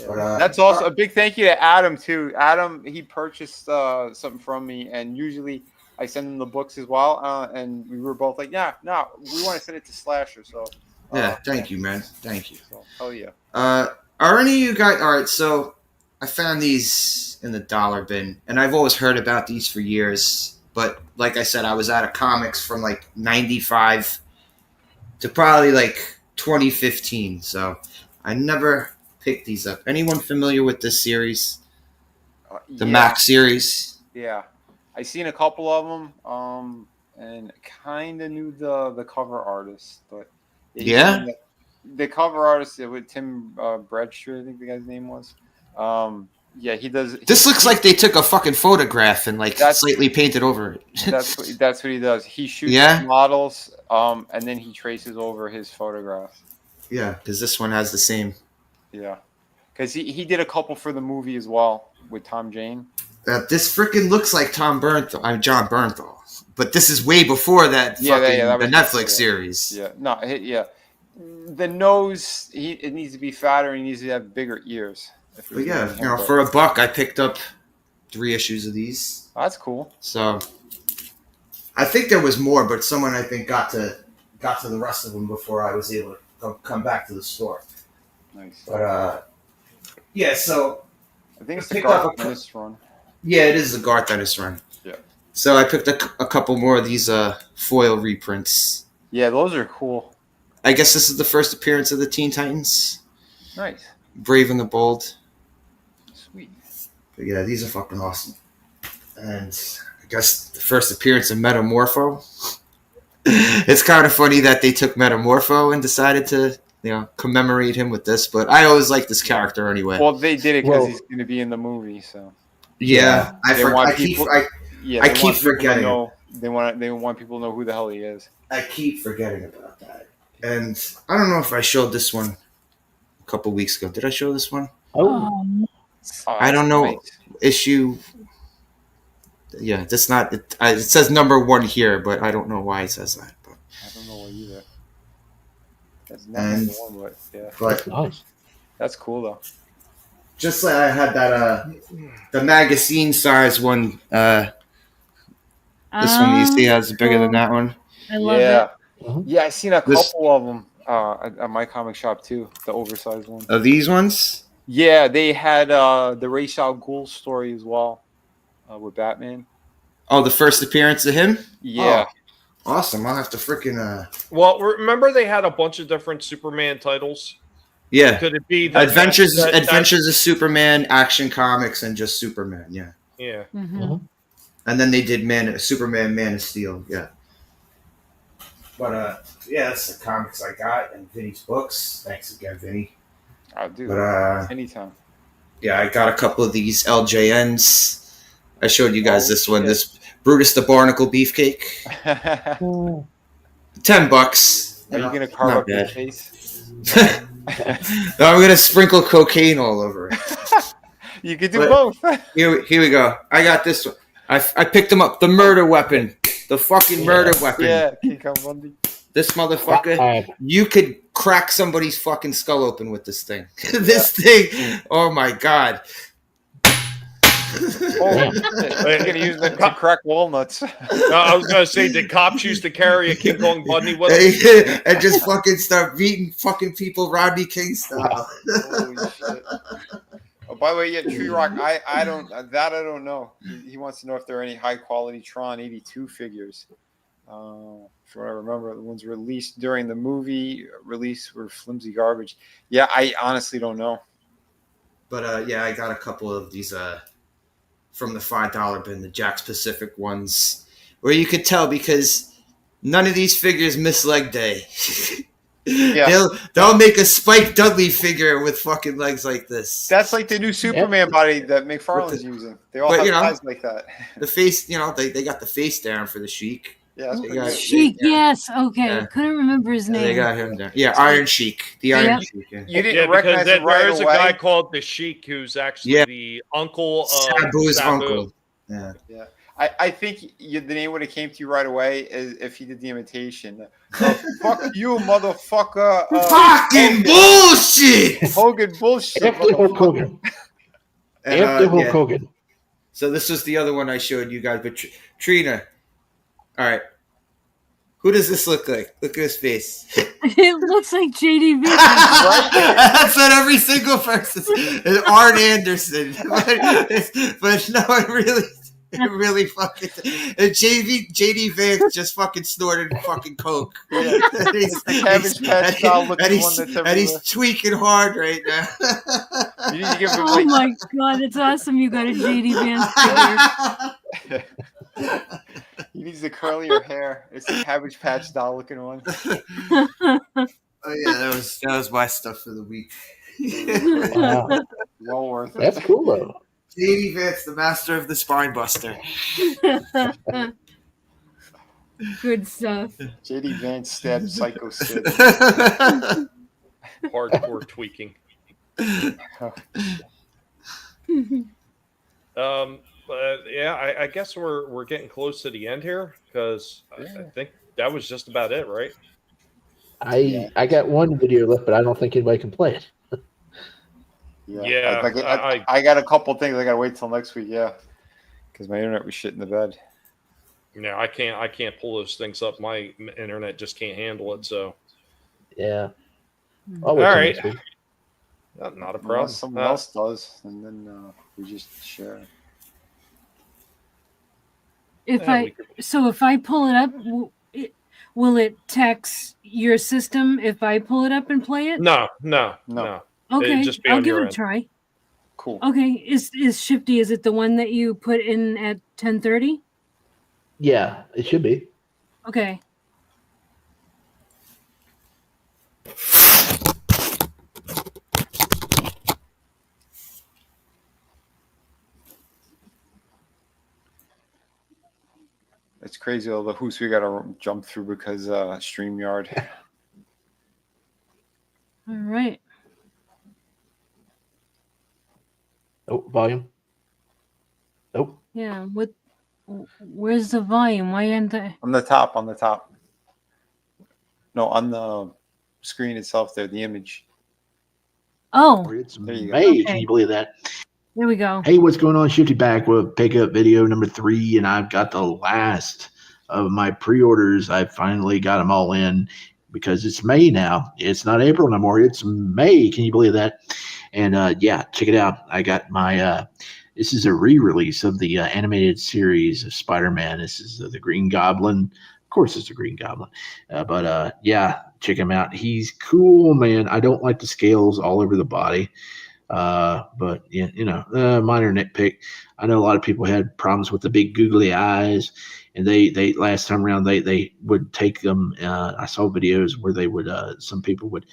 But, that's also a big thank you to Adam too. Adam, he purchased something from me, and usually I send him the books as well. And we were both like, no, we want to send it to Slasher. So thank you, man. Thank you. So, hell yeah. Are any of you guys all right? So I found these in the dollar bin, and I've always heard about these for years. But like I said, I was out of comics from like 95 to probably like 2015. So I never picked these up. Anyone familiar with this series? The Mac series? Yeah. I seen a couple of them, and kind of knew the cover artist. But the cover artist with Tim Bradshaw, I think the guy's name was. Yeah, he does. This looks like they took a fucking photograph and like slightly painted over it. that's what he does. He shoots models, and then he traces over his photograph. Yeah, because this one has the same. Yeah, because he did a couple for the movie as well with Tom Jane. This freaking looks like John Bernthal, but this is way before that. The Netflix series. Yeah, no, the nose it needs to be fatter. And he needs to have bigger ears. But yeah, for $1, I picked up 3 issues of these. Oh, that's cool. So I think there was more, but someone I think got to the rest of them before I was able to come back to the store. Nice. But so I think it's the Garth Ennis run. Yeah, it is the Garth Ennis run. Yeah. So I picked a couple more of these foil reprints. Yeah, those are cool. I guess this is the first appearance of the Teen Titans. Nice. Brave and the Bold. Sweet. But yeah, these are fucking awesome. And I guess the first appearance of Metamorpho. It's kind of funny that they took Metamorpho and decided to, commemorate him with this. But I always liked this character anyway. Well, they did it because he's going to be in the movie. So. Yeah, I keep forgetting. They want people to know who the hell he is. I keep forgetting about that. And I don't know if I showed this one a couple weeks ago. Did I show this one? Oh. I don't know. Nice. Issue. Yeah, that's not. It says number 1 here, but I don't know why it says that. But. I don't know why either. That's not number 1, but nice. That's cool though. Just like I had that the magazine size one. This one you see has bigger than that one. I love it. Yeah, I seen a couple of them. at my comic shop too, the oversized one. Of these ones? Yeah, they had the Ra's al Ghul story as well with Batman. Oh, the first appearance of him? Yeah. Oh, awesome. I'll have to freaking Well, remember they had a bunch of different Superman titles. Yeah. Could it be Adventures of Superman, Action Comics, and just Superman? Yeah. Yeah. Mm-hmm. And then they did Superman, Man of Steel. Yeah. But yeah, that's the comics I got and Vinnie's books. Thanks again, Vinnie. I'll do But anytime. Yeah, I got a couple of these LJNs. I showed you guys this one. This Brutus the Barnacle Beefcake. $10. Are you gonna carve up your face? No, I'm gonna sprinkle cocaine all over it. You could do both. Here we go. I got this one. I picked them up. The murder weapon. The fucking murder weapon. Yeah, King Kong Bundy. This motherfucker, you could crack somebody's fucking skull open with this thing. This thing, oh my god. You're gonna use them to crack walnuts. I was gonna say, did cops used to carry a King Kong Bundy with them? And just fucking start beating fucking people Rodney King style. Holy shit. Oh, by the way, yeah, Tree Rock, I don't know. He wants to know if there are any high quality Tron 82 figures. From what I remember, the ones released during the movie release were flimsy garbage. Yeah, I honestly don't know. But yeah, I got a couple of these from the $5 bin, the Jack's Pacific ones, where you could tell because none of these figures miss leg day. Yeah. They'll make a Spike Dudley figure with fucking legs like this. That's like the new Superman body that McFarlane's using. They all have eyes like that. The face, they got the face down for the Sheik. Yeah, Sheik, yes. Okay. Yeah. Couldn't remember his name. They got him down. Yeah, Iron Sheik. The Iron Sheik. Yeah. You didn't recognize him right there's away. a guy called the Sheik who's actually the uncle of Sabu's Sabu. uncle. Yeah. Yeah. I think the name would have came to you right away if he did the imitation. Fuck you, motherfucker. Fucking bullshit! Hogan bullshit. After Hulk Hogan. After Hulk Hogan. So this was the other one I showed you guys. But Trina, all right. Who does this look like? Look at his face. It looks like JD Vinnie. Right? That's what every single person says. Art Anderson. But no, it really fucking. And JD Vance just fucking snorted fucking coke. Yeah. And he's tweaking hard right now. You need to give him Oh my god, it's awesome! You got a JD Vance figure. He needs to curl your hair. It's a Cabbage Patch doll looking one. Oh yeah, that was my stuff for the week. Wow. Well worth it. That's cool though. JD Vance, the master of the spine buster. Good stuff. JD Vance stabbed Psycho Sid. Hardcore tweaking. Yeah, I guess we're getting close to the end here because I think that was just about it, right? I got one video left, but I don't think anybody can play it. Yeah, I got a couple things. I gotta wait till next week. Yeah, because my internet was shit in the bed. Yeah, I can't pull those things up. My internet just can't handle it. So yeah. All right. Not a problem. Unless someone else does, and then we just share. If I pull it up, will it text your system if I pull it up and play it? No. Okay, just be I'll on give your it a end. try. Cool. Okay, is Shifty? Is it the one that you put in at 10:30? Yeah, it should be. Okay. It's crazy all the hoops we got to jump through because StreamYard. All right. Oh, volume. Nope. Yeah. Where's the volume? Why aren't they? On the top. No, on the screen itself there, the image. Oh. It's there you go. May. Okay. Can you believe that? There we go. Hey, what's going on? Shifty back with pickup video number 3, and I've got the last of my pre-orders. I finally got them all in, because it's May now. It's not April no more. It's May. Can you believe that? And yeah, check it out. I got my. This is a re-release of the animated series of Spider-Man. This is the Green Goblin. Of course, it's the Green Goblin. But yeah, check him out. He's cool, man. I don't like the scales all over the body. But yeah, minor nitpick. I know a lot of people had problems with the big googly eyes, and they last time around they would take them. I saw videos where they would some people would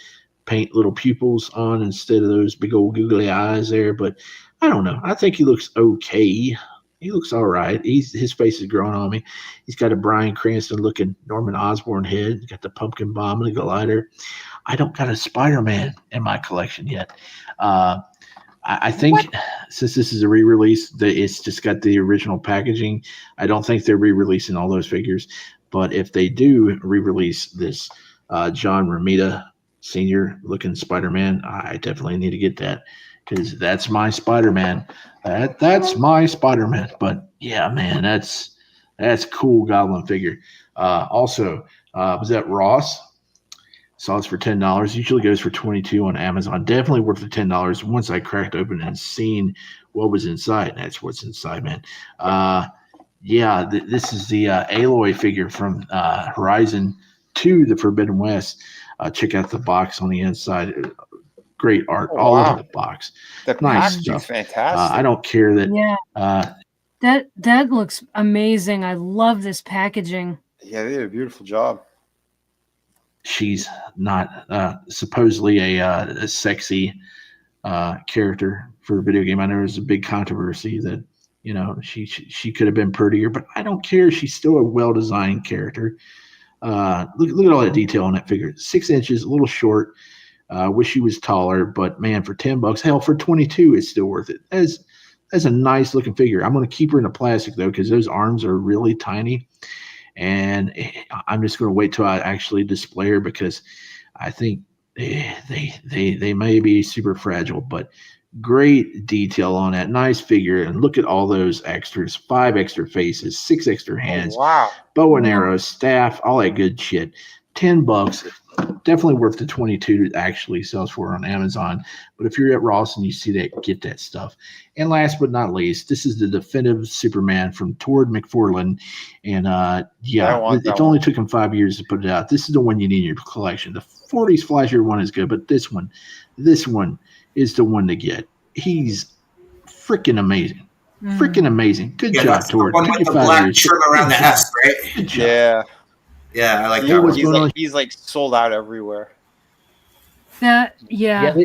paint little pupils on instead of those big old googly eyes there. But I don't know. I think he looks okay. He looks all right. His face is growing on me. He's got a Bryan Cranston looking Norman Osborn head. He's got the pumpkin bomb and the glider. I don't got a Spider-Man in my collection yet. I think since this is a re-release, it's just got the original packaging. I don't think they're re-releasing all those figures. But if they do re-release this John Romita Sr. looking Spider-Man, I definitely need to get that because that's my Spider-Man. That's my Spider-Man. But yeah, man, that's cool Goblin figure. Also, was that Ross? Saw this for $10. Usually goes for $22 on Amazon. Definitely worth the $10 once I cracked open and seen what was inside. That's what's inside, man. Yeah, this is the Aloy figure from Horizon to the Forbidden West. Check out the box on the inside. Great art all over the box. The Nice packaging's stuff. fantastic. I don't care that. Yeah. That looks amazing. I love this packaging. Yeah, they did a beautiful job. She's not supposedly a sexy character for a video game. I know there's a big controversy that she could have been prettier, but I don't care. She's still a well-designed character. Look at all that detail on that figure. 6 inches, a little short. Wish she was taller, but man, for $10, hell, for $22, it's still worth it. That's a nice looking figure. I'm going to keep her in the plastic though, because those arms are really tiny. And I'm just going to wait till I actually display her because I think they may be super fragile, but great detail on that. Nice figure. And look at all those extras, 5 extra faces, 6 extra hands, bow and arrow, staff, all that good shit. $10, definitely worth the $22 it actually sells for on Amazon. But if you're at Ross and you see that, get that stuff. And last but not least, this is the definitive Superman from Tord McFarlane. And yeah, it only took him 5 years to put it out. This is the one you need in your collection. The 40s Flasher one is good, but this one is the one to get. He's freaking amazing. Freaking amazing. Good job, Tord. One with the black trim around the S, right? Yeah. Yeah, I like that. He's like sold out everywhere. Yeah.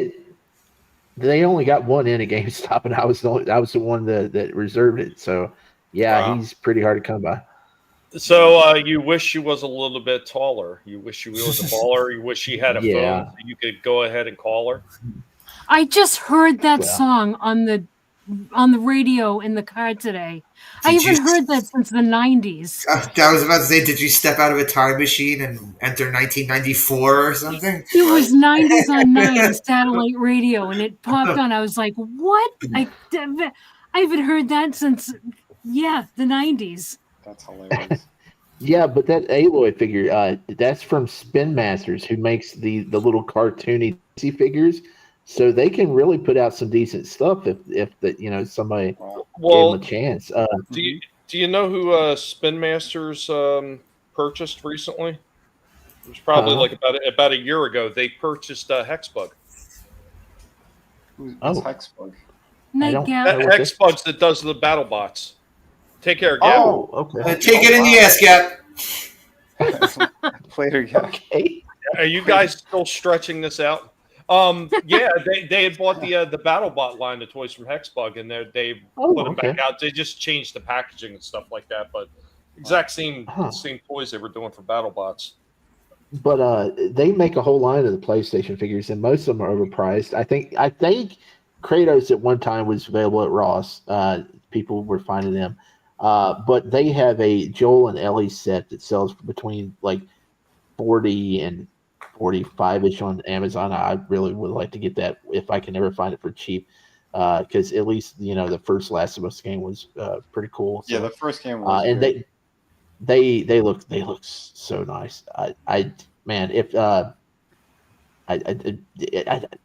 They only got one in at GameStop, and I was the one that reserved it. So yeah, he's pretty hard to come by. So you wish she was a little bit taller. You wish she was a baller. You wish she had a phone so you could go ahead and call her. I just heard that song on the radio in the car today. I haven't heard that since the 90s. I was about to say, did you step out of a time machine and enter 1994 or something? It was 90s on 9 satellite radio, and it popped on. I was like, what? I haven't heard that since, the 90s. That's hilarious. Yeah, but that Aloy figure, that's from Spin Masters, who makes the little cartoony figures. So they can really put out some decent stuff if somebody gave them a chance. Do you know who Spin Masters purchased recently? It was probably like about a year ago. They purchased Hexbug. Who's Hexbug? That Hexbug that does the battle bots. Take care, Gap. Oh, okay. Take it in the ass, Gap. Later, Gap. Okay. Are you guys still stretching this out? Yeah, they had bought the BattleBot line of toys from Hexbug, and they put them back out. They just changed the packaging and stuff like that, but exact same toys they were doing for BattleBots. But they make a whole line of the PlayStation figures, and most of them are overpriced. I think Kratos at one time was available at Ross. People were finding them, but they have a Joel and Ellie set that sells between like $40 and $45-ish on Amazon. I really would like to get that if I can ever find it for cheap, because at least the first Last of Us game was pretty cool. So, yeah, the first game was and they look so nice. I man, if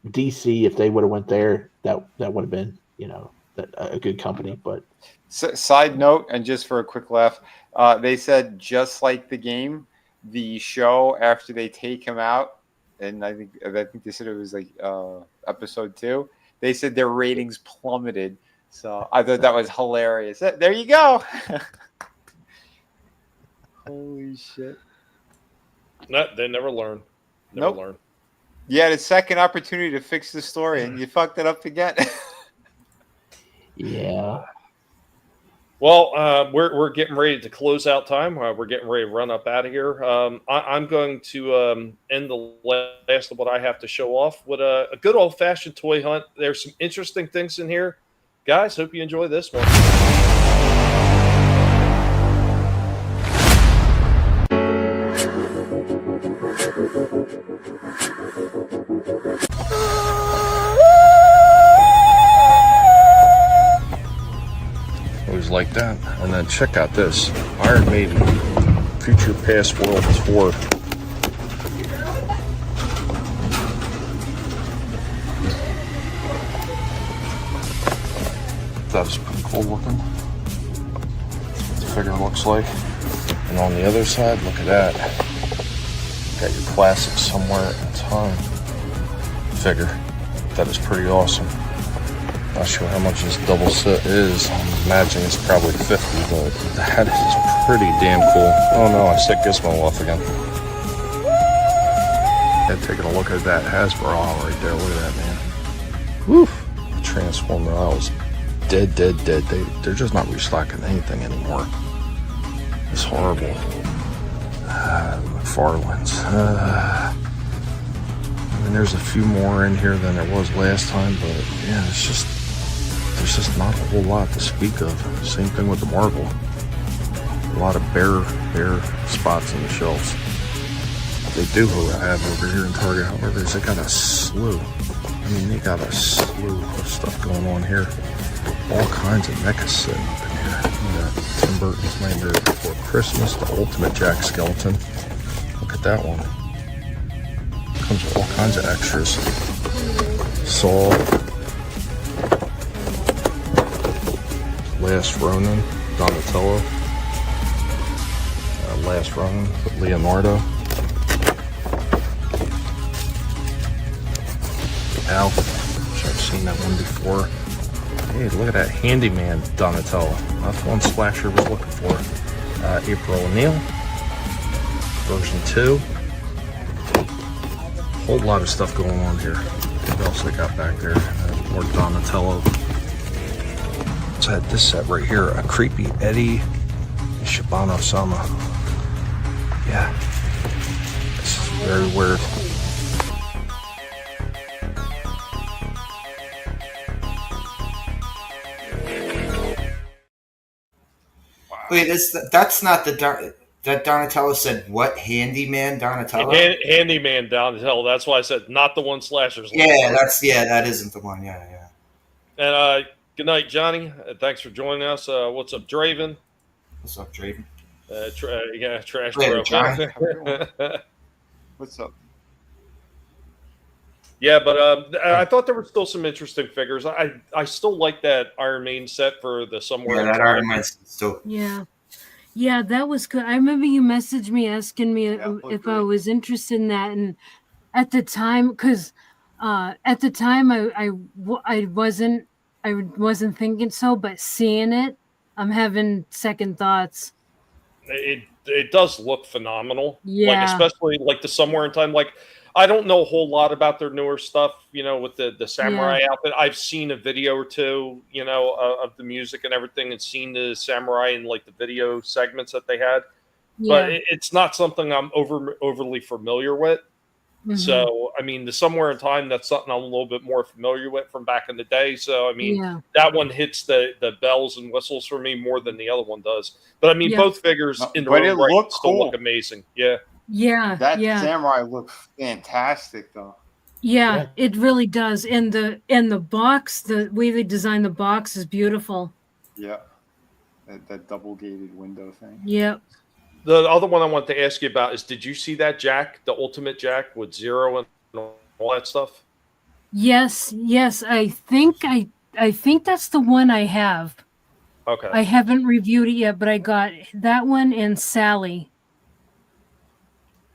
DC, if they would have went there, that would have been, a good company. But side note, and just for a quick laugh, they said just like the game, the show after they take him out, and I think they said it was like episode 2. They said their ratings plummeted. So I thought that was hilarious. There you go. Holy shit. No, they never learn. Never learn. You had a second opportunity to fix the story, and you fucked it up again. Yeah. Well, we're getting ready to close out time. We're getting ready to run up out of here. I'm going to end the last of what I have to show off with a good old-fashioned toy hunt. There's some interesting things in here. Guys, hope you enjoy this one. Always like that. And then check out this Iron Maiden Future Past World Tour. That's pretty cool looking. That's what the figure looks like. And on the other side, look at that. Got your classic Somewhere in Time figure. That is pretty awesome. Not sure how much this double set is. I'm imagining it's probably 50, but that is pretty damn cool. Oh no, I set Gizmo off again. And taking a look at that Hasbro right there. Look at that, man. Woo! The Transformer aisles. Dead. They're just not restocking anything anymore. It's horrible. McFarlane's. I mean, there's a few more in here than there was last time, but yeah, there's just not a whole lot to speak of. Same thing with the Marvel. A lot of bare spots on the shelves. They do have over here in Target, however, is they got a slew. I mean, they got a slew of stuff going on here. All kinds of mechas sitting up in here. Look at that. Tim Burton's Nightmare Before Christmas, the Ultimate Jack Skeleton. Look at that one. Comes with all kinds of extras. Saw. Last Ronin, Donatello. Last Ronin with Leonardo. Alf, which I've seen that one before. Hey, look at that Handyman Donatello. That's one Splasher was looking for. April O'Neil, version 2. Whole lot of stuff going on here. What else I got back there? More Donatello. So I had this set right here, a Creepy Eddie and Shibano Sama. Yeah, this is very weird. Wait, that's not that Donatello said what? Handyman Donatello? Handyman Donatello. That's why I said not the one Slashers. Yeah, that isn't the one. Yeah. And good night, Johnny. Thanks for joining us. What's up, Draven? What's up, Draven? Trash Later, Bro. What's up? Yeah, but I thought there were still some interesting figures. I still like that Iron Maiden set for the Somewhere. Yeah, that Iron Man still. Yeah, that was good. I remember you messaged me asking me if I was interested in that, and at the time, because at the time I wasn't thinking so, but seeing it, I'm having second thoughts. It does look phenomenal. Yeah. Like, especially like the Somewhere in Time. Like, I don't know a whole lot about their newer stuff, with the samurai outfit. I've seen a video or two, of the music and everything, and seen the samurai in like the video segments that they had. But it's not something I'm overly familiar with. Mm-hmm. So, I mean, the Somewhere in Time, that's something I'm a little bit more familiar with from back in the day. So, I mean, that one hits the bells and whistles for me more than the other one does. But, I mean, both figures in their own right still look amazing. Yeah. Yeah. That samurai looks fantastic, though. Yeah, it really does. And the box, the way they designed the box is beautiful. Yeah. That double gated window thing. Yep. The other one I want to ask you about is, did you see that jack, the ultimate jack with zero and all that stuff? Yes. I think that's the one I have. Okay. I haven't reviewed it yet, but I got that one and Sally.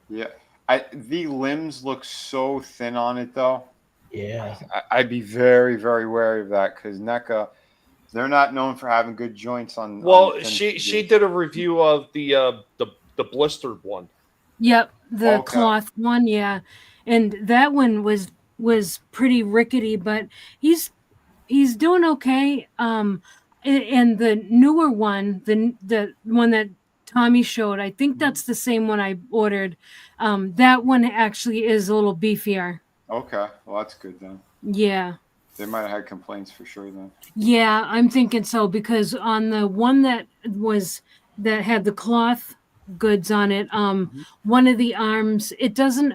Yeah. The limbs look so thin on it, though. Yeah. I'd be very, very wary of that because NECA, they're not known for having good joints on. Well, on the she did a review of the blistered one. Yep, the Okay. cloth one, yeah, and that one was pretty rickety, but he's doing okay. And the newer one, the one that Tommy showed, I think that's the same one I ordered. That one actually is a little beefier. Okay, well that's good then. Yeah. They might have had complaints for sure then. Yeah, I'm thinking so because on the one that had the cloth goods on it, one of the arms, it doesn't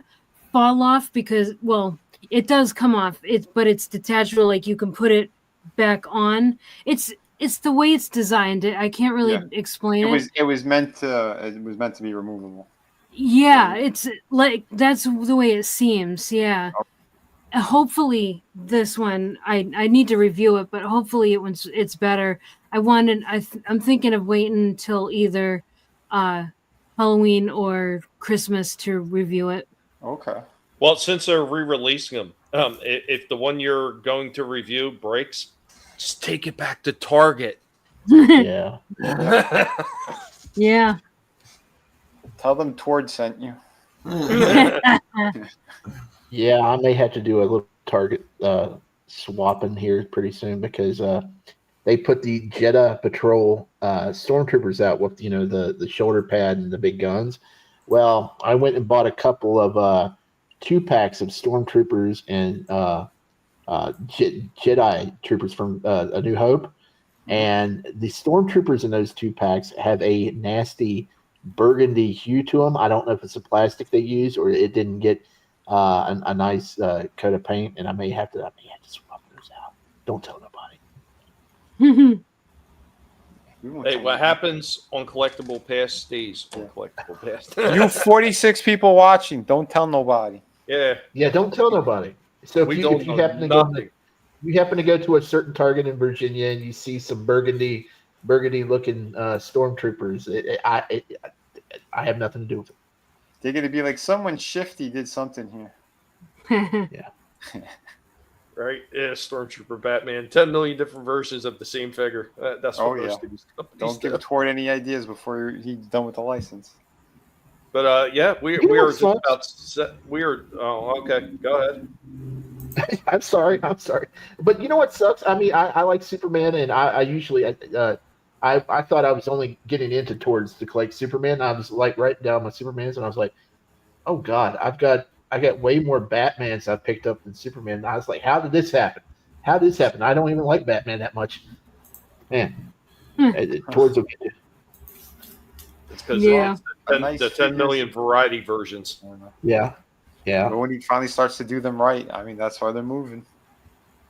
fall off because, well, it does come off. But it's detachable, like you can put it back on. It's the way it's designed. I can't really explain it. It was meant to be removable. Yeah, it's like that's the way it seems. Yeah. Hopefully this one I need to review it, but hopefully it's better. I'm thinking of waiting until either Halloween or Christmas to review it. Okay. Well, since they're re-releasing them, if the one you're going to review breaks, just take it back to Target. Yeah. Yeah. Tell them Tord sent you. Yeah, I may have to do a little Target swap in here pretty soon because they put the Jeddah Patrol stormtroopers out with the shoulder pad and the big guns. Well, I went and bought a couple of 2-packs of stormtroopers and Jedi troopers from A New Hope, and the stormtroopers in those 2-packs have a nasty burgundy hue to them. I don't know if it's the plastic they use or it didn't get a nice coat of paint, and I may have to swap those out. Don't tell nobody. Hey, what happens on Collectable Past stays on Collectable Past. You 46 people watching, don't tell nobody. Yeah. Yeah, don't tell nobody. So if you happen to go to a certain Target in Virginia and you see some burgundy looking stormtroopers, I have nothing to do with it. They're gonna be like, someone shifty did something here. Yeah. Right? Yeah, Stormtrooper Batman. 10 million different versions of the same figure. That's what most of these companies Don't give Tord any ideas before he's done with the license. But yeah, we are just about set. Oh, okay. Go ahead. I'm sorry. But you know what sucks? I mean, I like Superman, and I usually I thought I was only getting into towards to collect Superman. I was like writing down my Supermans, and I was like, oh God, I got way more Batmans I've picked up than Superman. And I was like, how did this happen? I don't even like Batman that much. Man, towards the it's because the 10 million variety versions. Yeah. But when he finally starts to do them right, I mean, that's why they're moving.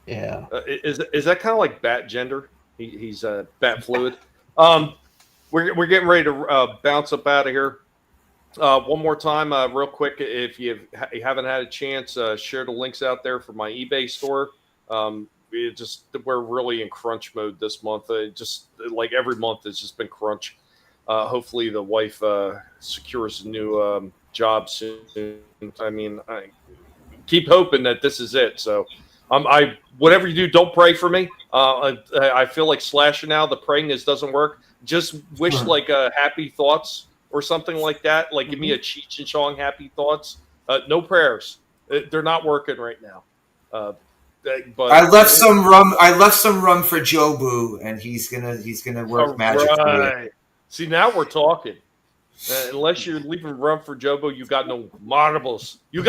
Yeah. Is that kind of like Bat gender? He's Bat fluid. We're getting ready to bounce up out of here. One more time, real quick, if you haven't had a chance, share the links out there for my eBay store. We're really in crunch mode this month. Just like every month, it's just been crunch. Hopefully, the wife secures a new job soon. I mean, I keep hoping that this is it. So, whatever you do, don't pray for me. I feel like slashing now. The praying doesn't work. Just wish like happy thoughts or something like that. Like give me a Cheech and Chong happy thoughts. No prayers. They're not working right now. But I left some rum. I left some rum for Jobu, and he's gonna work magic for you. See, now we're talking. Unless you're leaving rum for Jobo, you got no marbles. But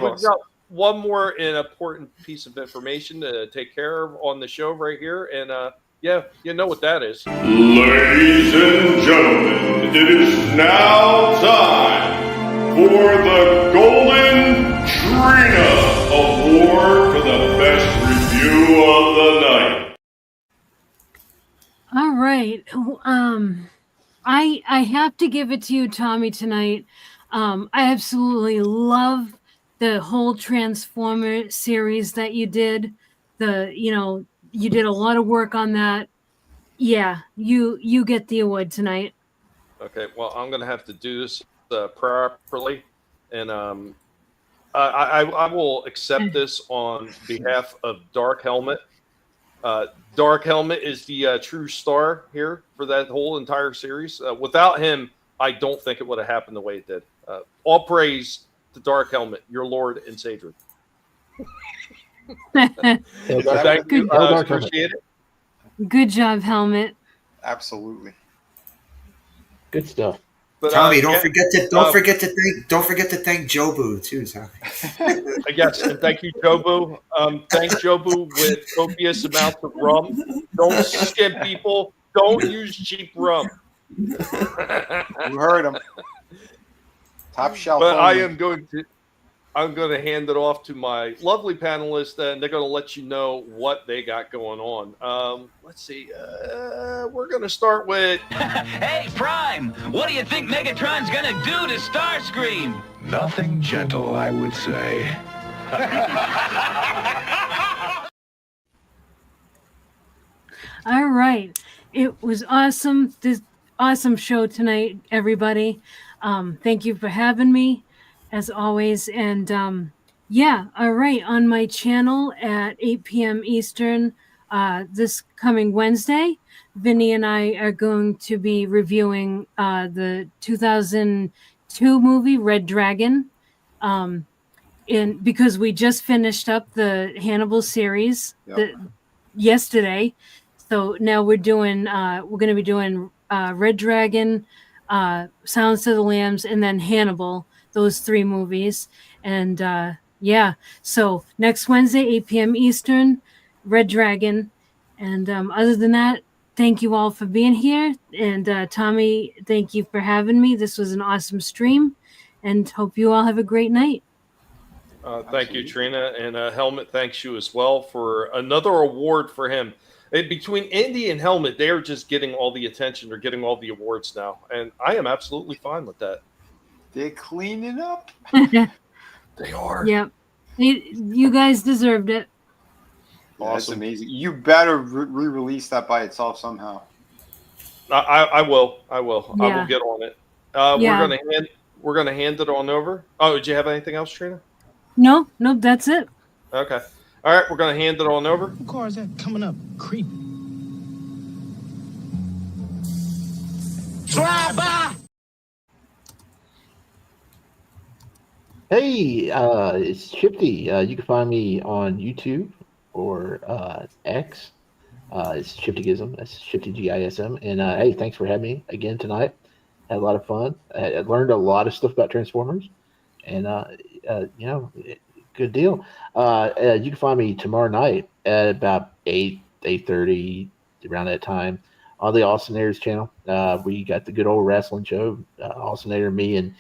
we've got one more important piece of information to take care of on the show right here, and yeah, you know what that is. Ladies and gentlemen, it is now time for the Golden Trina Award for the best review of the night. All right. I have to give it to you, Tommy, tonight. I absolutely love the whole Transformer series that you did. You did a lot of work on that. Yeah, you get the award tonight. Okay, well, I'm going to have to do this properly, and I will accept this on behalf of Dark Helmet. Dark Helmet is the true star here for that whole entire series. Without him, I don't think it would have happened the way it did. All praise to Dark Helmet, your Lord and Savior. Thank you. Appreciate it. Good job, Helmet. Absolutely. Good stuff. But, Tommy, don't forget to thank Jobu too, Tommy. Yes, and thank you, Jobu. Thank Jobu with copious amounts of rum. Don't skip people. Don't use cheap rum. You heard him. Top shelf. But only. I'm going to hand it off to my lovely panelists, and they're going to let you know what they got going on. Let's see. We're going to start with... Hey, Prime! What do you think Megatron's going to do to Starscream? Nothing gentle, I would say. All right. It was awesome. This awesome show tonight, everybody. Thank you for having me, as always. And all right. On my channel at 8 p.m. Eastern this coming Wednesday, Vinnie and I are going to be reviewing the 2002 movie Red Dragon. Because we just finished up the Hannibal series yesterday. So now we're going to be doing Red Dragon, Silence of the Lambs, and then Hannibal, those 3 movies. And so next Wednesday, 8 p.m. Eastern, Red Dragon. And other than that, thank you all for being here. And Tommy, thank you for having me. This was an awesome stream, and hope you all have a great night. Thank you, Trina. And Helmet thanks you as well for another award for him. Between Indy and Helmet, they are just getting all the attention. They're getting all the awards now. And I am absolutely fine with that. They're cleaning up. They are. Yep. You guys deserved it. Awesome. That's amazing. You better re-release that by itself somehow. I will. Yeah. I will get on it. We're gonna hand it on over. Oh, did you have anything else, Trina? No, that's it. Okay. All right, we're gonna hand it on over. What car is that coming up? Creepy. Drive by. Hey, it's Shifty. You can find me on YouTube or X. It's Shiftygism. That's ShiftyGISM. And hey, thanks for having me again tonight. Had a lot of fun. I learned a lot of stuff about Transformers, and good deal. You can find me tomorrow night at about 8:30, around that time, on the Awesomenators channel. We got the good old wrestling show, Awesomenator, me, and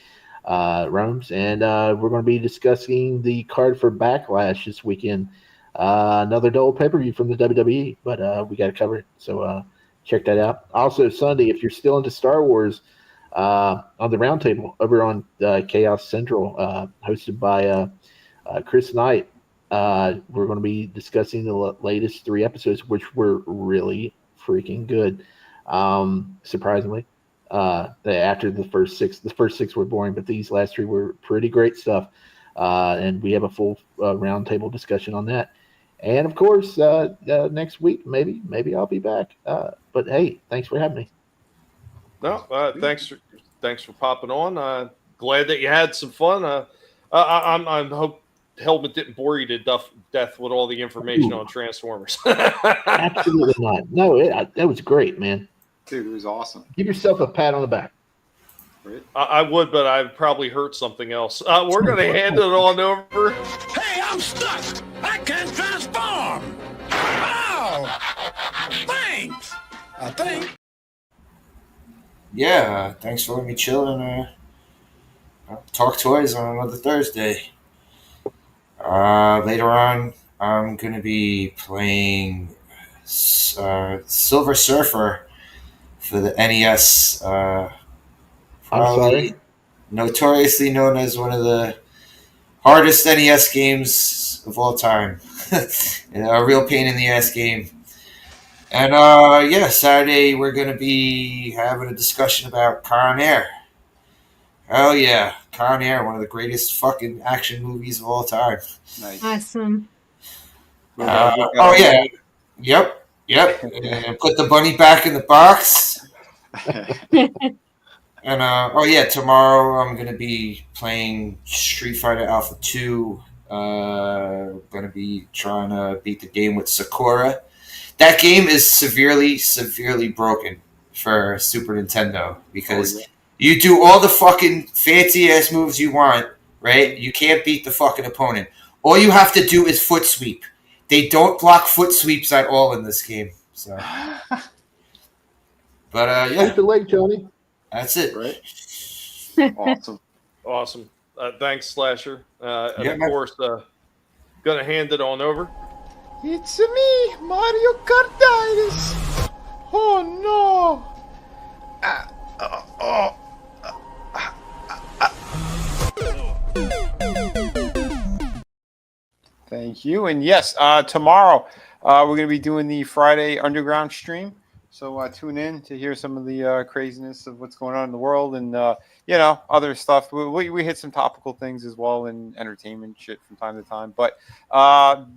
Rome's, and we're going to be discussing the card for Backlash this weekend. Another double pay-per-view from the WWE, but we got to cover it, so check that out. Also, Sunday, if you're still into Star Wars, on the roundtable over on Chaos Central, hosted by Chris Knight, we're going to be discussing the latest 3 episodes, which were really freaking good. Surprisingly, after the first 6 were boring, but these last 3 were pretty great stuff. And we have a full roundtable discussion on that. And of course, next week, maybe I'll be back. But hey, thanks for having me. No, thanks for popping on. Glad that you had some fun. I hope Helmet didn't bore you to death with all the information on Transformers. Absolutely not. No, that was great, man. Dude, it was awesome. Give yourself a pat on the back. I would, but I'd probably hurt something else. We're going to hand it on over. Hey, I'm stuck. I can't transform. Oh, thanks. I think. Yeah, thanks for letting me chill and talk toys on another Thursday. Later on, I'm going to be playing Silver Surfer for the NES. I'm sorry. Notoriously known as one of the hardest NES games of all time. And a real pain in the ass game. And Saturday we're going to be having a discussion about Con Air. Hell yeah, Con Air, one of the greatest fucking action movies of all time. Nice. Awesome. Yeah. Yep. And put the bunny back in the box. And tomorrow I'm gonna be playing Street Fighter Alpha 2. Gonna be trying to beat the game with Sakura. That game is severely broken for Super Nintendo because you do all the fucking fancy ass moves you want, right? You can't beat the fucking opponent. All you have to do is foot sweep. They don't block foot sweeps at all in this game. So, but Take the leg, Johnny. That's it. Right. Awesome. Thanks, Slasher. And of course, gonna hand it on over. It's me, Mario Kartitis. Oh no. Thank you. And yes, tomorrow we're going to be doing the Friday Underground stream. So tune in to hear some of the craziness of what's going on in the world and, other stuff. We hit some topical things as well and entertainment shit from time to time. But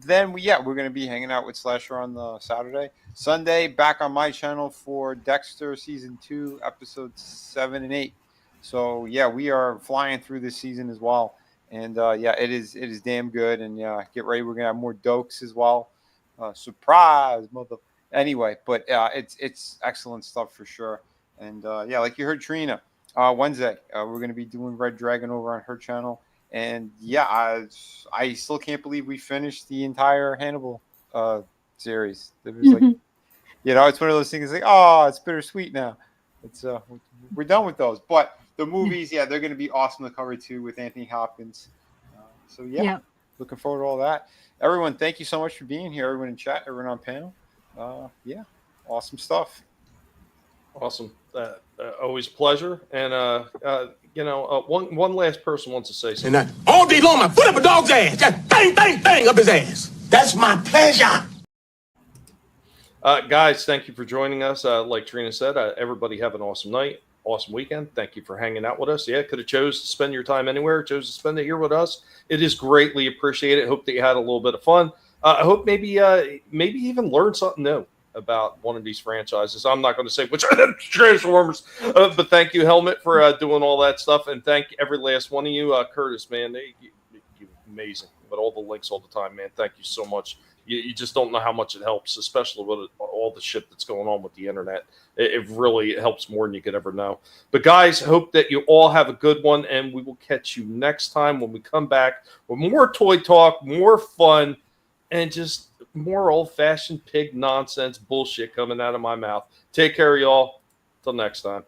then, we're going to be hanging out with Slasher on the Saturday. Sunday, back on my channel for Dexter Season 2, Episodes 7 and 8. So, we are flying through this season as well. And, it is damn good. And, get ready. We're going to have more dokes as well. Surprise, mother. Anyway, but it's excellent stuff for sure. And like you heard Trina, Wednesday, we're going to be doing Red Dragon over on her channel. And I still can't believe we finished the entire Hannibal series. It was like, it's one of those things like, oh, it's bittersweet now. It's we're done with those. But the movies, they're going to be awesome to cover too with Anthony Hopkins. Looking forward to all that. Everyone, thank you so much for being here. Everyone in chat, everyone on panel. Awesome stuff. Awesome. Always pleasure. And one last person wants to say something. And all day long, my foot up a dog's ass. Just bang up his ass. That's my pleasure. Guys, thank you for joining us. Like Trina said, everybody have an awesome night, awesome weekend. Thank you for hanging out with us. Could have chose to spend your time anywhere, chose to spend it here with us. It is greatly appreciated. Hope that you had a little bit of fun. I hope maybe even learn something new about one of these franchises. I'm not going to say which are the Transformers, but thank you, Helmet, for doing all that stuff, and thank every last one of you. Curtis, man, you're amazing. But all the links all the time, man. Thank you so much. You just don't know how much it helps, especially with all the shit that's going on with the internet. It really helps more than you could ever know. But guys, hope that you all have a good one, and we will catch you next time when we come back with more toy talk, more fun, and just more old-fashioned pig nonsense bullshit coming out of my mouth. Take care, y'all. Till next time.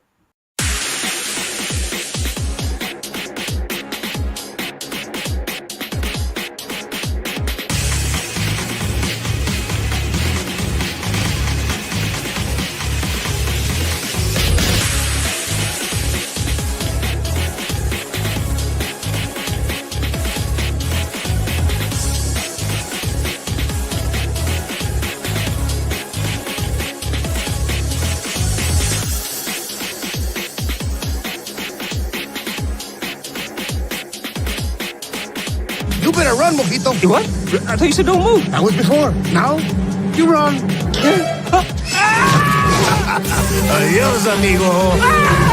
You better run, Mojito. You what? I thought you said don't move. That was before. Now, you run. Adios, amigo.